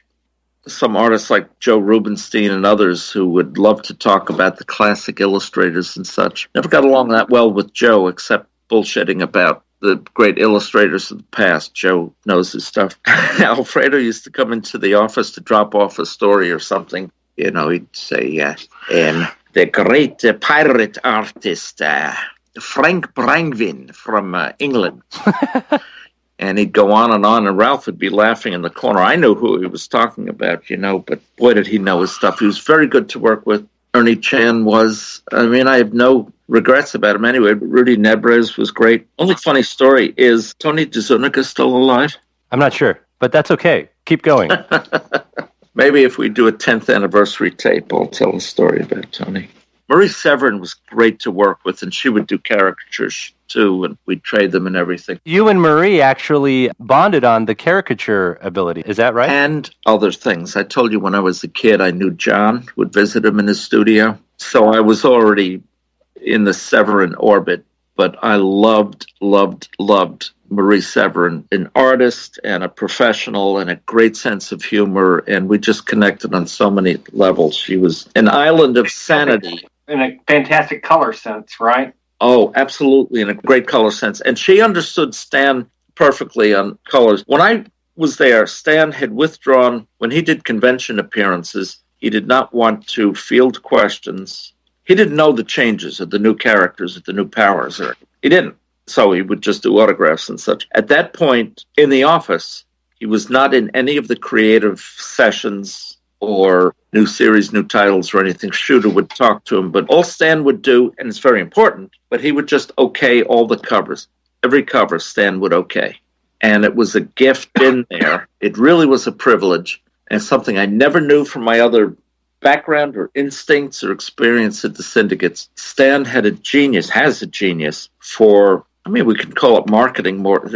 some artists like Joe Rubenstein and others who would love to talk about the classic illustrators and such. Never got along that well with Joe, except bullshitting about the great illustrators of the past. Joe knows his stuff. Alfredo used to come into the office to drop off a story or something. He'd say, the great pirate artist, Frank Brangwyn from England. And he'd go on, and Ralph would be laughing in the corner. I knew who he was talking about, but boy, did he know his stuff. He was very good to work with. Ernie Chan was, I have no regrets about him anyway. Rudy Nebres was great. Only funny story is, Tony DeZuniga still alive? I'm not sure, but that's okay. Keep going. Maybe if we do a 10th anniversary tape, I'll tell a story about Tony. Maurice Severin was great to work with, and she would do caricatures too, and we'd trade them and everything. You and Marie actually bonded on the caricature ability. Is that right? And other things. I told you when I was a kid, I knew John, would visit him in his studio. So I was already in the Severin orbit, but I loved Maurice Severin, an artist and a professional and a great sense of humor, and we just connected on so many levels. She was an island of sanity. In a fantastic color sense, right? Oh, absolutely, in a great color sense. And she understood Stan perfectly on colors. When I was there, Stan had withdrawn. When he did convention appearances, he did not want to field questions. He didn't know the changes of the new characters, of the new powers. He didn't. So he would just do autographs and such. At that point, in the office, he was not in any of the creative sessions or new series, new titles, or anything, Shooter would talk to him. But all Stan would do, and it's very important, but he would just okay all the covers. Every cover Stan would okay. And it was a gift in there. It really was a privilege, and something I never knew from my other background or instincts or experience at the Syndicates. Stan has a genius for, we can call it marketing more,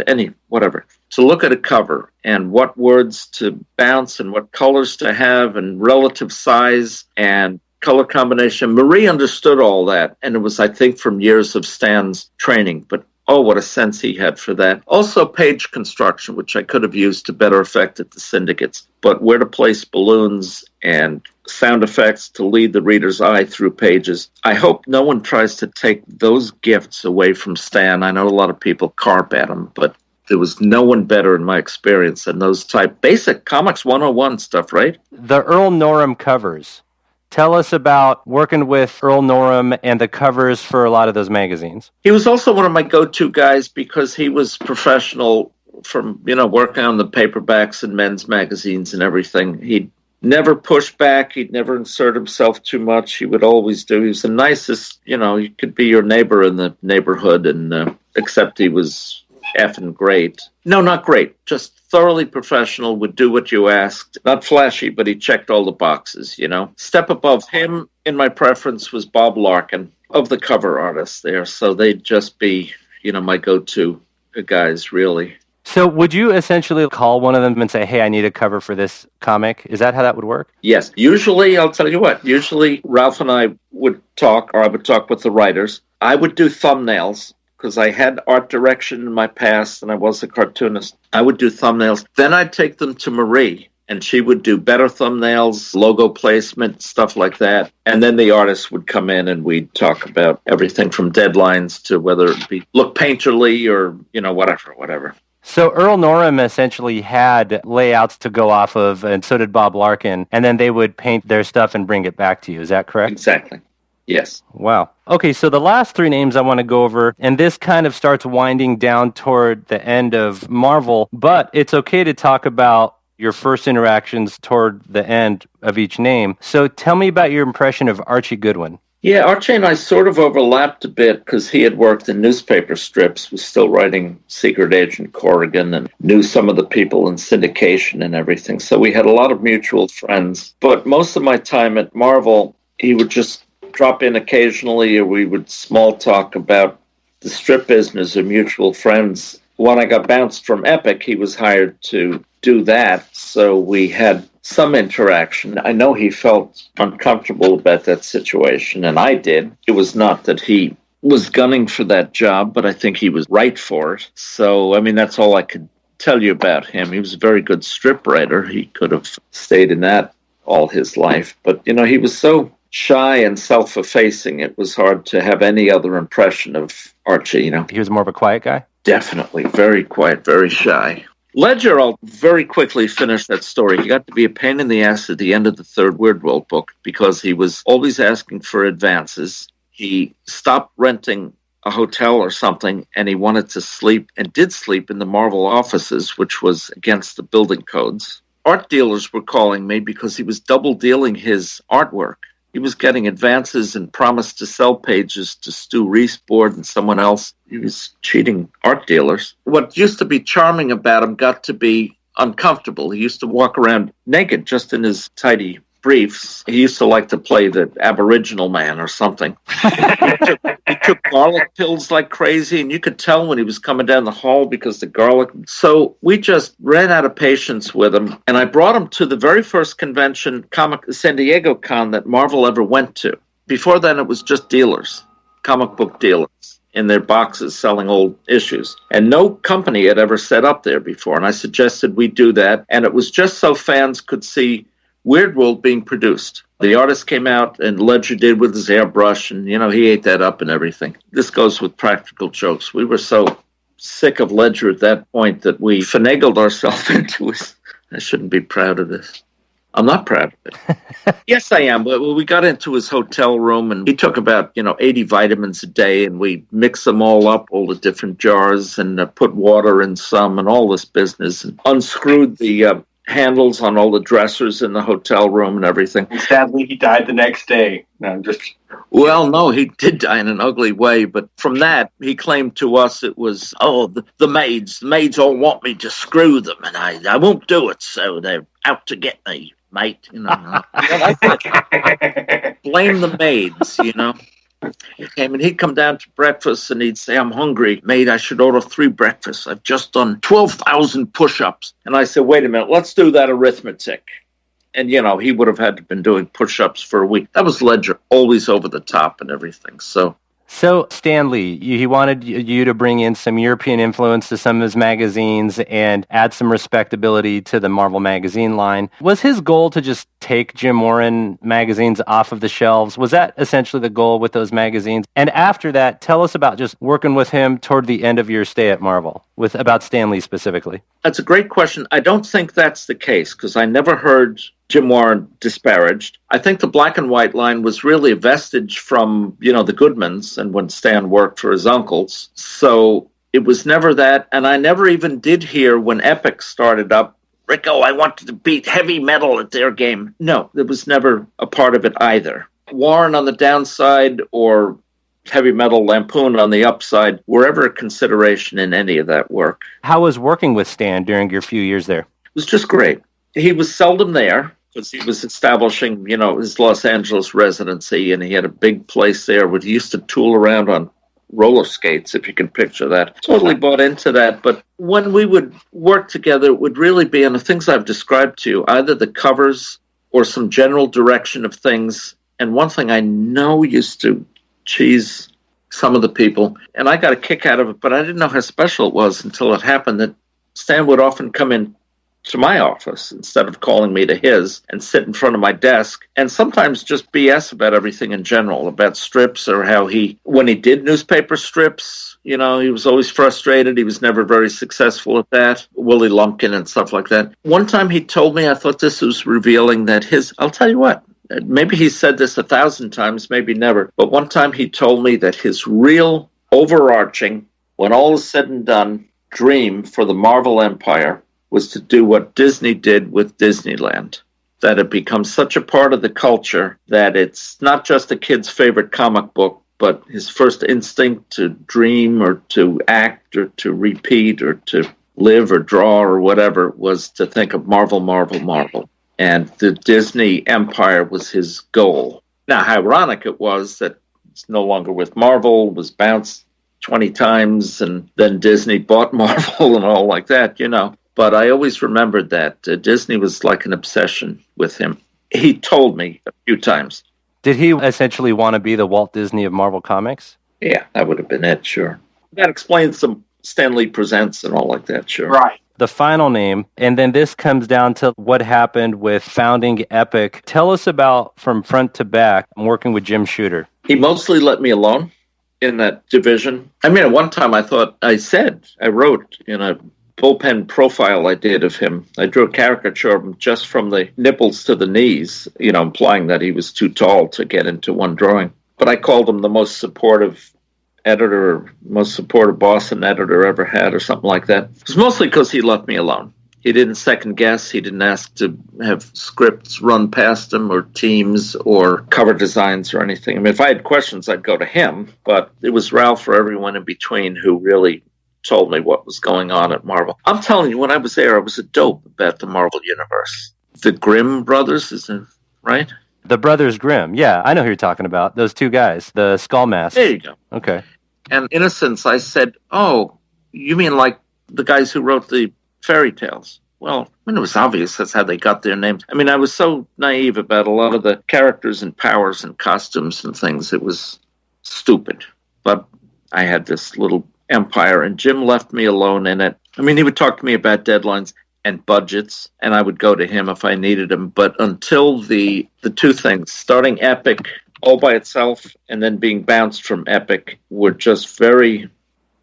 whatever, to look at a cover and what words to bounce and what colors to have and relative size and color combination. Marie understood all that, and it was, I think, from years of Stan's training, but oh, what a sense he had for that. Also, page construction, which I could have used to better effect at the Syndicates, but where to place balloons and sound effects to lead the reader's eye through pages. I hope no one tries to take those gifts away from Stan. I know a lot of people carp at him, but there was no one better in my experience than those type basic Comics 101 stuff, right? The Earl Norham covers. Tell us about working with Earl Norham and the covers for a lot of those magazines. He was also one of my go-to guys because he was professional from, working on the paperbacks and men's magazines and everything. He'd never push back. He'd never insert himself too much. He would always do. He was the nicest, he could be your neighbor in the neighborhood, and except he was effing great. No, not great. Just thoroughly professional, would do what you asked. Not flashy, but he checked all the boxes, Step above him, in my preference, was Bob Larkin, of the cover artists there. So they'd just be, my go-to guys, really. So would you essentially call one of them and say, hey, I need a cover for this comic? Is that how that would work? Yes. Usually, I'll tell you what, Ralph and I would talk, or I would talk with the writers. I would do thumbnails, because I had art direction in my past and I was a cartoonist. I would do thumbnails. Then I'd take them to Marie, and she would do better thumbnails, logo placement, stuff like that. And then the artist would come in and we'd talk about everything from deadlines to whether it be look painterly or, whatever. So Earl Norham essentially had layouts to go off of, and so did Bob Larkin, and then they would paint their stuff and bring it back to you. Is that correct? Exactly. Yes. Wow. Okay, so the last three names I want to go over, and this kind of starts winding down toward the end of Marvel, but it's okay to talk about your first interactions toward the end of each name. So tell me about your impression of Archie Goodwin. Yeah, Archie and I sort of overlapped a bit because he had worked in newspaper strips, was still writing Secret Agent Corrigan, and knew some of the people in syndication and everything. So we had a lot of mutual friends. But most of my time at Marvel, he would just drop in occasionally, or we would small talk about the strip business or mutual friends. When I got bounced from Epic, he was hired to do that, so we had some interaction. I know he felt uncomfortable about that situation, and I did. It was not that he was gunning for that job, but I think he was right for it. So, that's all I could tell you about him. He was a very good strip writer. He could have stayed in that all his life, but, he was so shy and self-effacing, it was hard to have any other impression of Archie, He was more of a quiet guy? Definitely. Very quiet, very shy. Ledger, I'll very quickly finish that story. He got to be a pain in the ass at the end of the third Weird World book because he was always asking for advances. He stopped renting a hotel or something, and he wanted to sleep, and did sleep in the Marvel offices, which was against the building codes. Art dealers were calling me because he was double dealing his artwork. He was getting advances and promised to sell pages to Stu Reesboard and someone else. He was cheating art dealers. What used to be charming about him got to be uncomfortable. He used to walk around naked, just in his tidy briefs. He used to like to play the Aboriginal man or something. He took garlic pills like crazy, and you could tell when he was coming down the hall because the garlic. So we just ran out of patience with him, and I brought him to the very first convention, San Diego Con, that Marvel ever went to. Before then, it was just dealers, comic book dealers, in their boxes selling old issues. And no company had ever set up there before, and I suggested we do that, and it was just so fans could see Weird World being produced. The artist came out, and Ledger did with his airbrush, and, he ate that up and everything. This goes with practical jokes. We were so sick of Ledger at that point that we finagled ourselves into his... I shouldn't be proud of this. I'm not proud of it. Yes, I am. We got into his hotel room, and he took about, 80 vitamins a day, and we mixed them all up, all the different jars, and put water in some and all this business, and unscrewed the handles on all the dressers in the hotel room and everything. And sadly, he died the next day. No, just Well, no, he did die in an ugly way, but from that, he claimed to us it was, the maids. The maids all want me to screw them, and I won't do it, so they're out to get me, mate. You know, blame the maids, you know. He came and he'd come down to breakfast and he'd say, I'm hungry, mate, I should order 3 breakfasts. I've just done 12,000 push-ups. And I said, wait a minute, let's do that arithmetic. And, you know, he would have had to been doing push-ups for a week. That was Ledger, always over the top and everything. So Stan Lee, he wanted you to bring in some European influence to some of his magazines and add some respectability to the Marvel magazine line. Was his goal to just take Jim Warren magazines off of the shelves? Was that essentially the goal with those magazines? And after that, tell us about just working with him toward the end of your stay at Marvel, about Stan Lee specifically. That's a great question. I don't think that's the case because I never heard Jim Warren disparaged. I think the black and white line was really a vestige from, the Goodmans and when Stan worked for his uncles. So it was never that. And I never even did hear when Epic started up, Ricco, I wanted to beat heavy metal at their game. No, it was never a part of it either. Warren on the downside or Heavy Metal Lampoon on the upside were ever a consideration in any of that work. How was working with Stan during your few years there? It was just great. He was seldom there because he was establishing, his Los Angeles residency, and he had a big place there where he used to tool around on roller skates, if you can picture that. Totally bought into that. But when we would work together, it would really be on the things I've described to you, either the covers or some general direction of things. And one thing I know used to cheese some of the people, and I got a kick out of it, but I didn't know how special it was until it happened, that Stan would often come in to my office instead of calling me to his and sit in front of my desk and sometimes just BS about everything in general, about strips or how when he did newspaper strips, he was always frustrated. He was never very successful at that. Willie Lumpkin and stuff like that. One time he told me, I thought this was revealing that I'll tell you what, maybe he said this 1,000 times, maybe never, but one time he told me that his real overarching, when all is said and done, dream for the Marvel Empire was to do what Disney did with Disneyland, that it becomes such a part of the culture that it's not just a kid's favorite comic book, but his first instinct to dream or to act or to repeat or to live or draw or whatever was to think of Marvel, Marvel, Marvel. And the Disney Empire was his goal. Now, how ironic it was that it's no longer with Marvel, was bounced 20 times, and then Disney bought Marvel and all like that, But I always remembered that Disney was like an obsession with him. He told me a few times. Did he essentially want to be the Walt Disney of Marvel Comics? Yeah, that would have been it, sure. That explains some Stan Lee Presents and all like that, sure. right. The final name, and then this comes down to what happened with founding Epic. Tell us about from front to back working with Jim Shooter. He mostly let me alone in that division. I mean, at one time I wrote in a bullpen profile I did of him. I drew a caricature of him just from the nipples to the knees, implying that he was too tall to get into one drawing. But I called him the most supportive editor, most supportive boss an editor ever had or something like that. It was mostly because he left me alone. He didn't second guess. He didn't ask to have scripts run past him or teams or cover designs or anything. I mean, if I had questions, I'd go to him, but it was Ralph or everyone in between who really told me what was going on at Marvel. I'm telling you, when I was there, I was a dope about the Marvel Universe. The Grimm brothers, isn't it right? The Brothers Grimm. Yeah, I know who you're talking about. Those two guys, the skull masks. There you go. Okay. And Innocence, I said, oh, you mean like the guys who wrote the fairy tales? Well, I mean, it was obvious that's how they got their names. I mean, I was so naive about a lot of the characters and powers and costumes and things. It was stupid. But I had this little empire, and Jim left me alone in it. I mean, he would talk to me about deadlines and budgets, and I would go to him if I needed him. But until the two things, starting Epic all by itself and then being bounced from Epic, were just very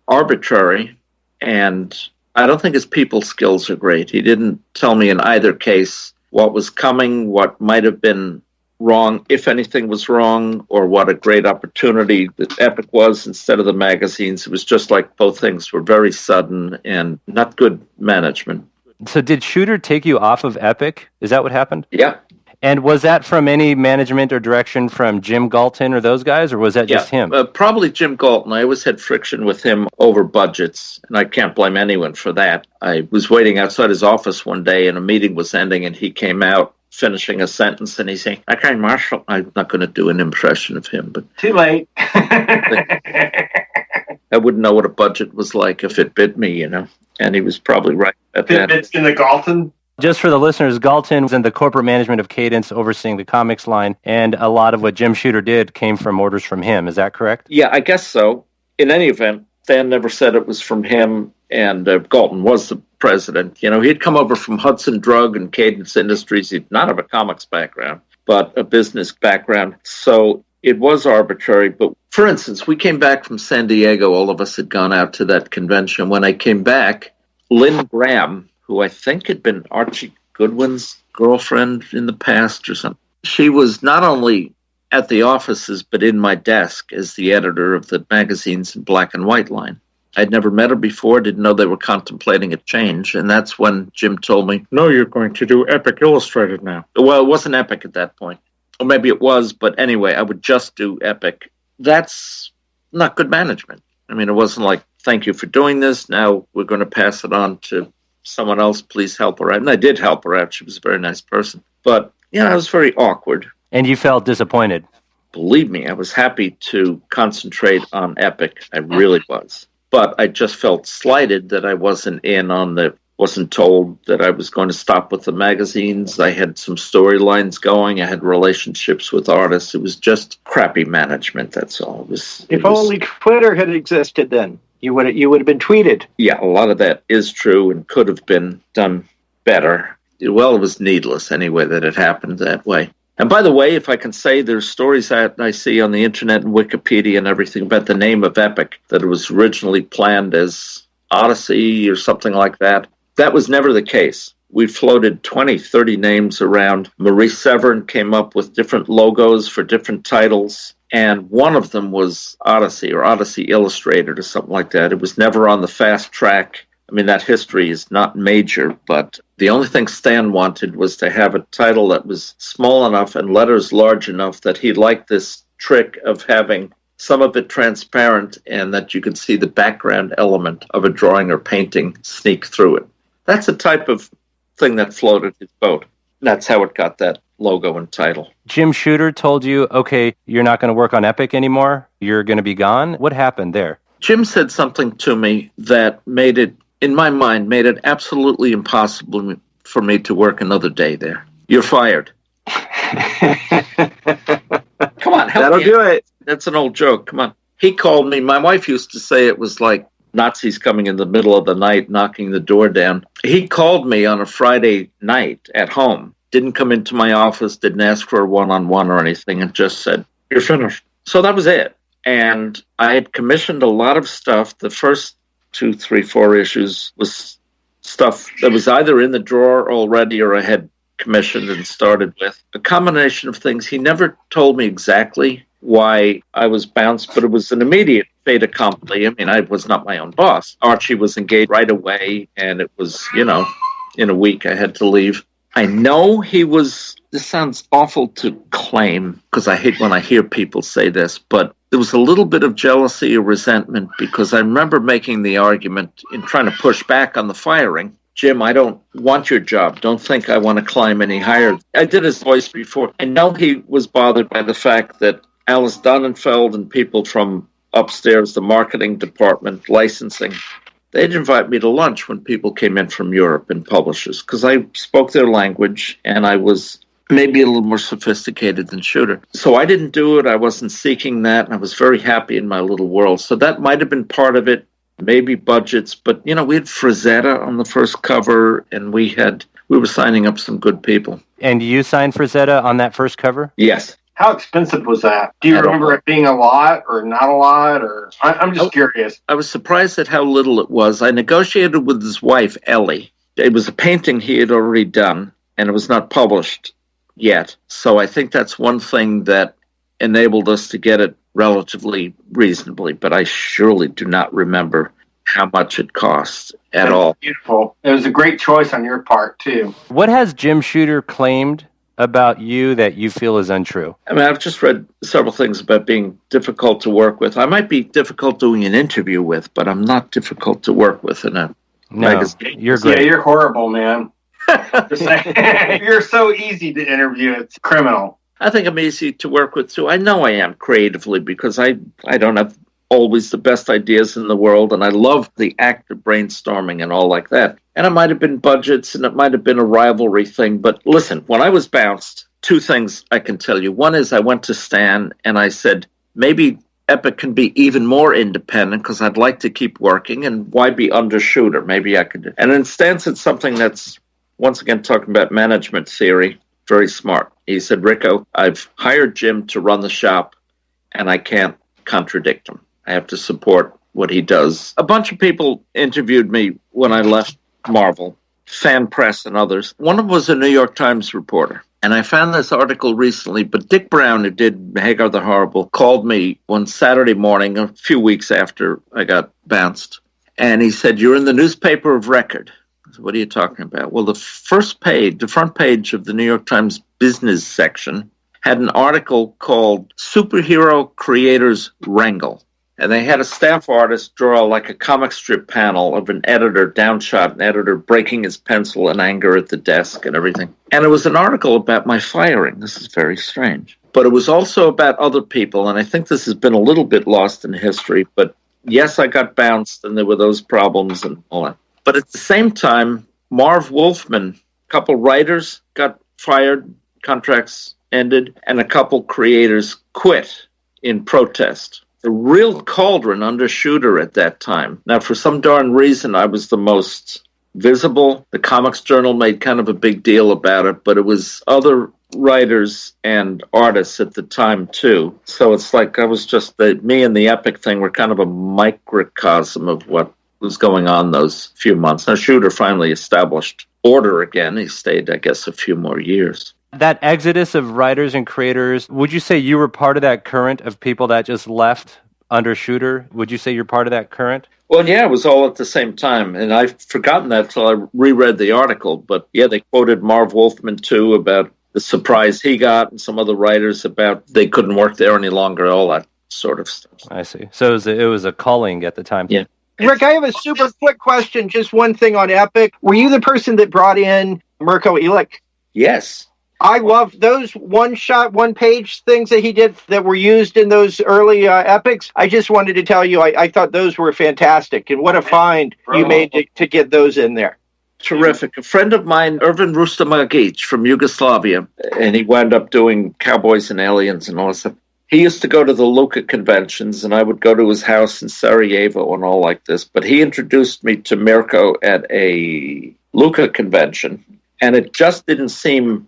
arbitrary, and I don't think his people skills are great. He didn't tell me in either case what was coming, what might have been wrong, if anything was wrong, or what a great opportunity that Epic was instead of the magazines. It was just like both things were very sudden and not good management. So did Shooter take you off of Epic? Is that what happened? Yeah. And was that from any management or direction from Jim Galton or those guys, or was that just him? Probably Jim Galton. I always had friction with him over budgets, and I can't blame anyone for that. I was waiting outside his office one day, and a meeting was ending, and he came out finishing a sentence, and he's saying, "Okay, Marschall." I'm not going to do an impression of him, but too late. I wouldn't know what a budget was like if it bit me, And he was probably right at that. It's in the Galton. Just for the listeners, Galton was in the corporate management of Cadence, overseeing the comics line, and a lot of what Jim Shooter did came from orders from him. Is that correct? Yeah, I guess so. In any event, Stan never said it was from him, and Galton was the president. He'd come over from Hudson Drug and Cadence Industries. He'd not have a comics background, but a business background. So it was arbitrary. But for instance, we came back from San Diego. All of us had gone out to that convention. When I came back, Lynn Graham, who I think had been Archie Goodwin's girlfriend in the past or something. She was not only at the offices, but in my desk as the editor of the magazine's black and white line. I'd never met her before, didn't know they were contemplating a change, and that's when Jim told me, "No, you're going to do Epic Illustrated now." Well, it wasn't Epic at that point. Or maybe it was, but anyway, I would just do Epic. That's not good management. It wasn't like, "Thank you for doing this. Now we're going to pass it on to someone else, please help her out." And I did help her out. She was a very nice person. But, it was very awkward. And you felt disappointed? Believe me, I was happy to concentrate on Epic. I really was. But I just felt slighted that I wasn't told that I was going to stop with the magazines. I had some storylines going. I had relationships with artists. It was just crappy management, that's all. If only Twitter had existed then. You would have been tweeted. Yeah, a lot of that is true and could have been done better. Well, it was needless anyway that it happened that way. And by the way, if I can say, there's stories that I see on the internet and Wikipedia and everything about the name of Epic, that it was originally planned as Odyssey or something like that. That was never the case. We floated 20, 30 names around. Maurice Severin came up with different logos for different titles. And one of them was Odyssey or Odyssey Illustrated or something like that. It was never on the fast track. That history is not major, but the only thing Stan wanted was to have a title that was small enough and letters large enough that he liked this trick of having some of it transparent and that you could see the background element of a drawing or painting sneak through it. That's a type of thing that floated his boat. That's how it got that logo and title. Jim Shooter told you, okay, you're not going to work on Epic anymore. You're going to be gone. What happened there? Jim said something to me that made it, in my mind, made it absolutely impossible for me to work another day there. You're fired. Come on, help That'll me. do it. That's an old joke. Come on. He called me. My wife used to say it was like Nazis coming in the middle of the night, knocking the door down. He called me on a Friday night at home. Didn't come into my office, didn't ask for a one-on-one or anything, and just said, "You're finished." So that was it. And I had commissioned a lot of stuff. The first 2, 3, 4 issues was stuff that was either in the drawer already or I had commissioned and started with. A combination of things. He never told me exactly why I was bounced, but it was an immediate fait accompli. I was not my own boss. Archie was engaged right away, and it was, in a week I had to leave. I know he was, this sounds awful to claim, because I hate when I hear people say this, but there was a little bit of jealousy or resentment, because I remember making the argument in trying to push back on the firing. "Jim, I don't want your job. Don't think I want to climb any higher." I did his voice before. I know he was bothered by the fact that Alice Donnenfeld and people from upstairs, the marketing department, licensing, they'd invite me to lunch when people came in from Europe and publishers, because I spoke their language and I was maybe a little more sophisticated than Shooter. So I didn't do it. I wasn't seeking that. And I was very happy in my little world. So that might have been part of it, maybe budgets. But, we had Frazetta on the first cover, and we were signing up some good people. And you signed Frazetta on that first cover? Yes. How expensive was that? Do you remember it being a lot or not a lot? Or I'm just curious. I was surprised at how little it was. I negotiated with his wife, Ellie. It was a painting he had already done, and it was not published yet. So I think that's one thing that enabled us to get it relatively reasonably, but I surely do not remember how much it costs at all. Beautiful. It was a great choice on your part, too. What has Jim Shooter claimed about you that you feel is untrue? I mean, I've just read several things about being difficult to work with. I might be difficult doing an interview with, but I'm not difficult to work with in a magazine. You're great. Yeah, you're horrible, man. You're so easy to interview. It's criminal. I think I'm easy to work with, too. I know I am creatively because I don't have always the best ideas in the world, and I love the act of brainstorming and all like that. And it might have been budgets, and it might have been a rivalry thing. But listen, when I was bounced, two things I can tell you. One is I went to Stan, and I said, maybe Epic can be even more independent because I'd like to keep working, and why be under Shooter? Maybe I could. And then Stan said something that's, once again, talking about management theory, very smart. He said, Ricco, I've hired Jim to run the shop, and I can't contradict him. I have to support what he does. A bunch of people interviewed me when I left Marvel, Fan Press and others. One of them was a New York Times reporter. And I found this article recently, but Dick Brown, who did Hagar the Horrible, called me one Saturday morning, a few weeks after I got bounced. And he said, you're in the newspaper of record. I said, what are you talking about? Well, the front page of the New York Times business section had an article called Superhero Creators Wrangle. And they had a staff artist draw like a comic strip panel of an editor, downshot, an editor breaking his pencil in anger at the desk and everything. And it was an article about my firing. This is very strange. But it was also about other people, and I think this has been a little bit lost in history. But yes, I got bounced, and there were those problems and all that. But at the same time, Marv Wolfman, a couple writers got fired, contracts ended, and a couple creators quit in protest. A real cauldron under Shooter at that time. Now, for some darn reason, I was the most visible. The Comics Journal made kind of a big deal about it, but it was other writers and artists at the time, too. So it's like I was just, me and the Epic thing were kind of a microcosm of what was going on those few months. Now, Shooter finally established order again. He stayed, I guess, a few more years. That exodus of writers and creators, would you say you were part of that current of people that just left under Shooter? Would you say you're part of that current? Well, yeah, it was all at the same time. And I've forgotten that till I reread the article. But yeah, they quoted Marv Wolfman, too, about the surprise he got, and some other writers about they couldn't work there any longer, all that sort of stuff. I see. So it was a calling at the time. Yeah. Rick, I have a super quick question. Just one thing on Epic. Were you the person that brought in Mirko Elick? Yes. I love those one-shot, one-page things that he did that were used in those early epics. I just wanted to tell you, I thought those were fantastic. And what a find you made to get those in there. Terrific. A friend of mine, Ervin Rustomagic from Yugoslavia, and he wound up doing Cowboys and Aliens and all that stuff. He used to go to the Luca conventions, and I would go to his house in Sarajevo and all like this. But he introduced me to Mirko at a Luca convention, and it just didn't seem...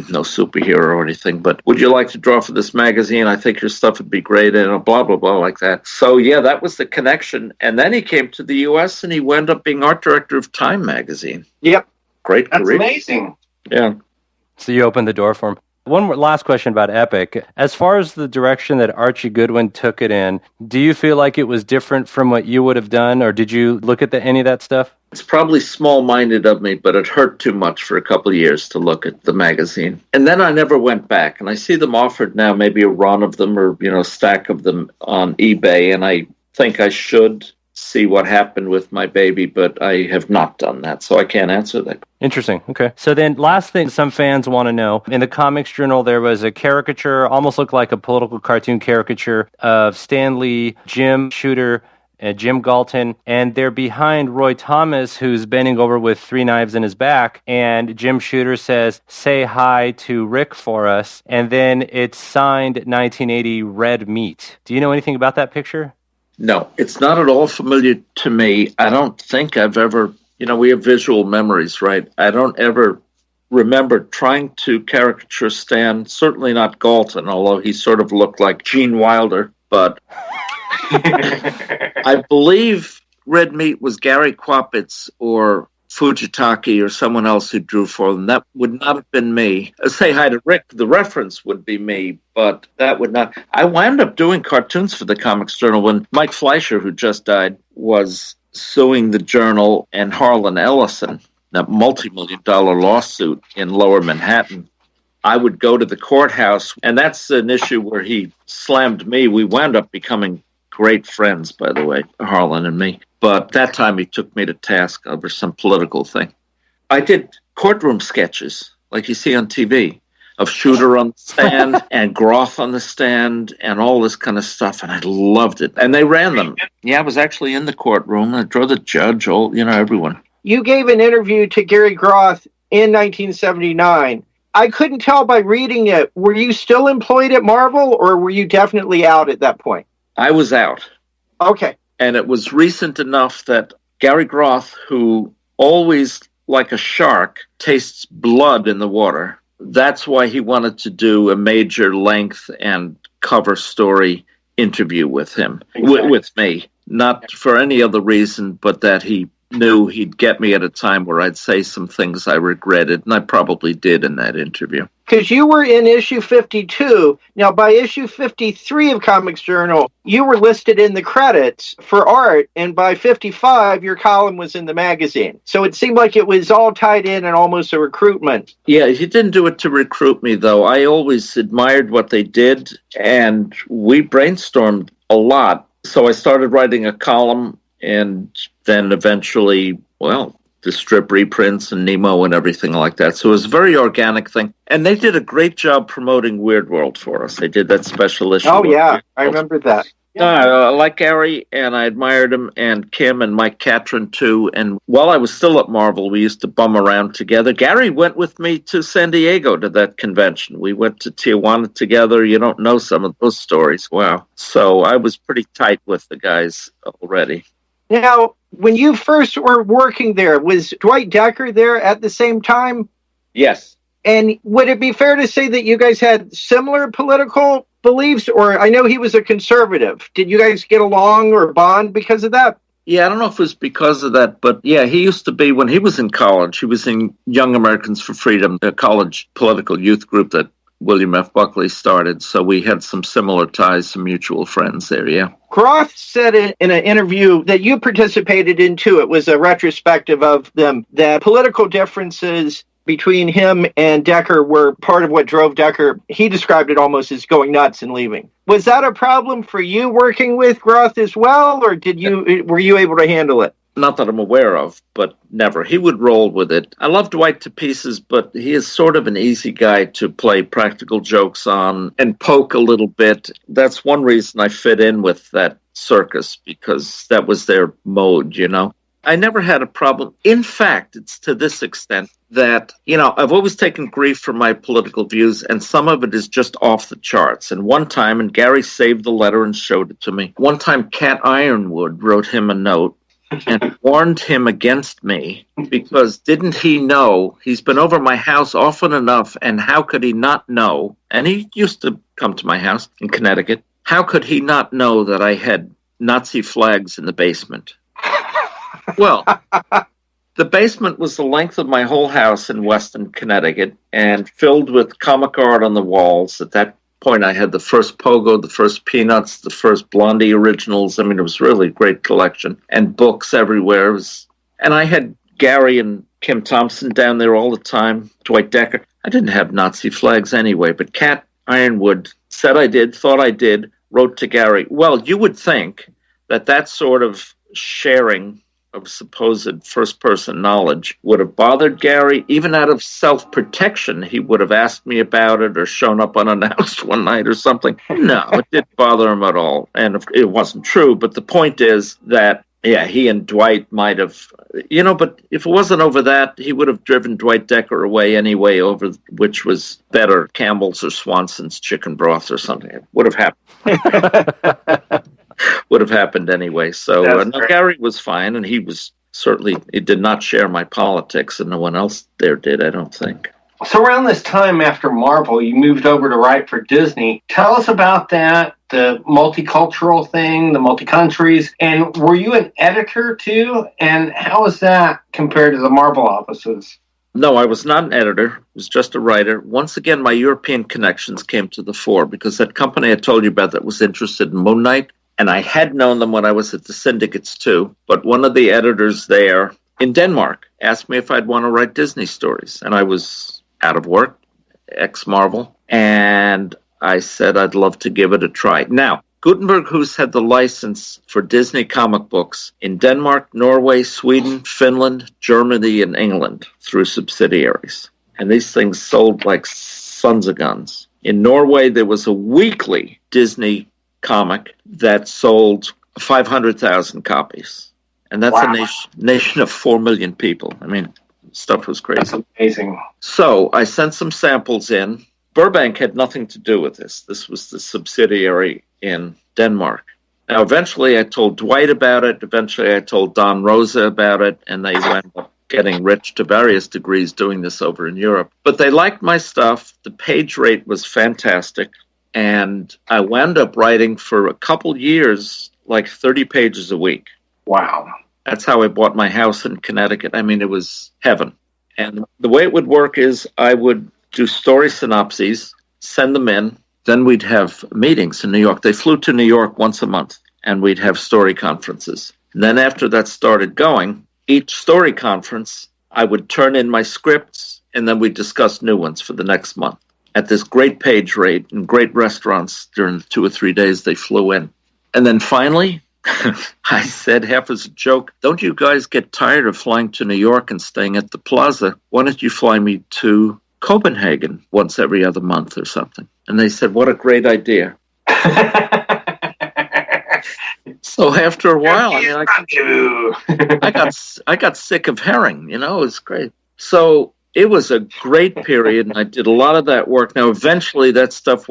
no superhero or anything, but would you like to draw for this magazine? I think your stuff would be great, and blah, blah, blah, like that. So, yeah, that was the connection. And then he came to the U.S., and he wound up being art director of Time magazine. Yep. Great career. That's amazing. Yeah. So you opened the door for him. One more last question about Epic. As far as the direction that Archie Goodwin took it in, do you feel like it was different from what you would have done, or did you look at any of that stuff? It's probably small-minded of me, but it hurt too much for a couple of years to look at the magazine. And then I never went back, and I see them offered now, maybe a run of them or, a stack of them on eBay, and I think I should see what happened with my baby, but I have not done that, so I can't answer that. Interesting. Okay. So then last thing some fans want to know, in the Comics Journal, there was a caricature, almost looked like a political cartoon caricature of Stan Lee, Jim Shooter, Jim Galton, and they're behind Roy Thomas, who's bending over with 3 knives in his back, and Jim Shooter says, "Say hi to Rick for us," and then it's signed 1980 Red Meat. Do you know anything about that picture? No, it's not at all familiar to me. I don't think I've ever, we have visual memories, right? I don't ever remember trying to caricature Stan, certainly not Galton, although he sort of looked like Gene Wilder, but I believe Red Meat was Gary Kwapitz or Fujitaki or someone else who drew for them. That would not have been me. Say hi to Rick, the reference would be me, but that would not. I wound up doing cartoons for the Comics Journal when Mike Fleischer, who just died, was suing the Journal and Harlan Ellison, that multi-million-dollar lawsuit in Lower Manhattan, I would go to the courthouse, and that's an issue where he slammed me. We wound up becoming great friends, by the way, Harlan and me. But that time he took me to task over some political thing. I did courtroom sketches, like you see on TV, of Shooter on the stand and Groth on the stand and all this kind of stuff, and I loved it. And they ran them. Yeah, I was actually in the courtroom. I drew the judge, everyone. You gave an interview to Gary Groth in 1979. I couldn't tell by reading it. Were you still employed at Marvel, or were you definitely out at that point? I was out. Okay. And it was recent enough that Gary Groth, who always, like a shark, tastes blood in the water, that's why he wanted to do a major length and cover story interview with him, with me. Not for any other reason, but that he knew he'd get me at a time where I'd say some things I regretted, and I probably did in that interview. Because you were in issue 52. Now, by issue 53 of Comics Journal, you were listed in the credits for art, and by 55, your column was in the magazine. So it seemed like it was all tied in and almost a recruitment. Yeah, he didn't do it to recruit me, though. I always admired what they did, and we brainstormed a lot. So I started writing a column, and then eventually, the strip reprints and Nemo and everything like that. So it was a very organic thing. And they did a great job promoting Weird World for us. They did that special issue. Oh, yeah. I remember that. I like Gary, and I admired him, and Kim and Mike Catron, too. And while I was still at Marvel, we used to bum around together. Gary went with me to San Diego to that convention. We went to Tijuana together. You don't know some of those stories. Wow. So I was pretty tight with the guys already. Now, when you first were working there, was Dwight Decker there at the same time? Yes. And would it be fair to say that you guys had similar political beliefs? Or I know he was a conservative. Did you guys get along or bond because of that? Yeah, I don't know if it was because of that, but yeah, he used to be, when he was in college, he was in Young Americans for Freedom, a college political youth group that William F. Buckley started, so we had some similar ties, some mutual friends there, yeah. Groth said in an interview that you participated in, too, it was a retrospective of them, that political differences between him and Decker were part of what drove Decker. He described it almost as going nuts and leaving. Was that a problem for you working with Groth as well, or were you able to handle it? Not that I'm aware of, but never. He would roll with it. I love Dwight to pieces, but he is sort of an easy guy to play practical jokes on and poke a little bit. That's one reason I fit in with that circus, because that was their mode, I never had a problem. In fact, it's to this extent that, I've always taken grief for my political views, and some of it is just off the charts. And one time, and Gary saved the letter and showed it to me, one time Cat Ironwood wrote him a note and warned him against me, because didn't he know, he's been over my house often enough, and how could he not know, and he used to come to my house in Connecticut, how could he not know that I had Nazi flags in the basement? Well, the basement was the length of my whole house in Weston, Connecticut, and filled with comic art on the walls. At that point, I had the first Pogo, the first Peanuts, the first Blondie originals. I mean, it was really a great collection, and books everywhere. And I had Gary and Kim Thompson down there all the time, Dwight Decker. I didn't have Nazi flags anyway, but Cat Ironwood said I did, thought I did, wrote to Gary. Well, you would think that sort of sharing of supposed first-person knowledge would have bothered Gary. Even out of self-protection, he would have asked me about it or shown up unannounced one night or something. No, it didn't bother him at all. And it wasn't true, but the point is that, yeah, he and Dwight might have, but if it wasn't over that, he would have driven Dwight Decker away anyway, over which was better, Campbell's or Swanson's chicken broth or something. It would have happened. Would have happened anyway. So Gary was fine, and he did not share my politics, and no one else there did, I don't think. So around this time after Marvel, you moved over to write for Disney. Tell us about that, the multicultural thing, the multi-countries, and were you an editor too? And how was that compared to the Marvel offices? No, I was not an editor. I was just a writer. Once again, my European connections came to the fore, because that company I told you about that was interested in Moon Knight, And I had known them when I was at the Syndicates too, but one of the editors there in Denmark asked me if I'd want to write Disney stories. And I was out of work, ex-Marvel, and I said I'd love to give it a try. Now, Gutenberg Hus had the license for Disney comic books in Denmark, Norway, Sweden, Finland, Germany, and England through subsidiaries. And these things sold like sons of guns. In Norway, there was a weekly Disney comic that sold 500,000 copies. And that's a nation of 4 million people. I mean, stuff was crazy. That's amazing. So I sent some samples in. Burbank had nothing to do with this. This was the subsidiary in Denmark. Now, eventually I told Dwight about it. Eventually I told Don Rosa about it. And they wound up getting rich to various degrees doing this over in Europe. But they liked my stuff. The page rate was fantastic. And I wound up writing for a couple years, like 30 pages a week. Wow. That's how I bought my house in Connecticut. I mean, it was heaven. And the way it would work is I would do story synopses, send them in. Then we'd have meetings in New York. They flew to New York once a month, and we'd have story conferences. And then after that started going, each story conference, I would turn in my scripts, and then we'd discuss new ones for the next month at this great page rate and great restaurants during the 2 or 3 days they flew in. And then finally, I said, half as a joke, don't you guys get tired of flying to New York and staying at the Plaza? Why don't you fly me to Copenhagen once every other month or something? And they said, what a great idea. So after a while, I got sick of herring, it was great. So it was a great period, and I did a lot of that work. Now, eventually that stuff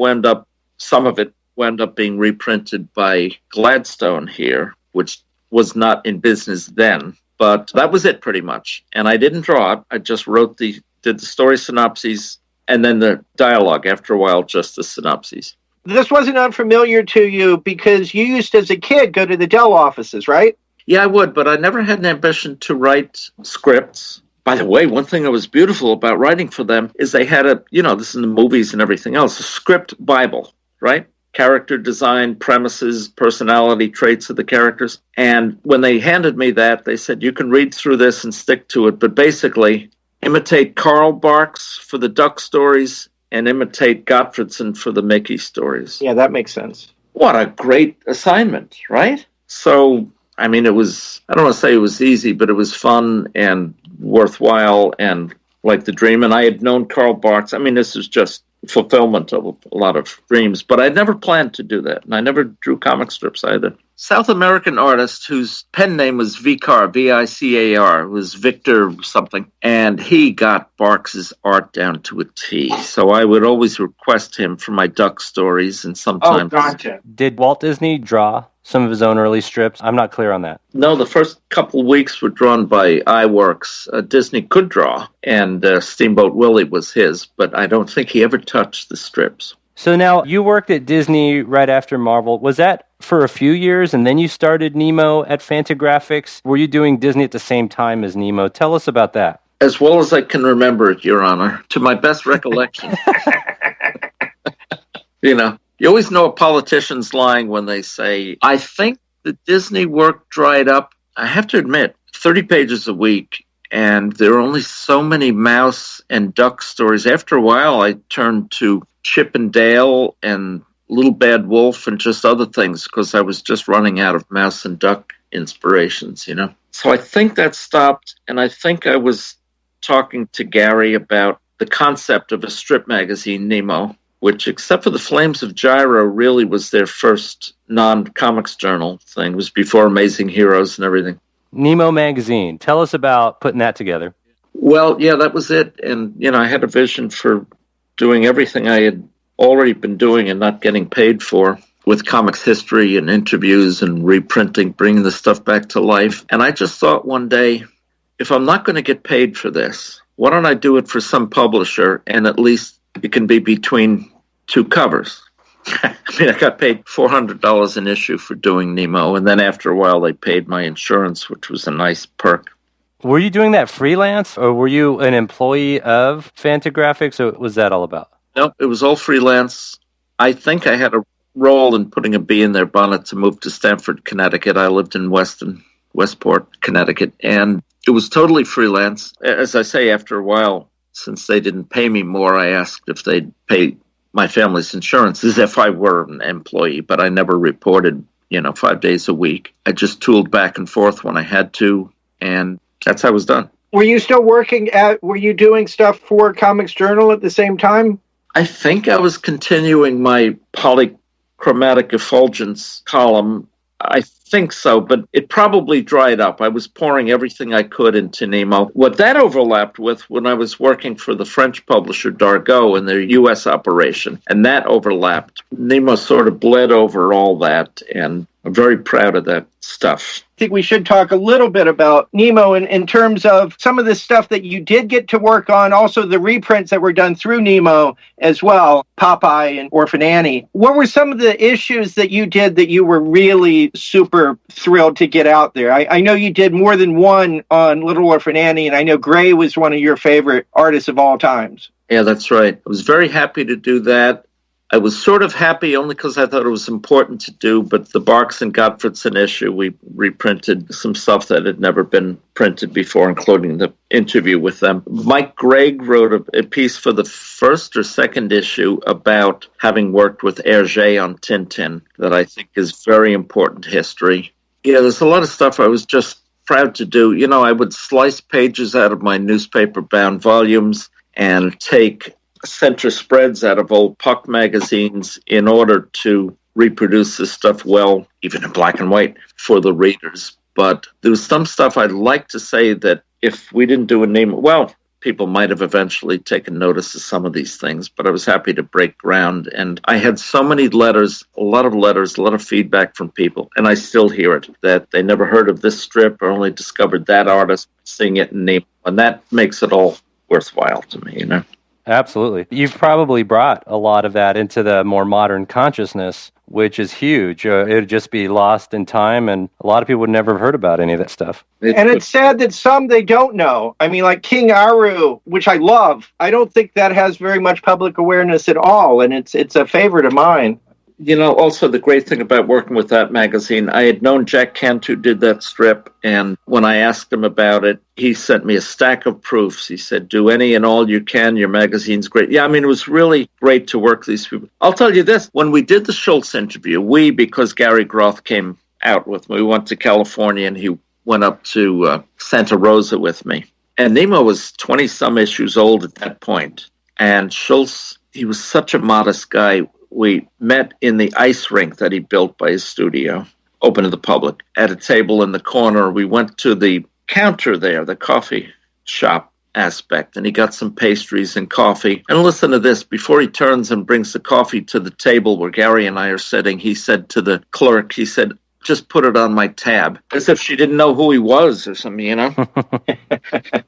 some of it wound up being reprinted by Gladstone here, which was not in business then. But that was it pretty much. And I didn't draw it. I just did the story synopses and then the dialogue after a while, just the synopses. This wasn't unfamiliar to you because you used as a kid go to the Dell offices, right? Yeah, I would, but I never had an ambition to write scripts. By the way, one thing that was beautiful about writing for them is they had this is in the movies and everything else, a script Bible, right? Character design, premises, personality traits of the characters. And when they handed me that, they said, you can read through this and stick to it, but basically imitate Carl Barks for the Duck stories and imitate Gottfredson for the Mickey stories. Yeah, that makes sense. What a great assignment, right? So, I mean, I don't want to say it was easy, but it was fun and worthwhile and like the dream. And I had known Carl Barks. I mean, this is just fulfillment of a lot of dreams, but I'd never planned to do that. And I never drew comic strips either. South American artist whose pen name was Vicar, V-I-C-A-R, was Victor something, and he got Barks's art down to a T. So I would always request him for my duck stories, and sometimes... Oh, gotcha. Did Walt Disney draw some of his own early strips? I'm not clear on that. No, the first couple of weeks were drawn by iWorks. Disney could draw, and Steamboat Willie was his, but I don't think he ever touched the strips. So now, you worked at Disney right after Marvel. Was that for a few years, and then you started Nemo at Fantagraphics? Were you doing Disney at the same time as Nemo? Tell us about that. As well as I can remember it, Your Honor, to my best recollection. You always know a politician's lying when they say, I think the Disney work dried up. I have to admit, 30 pages a week, and there are only so many mouse and duck stories. After a while, I turned to Chip and Dale and Little Bad Wolf and just other things because I was just running out of mouse and duck inspirations, So I think that stopped, and I think I was talking to Gary about the concept of a strip magazine, Nemo, which, except for the Flames of Gyro, really was their first non-comics journal thing. It was before Amazing Heroes and everything. Nemo Magazine. Tell us about putting that together. Well, yeah, that was it. And, I had a vision for doing everything I had already been doing and not getting paid for, with comics history and interviews and reprinting, bringing the stuff back to life. And I just thought one day, if I'm not going to get paid for this, why don't I do it for some publisher, and at least it can be between two covers. I mean, I got paid $400 an issue for doing Nemo, and then after a while they paid my insurance, which was a nice perk. Were you doing that freelance, or were you an employee of Fantagraphics, or what was that all about? No, it was all freelance. I think I had a role in putting a bee in their bonnet to move to Stamford, Connecticut. I lived in Westport, Connecticut, and it was totally freelance. As I say, after a while, since they didn't pay me more, I asked if they'd pay my family's insurance as if I were an employee, but I never reported, 5 days a week. I just tooled back and forth when I had to, and that's how it was done. Were you still were you doing stuff for Comics Journal at the same time? I think I was continuing my polychromatic effulgence column. I think so, but it probably dried up. I was pouring everything I could into Nemo. What that overlapped with when I was working for the French publisher Dargaud in their U.S. operation, and that overlapped. Nemo sort of bled over all that, and I'm very proud of that stuff. I think we should talk a little bit about Nemo in terms of some of the stuff that you did get to work on, also the reprints that were done through Nemo as well, Popeye and Orphan Annie. What were some of the issues that you did that you were really super thrilled to get out there? I know you did more than one on Little Orphan Annie, and I know Gray was one of your favorite artists of all times. Yeah, that's right. I was very happy to do that. I was sort of happy only because I thought it was important to do, but the Barks and Gottfredson issue, we reprinted some stuff that had never been printed before, including the interview with them. Mike Gregg wrote a piece for the first or second issue about having worked with Hergé on Tintin that I think is very important history. Yeah, there's a lot of stuff I was just proud to do. I would slice pages out of my newspaper-bound volumes and take center spreads out of old Puck magazines in order to reproduce this stuff well, even in black and white, for the readers. But there was some stuff I'd like to say that if we didn't do a name, well, people might have eventually taken notice of some of these things, but I was happy to break ground. And I had so many letters, a lot of feedback from people, and I still hear it, that they never heard of this strip or only discovered that artist seeing it in Nemo. And that makes it all worthwhile to me, Absolutely. You've probably brought a lot of that into the more modern consciousness, which is huge. It would just be lost in time, and a lot of people would never have heard about any of that stuff. And it's sad that some they don't know. I mean, like King Aru, which I love, I don't think that has very much public awareness at all, and it's a favorite of mine. Also the great thing about working with that magazine, I had known Jack Kent, who did that strip, and when I asked him about it, he sent me a stack of proofs. He said, do any and all you can. Your magazine's great. Yeah, it was really great to work with these people. I'll tell you this. When we did the Schulz interview, because Gary Groth came out with me, we went to California, and he went up to Santa Rosa with me. And Nemo was 20-some issues old at that point. And Schulz, he was such a modest guy. We met in the ice rink that he built by his studio, open to the public, at a table in the corner. We went to the counter there, the coffee shop aspect, and he got some pastries and coffee. And listen to this. Before he turns and brings the coffee to the table where Gary and I are sitting, he said to the clerk, just put it on my tab, as if she didn't know who he was or something,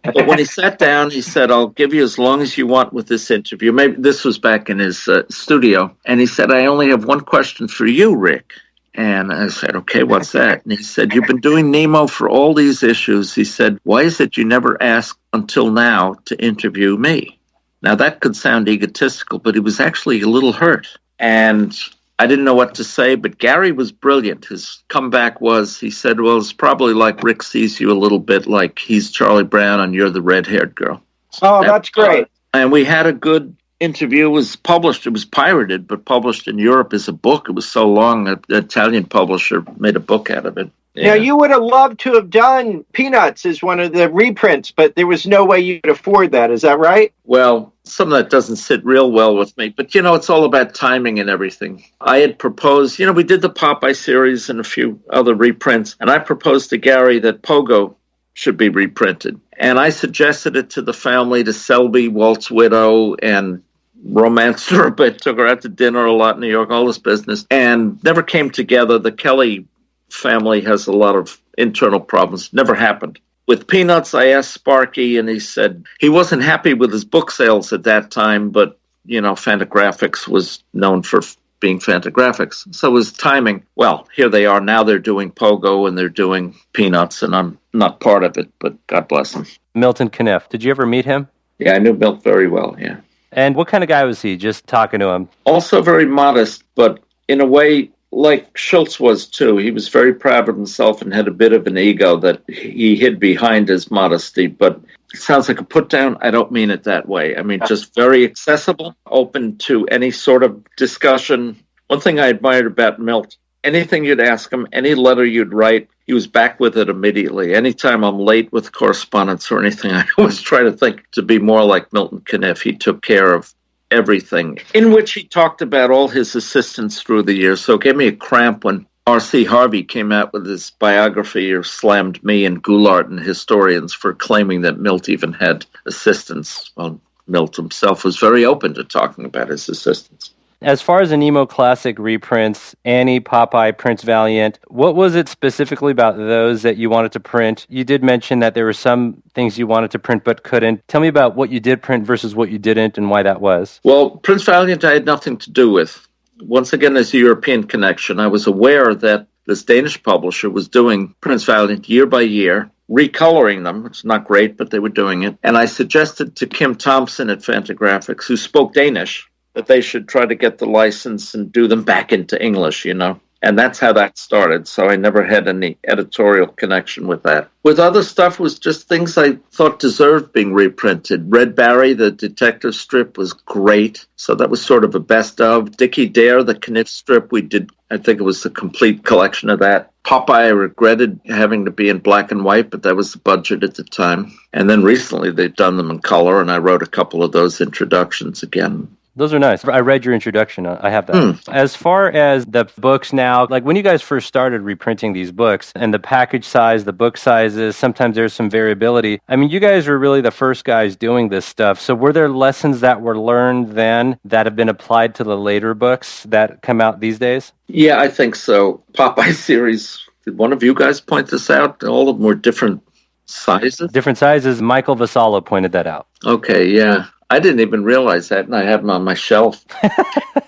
But when he sat down, he said, I'll give you as long as you want with this interview. Maybe this was back in his studio. And he said, I only have one question for you, Rick. And I said, okay, what's that? And he said, you've been doing Nemo for all these issues. He said, why is it you never asked until now to interview me? Now, that could sound egotistical, but he was actually a little hurt. And I didn't know what to say, but Gary was brilliant. His comeback was, he said, well, it's probably like Rick sees you a little bit like he's Charlie Brown and you're the red-haired girl. So that's great. And we had a good interview. It was published. It was pirated, but published in Europe as a book. It was so long, an Italian publisher made a book out of it. Yeah. Now, you would have loved to have done Peanuts as one of the reprints, but there was no way you could afford that. Is that right? Well, some of that doesn't sit real well with me, but, it's all about timing and everything. I had proposed, we did the Popeye series and a few other reprints, and I proposed to Gary that Pogo should be reprinted. And I suggested it to the family, to Selby, Walt's widow, and romanced her a bit, took her out to dinner a lot in New York, all this business, and never came together. The Kelly family has a lot of internal problems. Never happened. With Peanuts, I asked Sparky, and he said he wasn't happy with his book sales at that time, but, Fantagraphics was known for being Fantagraphics. So was timing. Well, here they are. Now they're doing Pogo, and they're doing Peanuts, and I'm not part of it, but God bless them. Milton Caniff. Did you ever meet him? Yeah, I knew Milt very well, yeah. And what kind of guy was he, just talking to him? Also very modest, but in a way, like Schulz was too. He was very proud of himself and had a bit of an ego that he hid behind his modesty. But it sounds like a put down. I don't mean it that way. I mean, just very accessible, open to any sort of discussion. One thing I admired about Milt, anything you'd ask him, any letter you'd write, he was back with it immediately. Anytime I'm late with correspondence or anything, I always try to think to be more like Milton Caniff. He took care of everything, in which he talked about all his assistants through the years. So it gave me a cramp when R.C. Harvey came out with his biography, or slammed me and Goulart and historians for claiming that Milt even had assistants. Well, Milt himself was very open to talking about his assistants. As far as the Nemo Classic reprints, Annie, Popeye, Prince Valiant, what was it specifically about those that you wanted to print? You did mention that there were some things you wanted to print but couldn't. Tell me about what you did print versus what you didn't and why that was. Well, Prince Valiant I had nothing to do with. Once again, as a European connection, I was aware that this Danish publisher was doing Prince Valiant year by year, recoloring them. It's not great, but they were doing it. And I suggested to Kim Thompson at Fantagraphics, who spoke Danish, that they should try to get the license and do them back into English, you know. And that's how that started. So I never had any editorial connection with that. With other stuff, was just things I thought deserved being reprinted. Red Barry, the detective strip, was great. So that was sort of a best of. Dickie Dare, the Caniff strip, we did, I think it was the complete collection of that. Popeye, I regretted having to be in black and white, but that was the budget at the time. And then recently they've done them in color, and I wrote a couple of those introductions again. Those are nice. I read your introduction. I have that. As far as the books now, like when you guys first started reprinting these books and the package size, the book sizes, sometimes there's some variability. I mean, you guys were really the first guys doing this stuff. So were there lessons that were learned then that have been applied to the later books that come out these days? Yeah, I think so. Popeye series, did one of you guys point this out? All of them were different sizes? Different sizes. Michael Vassallo pointed that out. Okay, yeah. I didn't even realize that, and I have them on my shelf.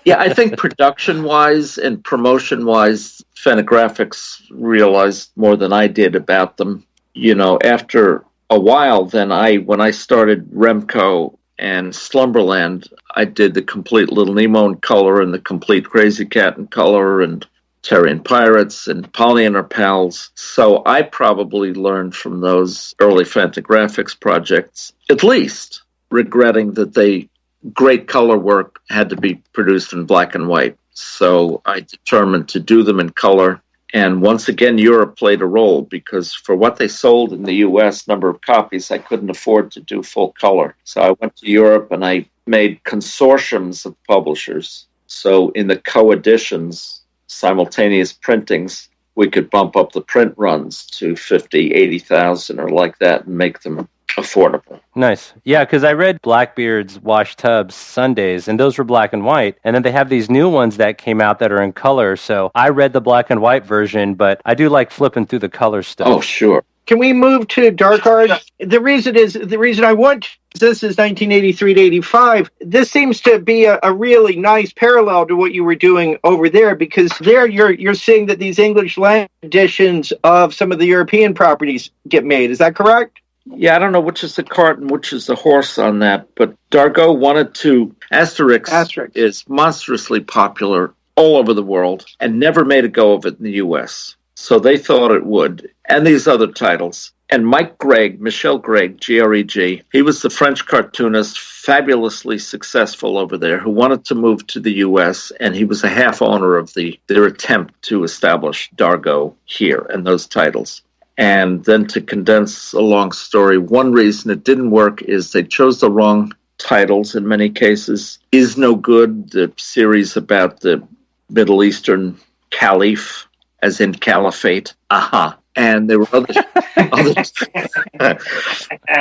Yeah, I think production-wise and promotion-wise, Fantagraphics realized more than I did about them. You know, after a while, then when I started Remco and Slumberland, I did the complete Little Nemo in color and the complete Crazy Cat in color and Terry and Pirates and Polly and Her Pals. So I probably learned from those early Fantagraphics projects, at least, regretting that great color work had to be produced in black and white. So I determined to do them in color. And once again, Europe played a role, because for what they sold in the U.S., number of copies, I couldn't afford to do full color. So I went to Europe and I made consortiums of publishers. So in the co-editions, simultaneous printings, we could bump up the print runs to 50, 80,000 or like that and make them affordable. Nice. Yeah, because I read Blackbeard's Wash Tubs Sundays, and those were black and white. And then they have these new ones that came out that are in color. So I read the black and white version, but I do like flipping through the color stuff. Oh, sure. Can we move to Dark Arts? The reason I want this is 1983 to 85. This seems to be a really nice parallel to what you were doing over there, because there you're seeing that these English language editions of some of the European properties get made. Is that correct? Yeah, I don't know which is the cart and which is the horse on that, but Dargaud wanted to... Asterix is monstrously popular all over the world and never made a go of it in the U.S., so they thought it would, and these other titles. And Michel Greg, G-R-E-G, he was the French cartoonist, fabulously successful over there, who wanted to move to the U.S., and he was a half owner of their attempt to establish Dargaud here and those titles. And then to condense a long story, one reason it didn't work is they chose the wrong titles in many cases. Is No Good, the series about the Middle Eastern Caliph, as in Caliphate. Aha. And there were others a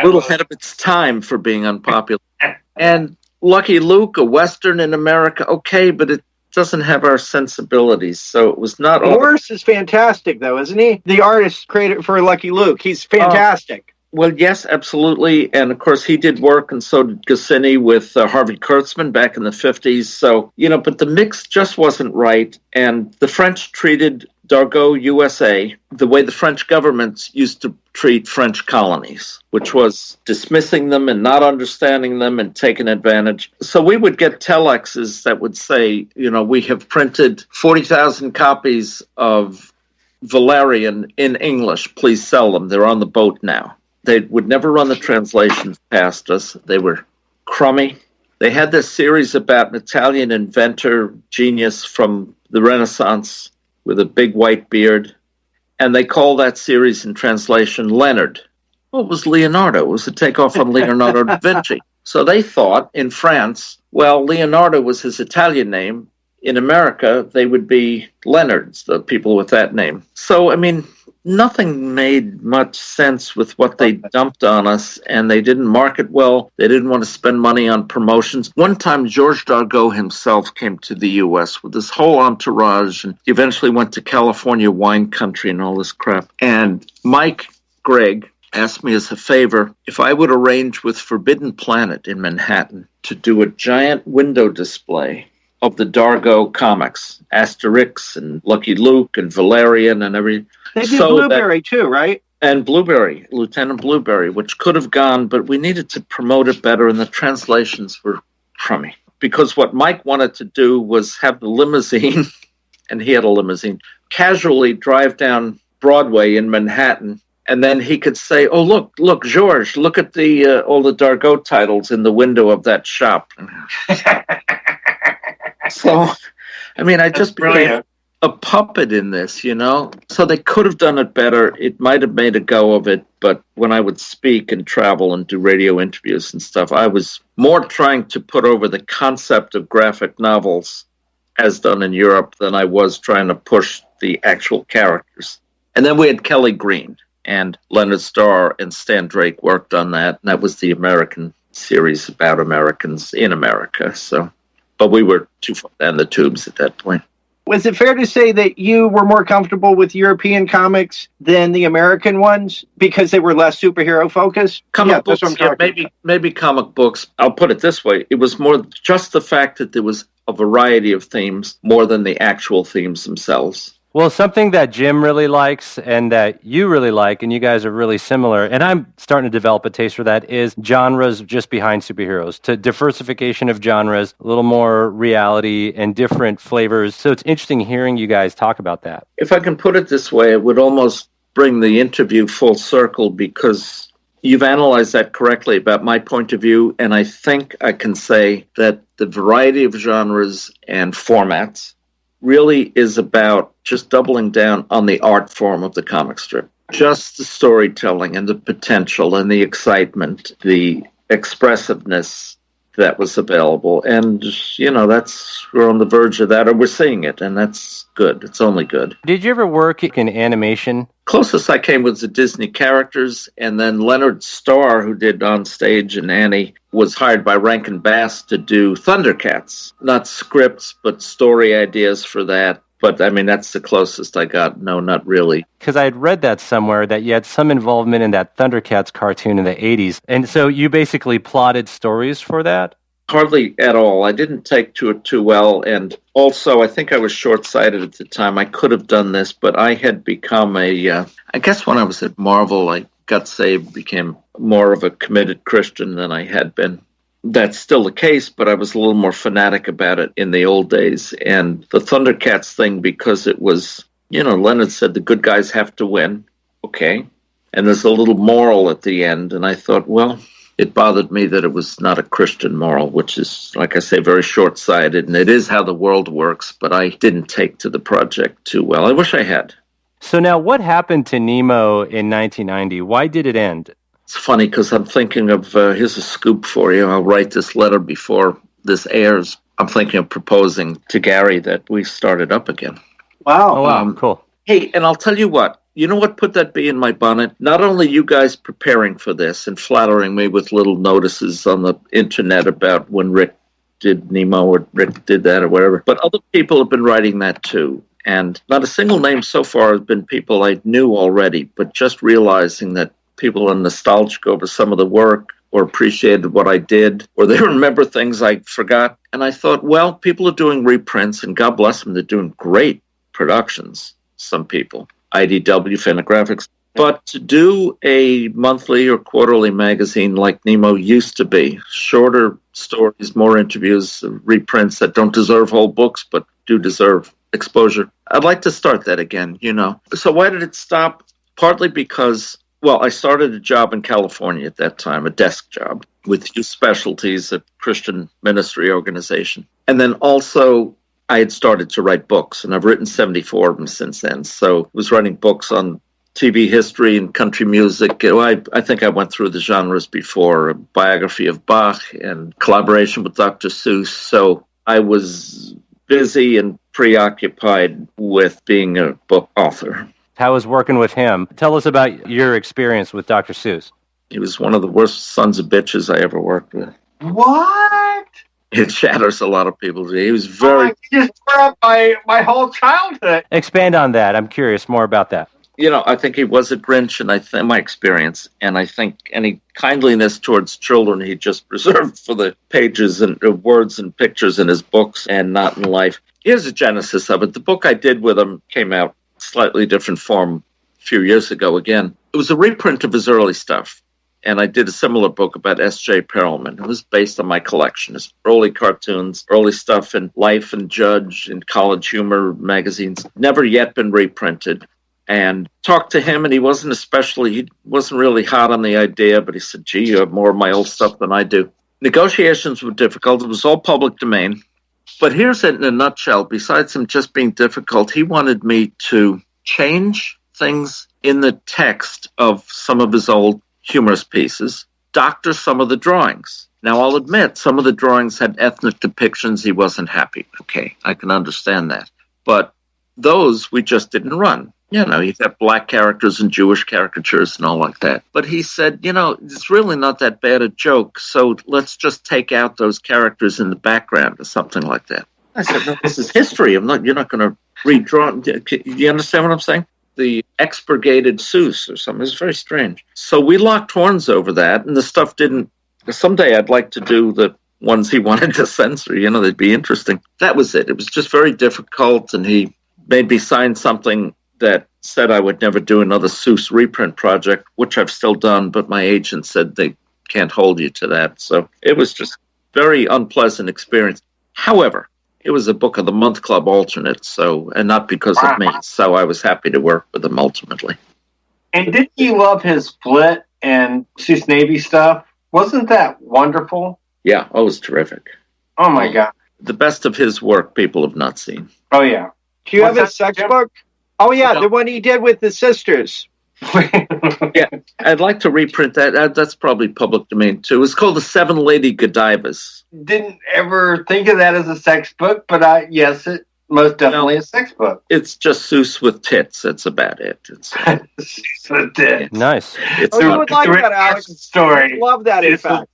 little ahead of its time for being unpopular. And Lucky Luke, a Western in America, okay, but it doesn't have our sensibilities, so it was not... Morris is fantastic, though, isn't he? The artist created for Lucky Luke. He's fantastic. Well, yes, absolutely. And, of course, he did work, and so did Goscinny with Harvey Kurtzman back in the 50s. So, but the mix just wasn't right. And the French treated Dargaud, USA, the way the French government used to treat French colonies, which was dismissing them and not understanding them and taking advantage. So we would get telexes that would say, we have printed 40,000 copies of Valerian in English. Please sell them. They're on the boat now. They would never run the translations past us. They were crummy. They had this series about an Italian inventor, genius from the Renaissance with a big white beard, and they called that series in translation Leonard. Well, it was Leonardo. It was a takeoff on Leonardo da Vinci. So they thought in France, well, Leonardo was his Italian name. In America, they would be Leonards, the people with that name. So, nothing made much sense with what they dumped on us, and they didn't market well. They didn't want to spend money on promotions. One time, Georges Dargaud himself came to the U.S. with this whole entourage, and eventually went to California wine country and all this crap. And Mike Gregg asked me as a favor if I would arrange with Forbidden Planet in Manhattan to do a giant window display of the Dargaud comics, Asterix and Lucky Luke and Valerian and everything. They did Blueberry too, right? And Blueberry, Lieutenant Blueberry, which could have gone, but we needed to promote it better, and the translations were crummy. Because what Mike wanted to do was have the limousine, and he had a limousine, casually drive down Broadway in Manhattan, and then he could say, oh, look, George, look at the all the Dargaud titles in the window of that shop. So, I just became a puppet in this, So they could have done it better. It might have made a go of it, but when I would speak and travel and do radio interviews and stuff, I was more trying to put over the concept of graphic novels as done in Europe than I was trying to push the actual characters. And then we had Kelly Green, and Leonard Starr and Stan Drake worked on that, and that was the American series about Americans in America, so... But we were too far down the tubes at that point. Was it fair to say that you were more comfortable with European comics than the American ones because they were less superhero focused? Comic books, maybe comic books. I'll put it this way. It was more just the fact that there was a variety of themes more than the actual themes themselves. Well, something that Jim really likes and that you really like, and you guys are really similar, and I'm starting to develop a taste for that, is genres just behind superheroes. To diversification of genres, a little more reality and different flavors. So it's interesting hearing you guys talk about that. If I can put it this way, it would almost bring the interview full circle because you've analyzed that correctly about my point of view, and I think I can say that the variety of genres and formats really is about just doubling down on the art form of the comic strip. Just the storytelling and the potential and the excitement, the expressiveness that was available. And, we're on the verge of that, or we're seeing it, and that's good. It's only good. Did you ever work in animation? Closest I came was the Disney characters, and then Leonard Starr, who did On Stage and Annie, was hired by Rankin Bass to do Thundercats. Not scripts, but story ideas for that. But, that's the closest I got. No, not really. Because I had read that somewhere, that you had some involvement in that Thundercats cartoon in the 80s. And so you basically plotted stories for that? Hardly at all. I didn't take to it too well. And also, I think I was short-sighted at the time. I could have done this, but I had become I guess when I was at Marvel, I got saved, became more of a committed Christian than I had been. That's still the case, but I was a little more fanatic about it in the old days. And the Thundercats thing, because it was, Leonard said the good guys have to win. Okay. And there's a little moral at the end. And I thought, well, it bothered me that it was not a Christian moral, which is, like I say, very short-sighted. And it is how the world works, but I didn't take to the project too well. I wish I had. So now what happened to Nemo in 1990? Why did it end? It's funny because I'm thinking of, here's a scoop for you. I'll write this letter before this airs. I'm thinking of proposing to Gary that we started up again. Wow. Oh, wow. Cool. Hey, and I'll tell you what. You know what put that bee in my bonnet? Not only you guys preparing for this and flattering me with little notices on the internet about when Rick did Nemo or Rick did that or whatever, but other people have been writing that too. And not a single name so far has been people I knew already, but just realizing that people are nostalgic over some of the work or appreciated what I did, or they remember things I forgot. And I thought, well, people are doing reprints, and God bless them, they're doing great productions. some people, IDW, Fantagraphics. But to do a monthly or quarterly magazine like Nemo used to be, shorter stories, more interviews, reprints that don't deserve whole books but do deserve exposure, I'd like to start that again, So why did it stop? Partly because, I started a job in California at that time, a desk job with youth specialties at Christian ministry organization. And then also I had started to write books, and I've written 74 of them since then. So I was writing books on TV history and country music. I think I went through the genres before, a biography of Bach and collaboration with Dr. Seuss. So I was busy and preoccupied with being a book author. How was working with him? Tell us about your experience with Dr. Seuss. He was one of the worst sons of bitches I ever worked with. What? It shatters a lot of people. He was very... You just tore up my whole childhood. Expand on that. I'm curious more about that. I think he was a Grinch, and my experience, and I think any kindliness towards children he just reserved for the pages and words and pictures in his books and not in life. Here's the genesis of it. The book I did with him came out slightly different form a few years ago again. It was a reprint of his early stuff, and I did a similar book about S.J. Perelman. It was based on my collection, his early cartoons, early stuff in Life and Judge and College Humor magazines, never yet been reprinted. And talked to him, and he wasn't really hot on the idea, but he said, gee, you have more of my old stuff than I do. Negotiations were difficult. It was all public domain. But here's it in a nutshell. Besides him just being difficult, he wanted me to change things in the text of some of his old humorous pieces, doctor some of the drawings. Now, I'll admit, some of the drawings had ethnic depictions he wasn't happy. Okay, I can understand that. But those we just didn't run. He'd have black characters and Jewish caricatures and all like that. But he said, it's really not that bad a joke, so let's just take out those characters in the background or something like that. I said, no, this is history. You're not going to redraw. Do you understand what I'm saying? The expurgated Seuss or something. It's very strange. So we locked horns over that, and the stuff didn't... Someday I'd like to do the ones he wanted to censor. They'd be interesting. That was it. It was just very difficult, and he made me sign something that said I would never do another Seuss reprint project, which I've still done, but my agent said they can't hold you to that. So it was just very unpleasant experience. However, it was a Book of the Month Club alternate, and not because of me. So I was happy to work with him ultimately. And didn't you love his Split and Seuss Navy stuff? Wasn't that wonderful? Yeah, it was terrific. Oh my God. The best of his work people have not seen. Oh yeah. Do you have a sex book? Oh, yeah, the one he did with the sisters. Yeah, I'd like to reprint that. That's probably public domain, too. It's called The Seven Lady Godivas. Didn't ever think of that as a sex book, but yes, it most definitely a sex book. It's just Seuss with tits. That's about it. It's Seuss with tits. Nice. You would like that, Alex. Story. Love that, in fact.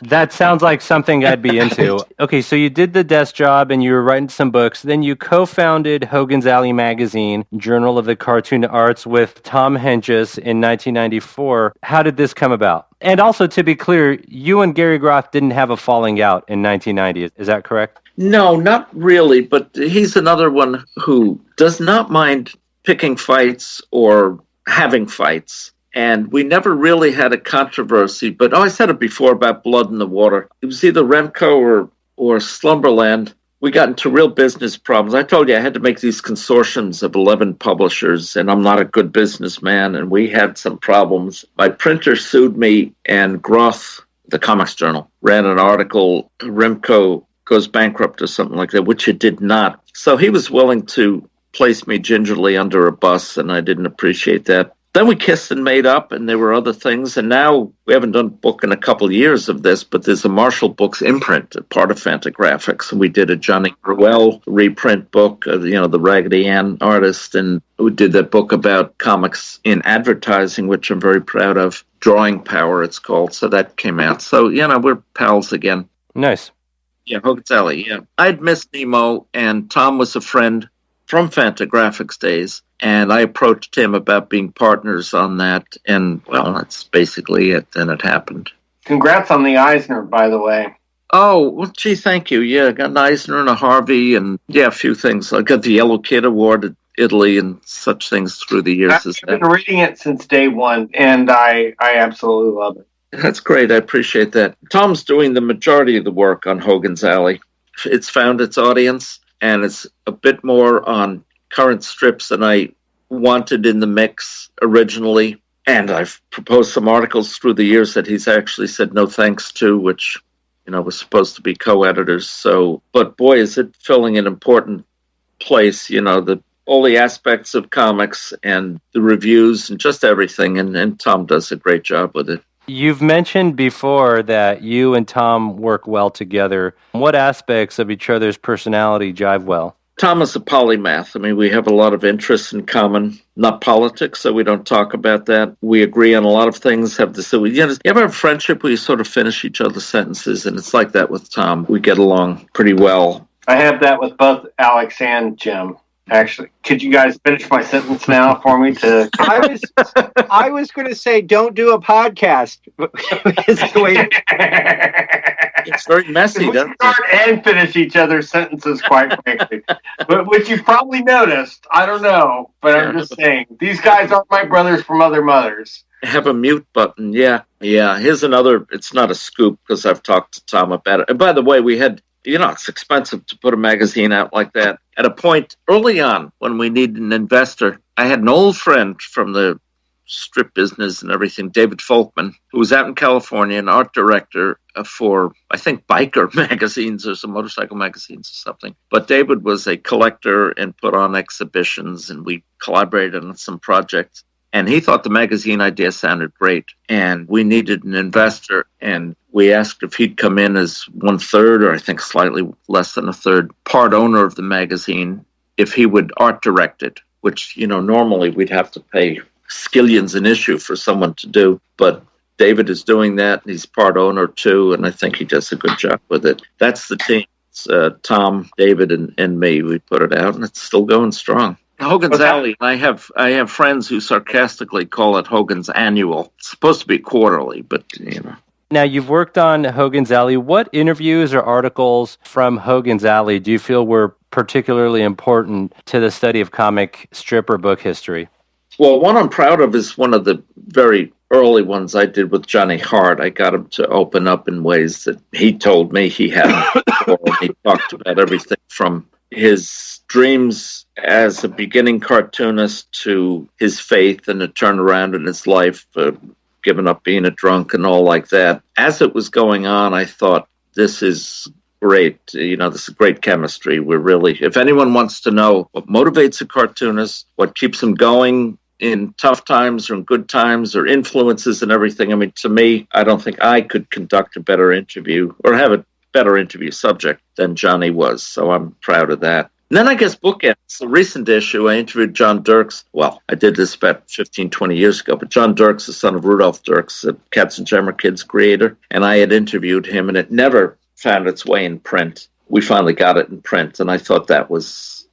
That sounds like something I'd be into. Okay, so you did the desk job and you were writing some books. Then you co-founded Hogan's Alley Magazine, Journal of the Cartoon Arts, with Tom Hentges in 1994. How did this come about? And also, to be clear, you and Gary Groth didn't have a falling out in 1990. Is that correct? No, not really. But he's another one who does not mind picking fights or having fights. And we never really had a controversy, but I said it before about Blood in the Water. It was either Remco or Slumberland. We got into real business problems. I told you I had to make these consortiums of 11 publishers, and I'm not a good businessman, and we had some problems. My printer sued me, and Groth, the Comics Journal, ran an article, Remco goes bankrupt or something like that, which it did not. So he was willing to place me gingerly under a bus, and I didn't appreciate that. Then we kissed and made up, and there were other things. And now we haven't done a book in a couple of years of this, but there's a Marschall Books imprint, a part of Fantagraphics. And we did a Johnny Gruelle reprint book, the Raggedy Ann artist. And we did that book about comics in advertising, which I'm very proud of. Drawing Power, it's called. So that came out. So, we're pals again. Nice. Yeah, Hogan's Alley, yeah. I'd missed Nemo, and Tom was a friend from Fantagraphics days. And I approached him about being partners on that. And, well, that's basically it. And it happened. Congrats on the Eisner, by the way. Oh, well, gee, thank you. Yeah, I got an Eisner and a Harvey and, a few things. I got the Yellow Kid Award Italy and such things through the years. I've been reading it since day one, and I absolutely love it. That's great. I appreciate that. Tom's doing the majority of the work on Hogan's Alley. It's found its audience, and it's a bit more on current strips than I wanted in the mix originally. And I've proposed some articles through the years that he's actually said no thanks to, which, was supposed to be co-editors. So, but boy, is it filling an important place, all the aspects of comics and the reviews and just everything. And Tom does a great job with it. You've mentioned before that you and Tom work well together. What aspects of each other's personality jive well? Tom is a polymath. I mean, we have a lot of interests in common, not politics, so we don't talk about that. We agree on a lot of things. You ever have a friendship where you sort of finish each other's sentences? And it's like that with Tom. We get along pretty well. I have that with both Alex and Jim. Actually, could you guys finish my sentence now for me? I was going to say, don't do a podcast. It's very messy. We start and finish each other's sentences, quite frankly. But which you probably noticed. I don't know, but I'm just saying these guys aren't my brothers from other mothers. Have a mute button. Yeah. Here's another. It's not a scoop because I've talked to Tom about it. And by the way, we had. It's expensive to put a magazine out like that. At a point early on when we needed an investor, I had an old friend from the strip business and everything, David Folkman, who was out in California, an art director for, I think, biker magazines or some motorcycle magazines or something. But David was a collector and put on exhibitions, and we collaborated on some projects. And he thought the magazine idea sounded great. And we needed an investor. And we asked if he'd come in as 1/3, or I think slightly less than 1/3, part owner of the magazine, if he would art direct it, which, normally we'd have to pay skillions an issue for someone to do. But David is doing that. And he's part owner too. And I think he does a good job with it. That's the team. It's Tom, David, and me. We put it out, and it's still going strong. Hogan's Alley. I have friends who sarcastically call it Hogan's Annual. It's supposed to be quarterly, but Now, you've worked on Hogan's Alley. What interviews or articles from Hogan's Alley do you feel were particularly important to the study of comic strip or book history? Well, one I'm proud of is one of the very early ones I did with Johnny Hart. I got him to open up in ways that he told me he hadn't before. He talked about everything from his dreams as a beginning cartoonist to his faith and a turnaround in his life, giving up being a drunk and all like that. As it was going on, I thought, this is great. This is great chemistry. We're really, if anyone wants to know what motivates a cartoonist, what keeps him going in tough times or in good times or influences and everything, I mean, to me, I don't think I could conduct a better interview or have a better interview subject than Johnny was. So I'm proud of that. And then I guess bookends. The recent issue, I interviewed John Dirks. Well, I did this about 15, 20 years ago, but John Dirks, the son of Rudolph Dirks, the Cats and Jammer Kids creator, and I had interviewed him, and it never found its way in print. We finally got it in print, and I thought that was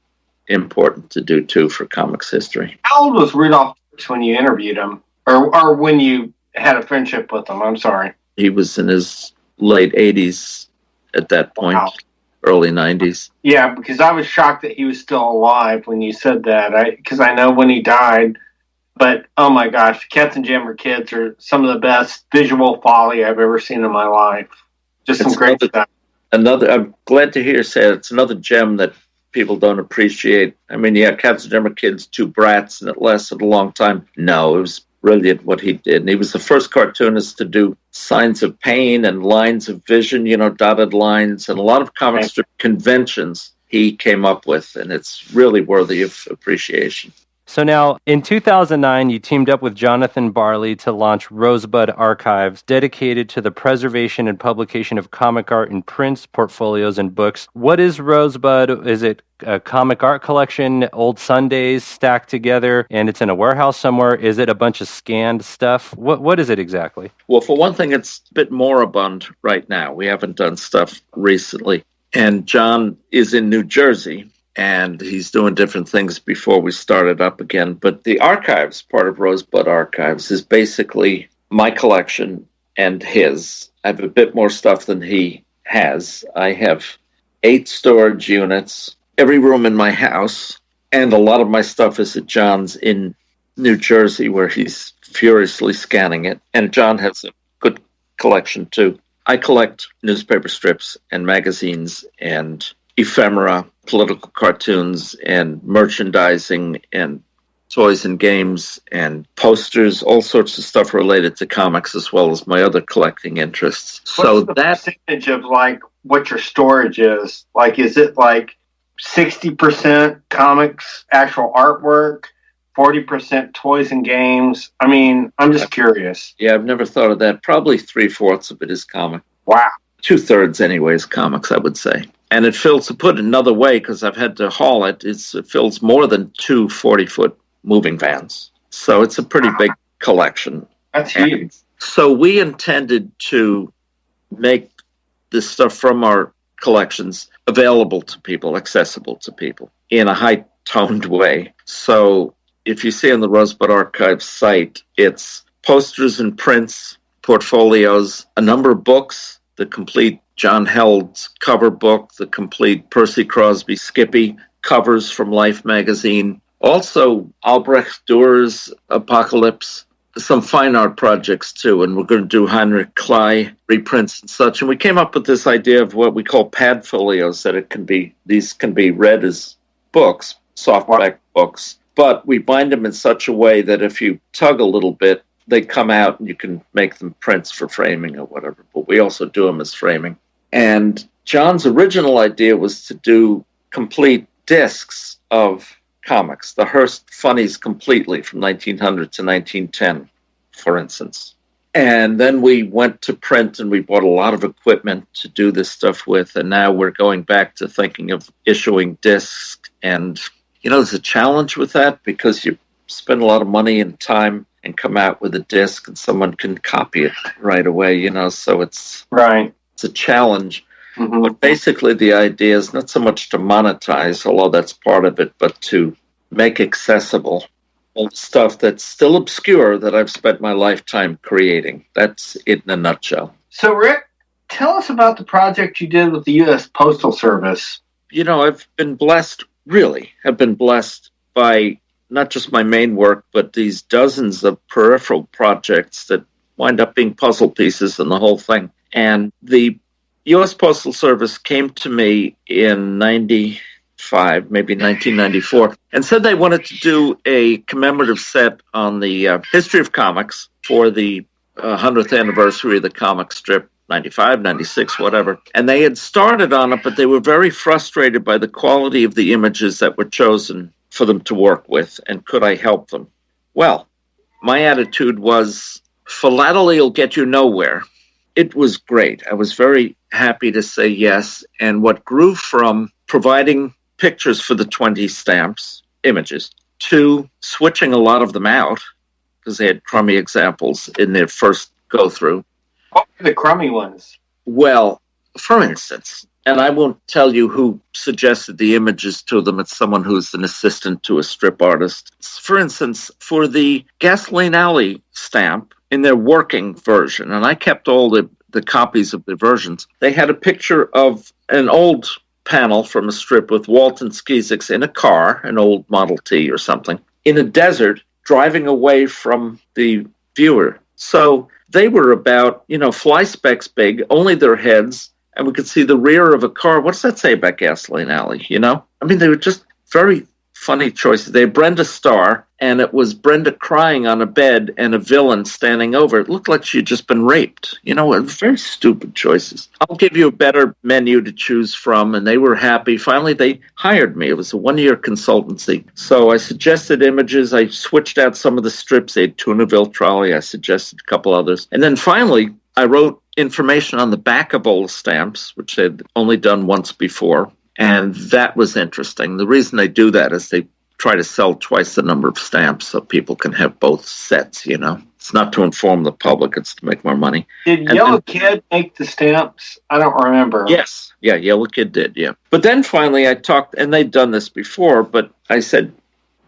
important to do, too, for comics history. How old was Rudolph Dirks when you interviewed him? Or when you had a friendship with him? I'm sorry. He was in his late 80s at that point. Wow. Early 90s. Yeah, because I was shocked that he was still alive when you said that. Because I know when he died, but oh my gosh, Cats and Jammer Kids are some of the best visual folly I've ever seen in my life. Just some great stuff. I'm glad to hear you say it. It's another gem that people don't appreciate. I mean, yeah, Cats and Jammer Kids, two brats, and it lasted a long time. No, it was brilliant what he did. And he was the first cartoonist to do signs of pain and lines of vision, dotted lines, and a lot of comic strip conventions he came up with, and it's really worthy of appreciation. So now, in 2009, you teamed up with Jonathan Barley to launch Rosebud Archives, dedicated to the preservation and publication of comic art in prints, portfolios, and books. What is Rosebud? Is it a comic art collection, old Sundays stacked together, and it's in a warehouse somewhere? Is it a bunch of scanned stuff? What is it exactly? Well, for one thing, it's a bit moribund right now. We haven't done stuff recently. And John is in New Jersey, and he's doing different things before we start it up again. But the archives, part of Rosebud Archives, is basically my collection and his. I have a bit more stuff than he has. I have 8 storage units. Every room in my house And a lot of my stuff is at John's in New Jersey, where he's furiously scanning it. And John has a good collection, too. I collect newspaper strips and magazines and ephemera, political cartoons and merchandising and toys and games and posters, all sorts of stuff related to comics, as well as my other collecting interests. What's the percentage of like what your storage is? Like, is it like 60% comics, actual artwork, 40% toys and games? I mean, I'm just curious. Yeah, I've never thought of that. Probably 3/4 of it is comic. Wow. 2/3 anyway is comics, I would say. And it fills, to put it another way, because I've had to haul it, it fills more than 2 40-foot moving vans. So it's a pretty big collection. That's huge. So we intended to make this stuff from our collections available to people, accessible to people in a high-toned way. So if you see on the Rosebud Archives site, it's posters and prints, portfolios, a number of books, the complete John Held's cover book, the complete Percy Crosby Skippy covers from Life magazine, also Albrecht Dührer's Apocalypse, some fine art projects too, and we're going to do Heinrich Klei reprints and such. And we came up with this idea of what we call pad folios, that these can be read as books, softback books, but we bind them in such a way that if you tug a little bit, they come out and you can make them prints for framing or whatever, but we also do them as framing. And John's original idea was to do complete discs of comics, the Hearst Funnies completely from 1900 to 1910, for instance. And then we went to print and we bought a lot of equipment to do this stuff with, and now we're going back to thinking of issuing discs. And, there's a challenge with that because you spend a lot of money and time and come out with a disc and someone can copy it right away, so it's right. It's a challenge. Mm-hmm. But basically the idea is not so much to monetize, although that's part of it, but to make accessible all the stuff that's still obscure that I've spent my lifetime creating. That's it in a nutshell. So, Rick, tell us about the project you did with the U.S. Postal Service. I've been blessed by not just my main work, but these dozens of peripheral projects that wind up being puzzle pieces in the whole thing. And the U.S. Postal Service came to me in 95, maybe 1994, and said they wanted to do a commemorative set on the history of comics for the 100th anniversary of the comic strip, 95, 96, whatever. And they had started on it, but they were very frustrated by the quality of the images that were chosen for them to work with, and could I help them? Well, my attitude was, philately will get you nowhere. It was great. I was very happy to say yes, and what grew from providing pictures for the 20 stamps, images, to switching a lot of them out, because they had crummy examples in their first go-through. What were the crummy ones? Well, for instance, and I won't tell you who suggested the images to them. It's someone who's an assistant to a strip artist. For instance, for the Gasoline Alley stamp, in their working version, and I kept all the copies of the versions, they had a picture of an old panel from a strip with Walt and Skeezix in a car, an old Model T or something, in a desert, driving away from the viewer. So they were about, fly specks big, only their heads, and we could see the rear of a car. What does that say about Gasoline Alley, they were just very funny choices. They had Brenda Starr, and it was Brenda crying on a bed and a villain standing over. It looked like she had just been raped. Very stupid choices. I'll give you a better menu to choose from, and they were happy. Finally, they hired me. It was a 1-year consultancy. So I suggested images. I switched out some of the strips. They had Tunaville Trolley. I suggested a couple others. And then finally, I wrote information on the back of all the stamps, which they'd only done once before. And that was interesting. The reason they do that is they try to sell twice the number of stamps so people can have both sets, It's not to inform the public, it's to make more money. Did Yellow Kid make the stamps? I don't remember. Yes. Yeah, Yellow Kid did, yeah. But then finally I talked, and they'd done this before, but I said,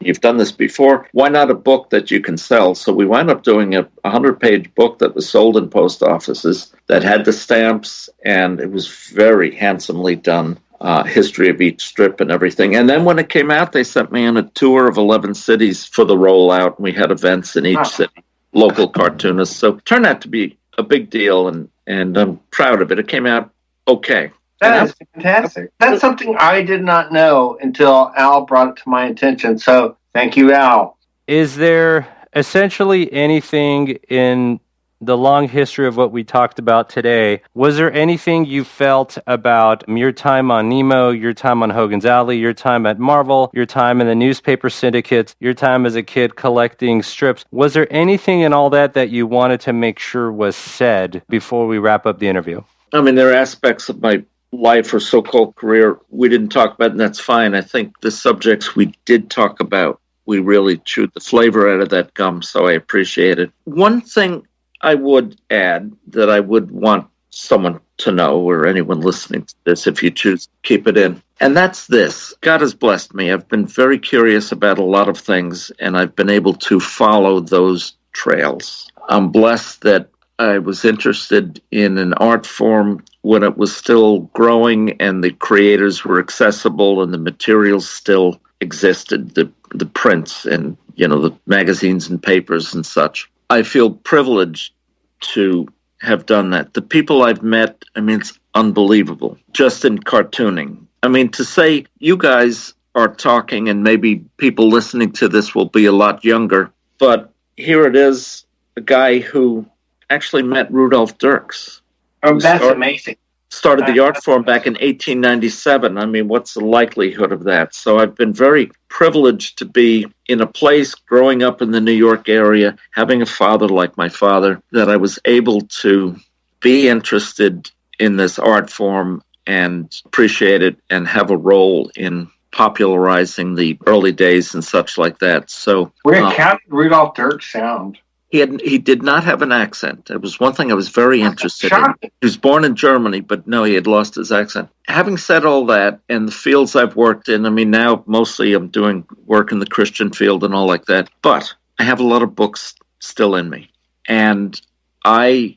you've done this before, why not a book that you can sell? So we wound up doing a 100-page book that was sold in post offices that had the stamps, and it was very handsomely done. history of each strip and everything. And then when it came out, they sent me on a tour of 11 cities for the rollout. We had events in each city, local cartoonists. So it turned out to be a big deal, and I'm proud of it. It came out okay. That is fantastic. That's something I did not know until Al brought it to my attention. So thank you, Al. Is there essentially anything in the long history of what we talked about today? Was there anything you felt about your time on Nemo, your time on Hogan's Alley, your time at Marvel, your time in the newspaper syndicates, your time as a kid collecting strips? Was there anything in all that you wanted to make sure was said before we wrap up the interview? I mean, there are aspects of my life or so-called career we didn't talk about, and that's fine. I think the subjects we did talk about, we really chewed the flavor out of that gum, so I appreciate it. One thing I would add that I would want someone to know, or anyone listening to this, if you choose to keep it in, and that's this. God has blessed me. I've been very curious about a lot of things, and I've been able to follow those trails. I'm blessed that I was interested in an art form when it was still growing and the creators were accessible and the materials still existed, the prints and, the magazines and papers and such. I feel privileged to have done that. The people I've met, it's unbelievable, just in cartooning. To say you guys are talking, and maybe people listening to this will be a lot younger, but here it is, a guy who actually met Rudolph Dirks. Oh, that's amazing. Started the art form back in 1897. What's the likelihood of that? So I've been very privileged to be in a place growing up in the New York area, having a father like my father, that I was able to be interested in this art form and appreciate it and have a role in popularizing the early days and such like that. So, Rick, how did Rudolph Dirks sound? He did not have an accent. It was one thing I was very interested in. He was born in Germany, but no, he had lost his accent. Having said all that, and the fields I've worked in, now mostly I'm doing work in the Christian field and all like that, but I have a lot of books still in me. And I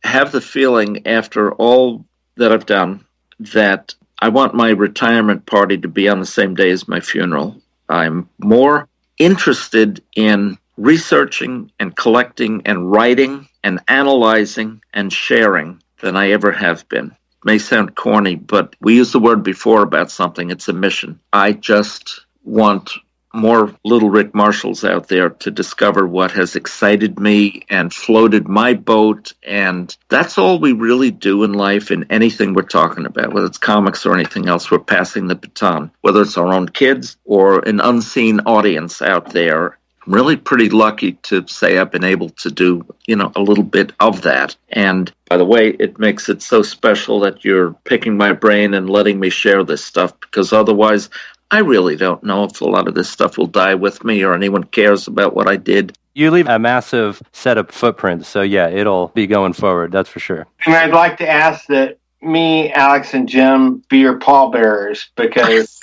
have the feeling, after all that I've done, that I want my retirement party to be on the same day as my funeral. I'm more interested in researching and collecting and writing and analyzing and sharing than I ever have been. It may sound corny, but we used the word before about something. It's a mission. I just want more little Rick Marshalls out there to discover what has excited me and floated my boat. And that's all we really do in life, in anything we're talking about, whether it's comics or anything else. We're passing the baton, whether it's our own kids or an unseen audience out there. I'm really pretty lucky to say I've been able to do, a little bit of that. And by the way, it makes it so special that you're picking my brain and letting me share this stuff, because otherwise I really don't know if a lot of this stuff will die with me or anyone cares about what I did. You leave a massive set of footprints, so yeah, it'll be going forward, that's for sure. And I'd like to ask that me, Alex, and Jim be your pallbearers, because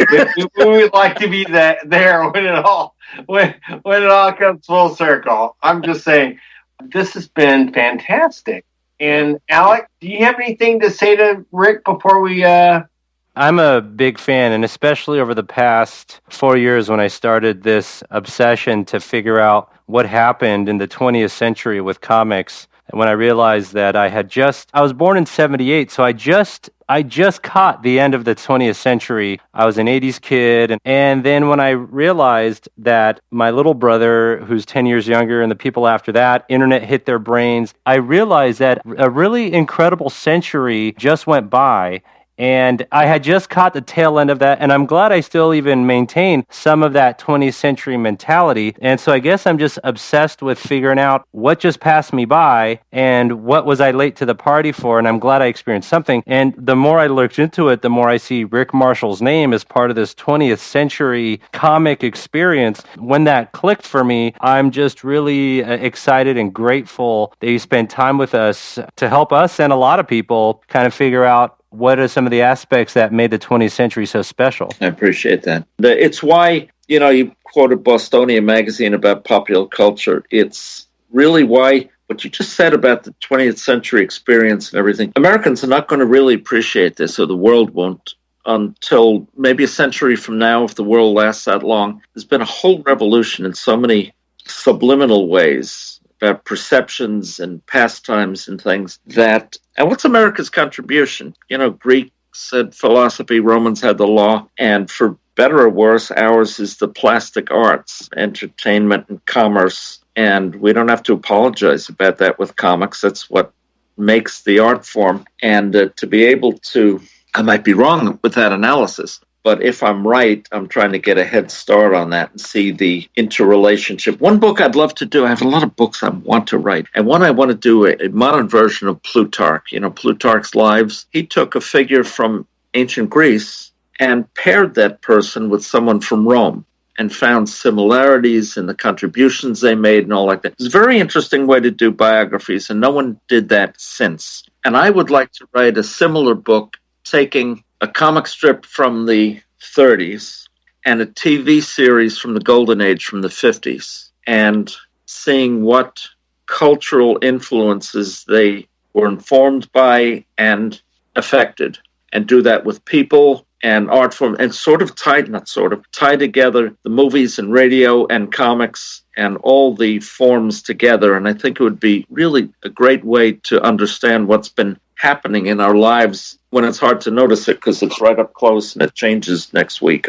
we would like to be there when it all comes full circle. I'm just saying, this has been fantastic. And Alex, do you have anything to say to Rick before we? I'm a big fan, and especially over the past 4 years when I started this obsession to figure out what happened in the 20th century with comics. And when I realized that I was born in 78, so I just caught the end of the 20th century. I was an 80s kid. And then when I realized that my little brother, who's 10 years younger, and the people after that, internet hit their brains, I realized that a really incredible century just went by. And I had just caught the tail end of that, and I'm glad I still even maintain some of that 20th century mentality. And so I guess I'm just obsessed with figuring out what just passed me by and what was I late to the party for, and I'm glad I experienced something. And the more I looked into it, the more I see Rick Marschall's name as part of this 20th century comic experience. When that clicked for me, I'm just really excited and grateful that you spent time with us to help us and a lot of people kind of figure out what are some of the aspects that made the 20th century so special? I appreciate that. It's why, you quoted Bostonian magazine about popular culture. It's really why what you just said about the 20th century experience and everything, Americans are not going to really appreciate this, or the world won't until maybe a century from now, if the world lasts that long, there's been a whole revolution in so many subliminal ways about perceptions and pastimes and things that, and what's America's contribution? Greeks had philosophy, Romans had the law, and for better or worse, ours is the plastic arts, entertainment and commerce, and we don't have to apologize about that with comics. That's what makes the art form, and to be able to, I might be wrong with that analysis, but if I'm right, I'm trying to get a head start on that and see the interrelationship. One book I'd love to do, I have a lot of books I want to write, and one I want to do a modern version of Plutarch, Plutarch's Lives. He took a figure from ancient Greece and paired that person with someone from Rome and found similarities in the contributions they made and all like that. It's a very interesting way to do biographies, and no one did that since. And I would like to write a similar book taking a comic strip from the 30s and a TV series from the Golden Age from the 50s and seeing what cultural influences they were informed by and affected, and do that with people and art form, and tie together the movies and radio and comics and all the forms together. And I think it would be really a great way to understand what's been happening in our lives when it's hard to notice it because it's right up close and it changes next week,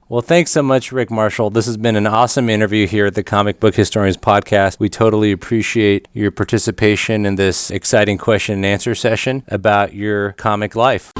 Well, thanks so much, Rick Marschall. This has been an awesome interview here at the Comic Book Historians Podcast. We totally appreciate your participation in this exciting question and answer session about your comic life.